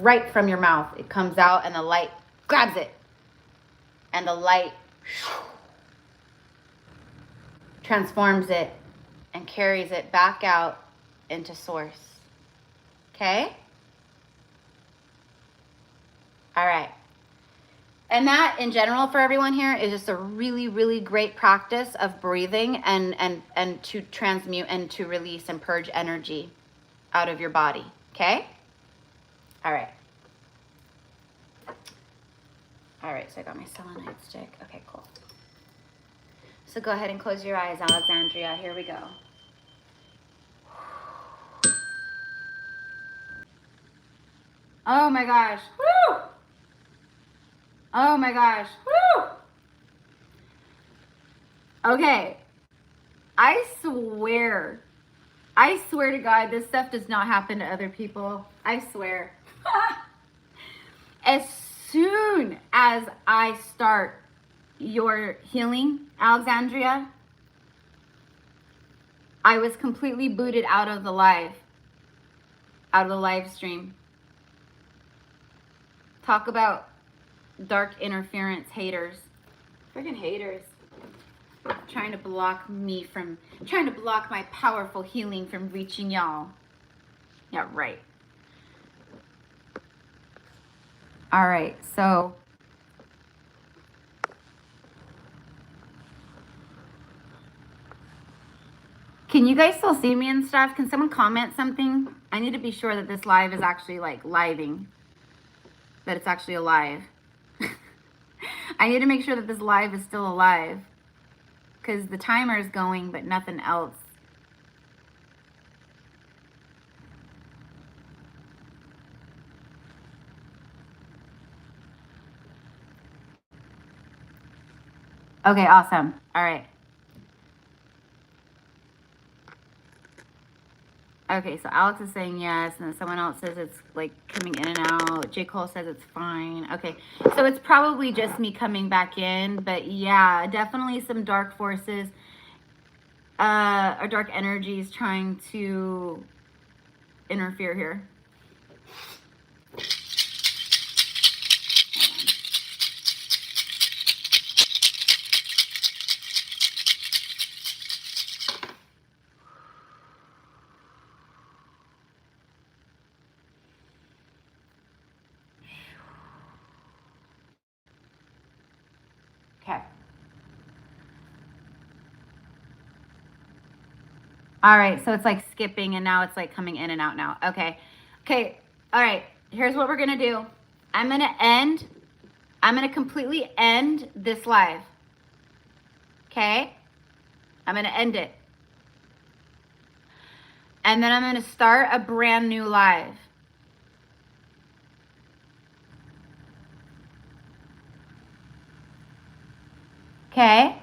right from your mouth. It comes out and the light grabs it. And the light transforms it and carries it back out into source. Okay? All right. And that, in general, for everyone here, is just a really, really great practice of breathing and to transmute and to release and purge energy out of your body. Okay? All right. All right, so I got my selenite stick. Okay, cool. So go ahead and close your eyes, Alexandria. Here we go. Oh my gosh. Woo! Oh my gosh. Woo! Okay. I swear to God, this stuff does not happen to other people. I swear. As soon as I start your healing, Alexandria, I was completely booted out of the live stream. Talk about dark interference haters. Freaking haters. Trying to block my powerful healing from reaching y'all. Yeah, right. All right, so can you guys still see me and stuff? Can someone comment something? I need to be sure that this live is actually like living. That it's actually alive. I need to make sure that this live is still alive. Because the timer is going, but nothing else. Okay, awesome. All right. Okay, so Alex is saying yes, and then someone else says it's like coming in and out. J. Cole says it's fine. Okay, so it's probably just me coming back in, but yeah, definitely some dark forces or dark energies trying to interfere here. All right, so it's like skipping and now it's like coming in and out now. Okay. Okay. All right. Here's what we're going to do. I'm going to completely end this live. Okay? I'm going to end it. And then I'm going to start a brand new live. Okay?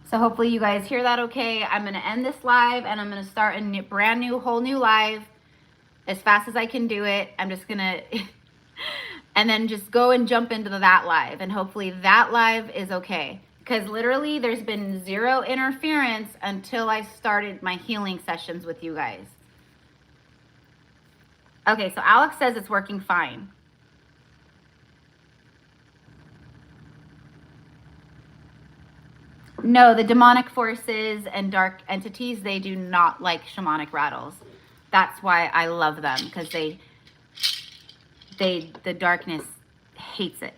So hopefully you guys hear that okay. I'm going to end this live and I'm going to start a brand new, whole new live as fast as I can do it. I'm just going to, and then just go and jump into that live. And hopefully that live is okay. Because literally there's been zero interference until I started my healing sessions with you guys. Okay, so Alex says it's working fine. No, the demonic forces and dark entities, they do not like shamanic rattles. That's why I love them, because the darkness hates it.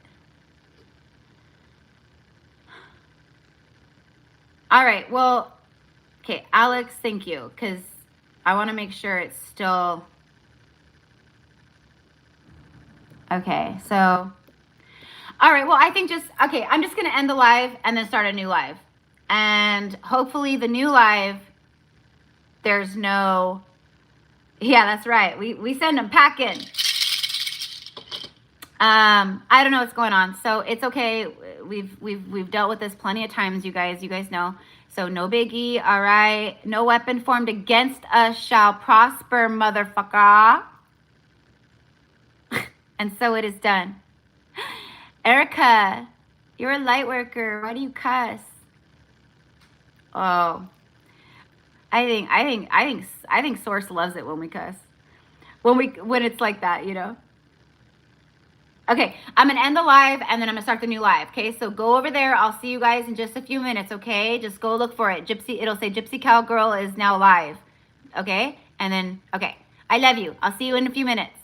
All right, well, okay, Alex, thank you, because I want to make sure it's still... Okay, so... All right, well, I think just... Okay, I'm just going to end the live and then start a new live. And hopefully the new live, there's no... Yeah, that's right. We send them packing. I don't know what's going on. So it's okay. We've dealt with this plenty of times, you guys. You guys know. So no biggie. All right. No weapon formed against us shall prosper, motherfucker. And so it is done. Erica, you're a light worker. Why do you cuss? Oh, I think Source loves it when we cuss. When it's like that, you know. Okay, I'm gonna end the live and then I'm gonna start the new live. Okay, so go over there. I'll see you guys in just a few minutes. Okay, just go look for it. It'll say Gypsy Cowgirl is now live. Okay, and then okay, I love you. I'll see you in a few minutes.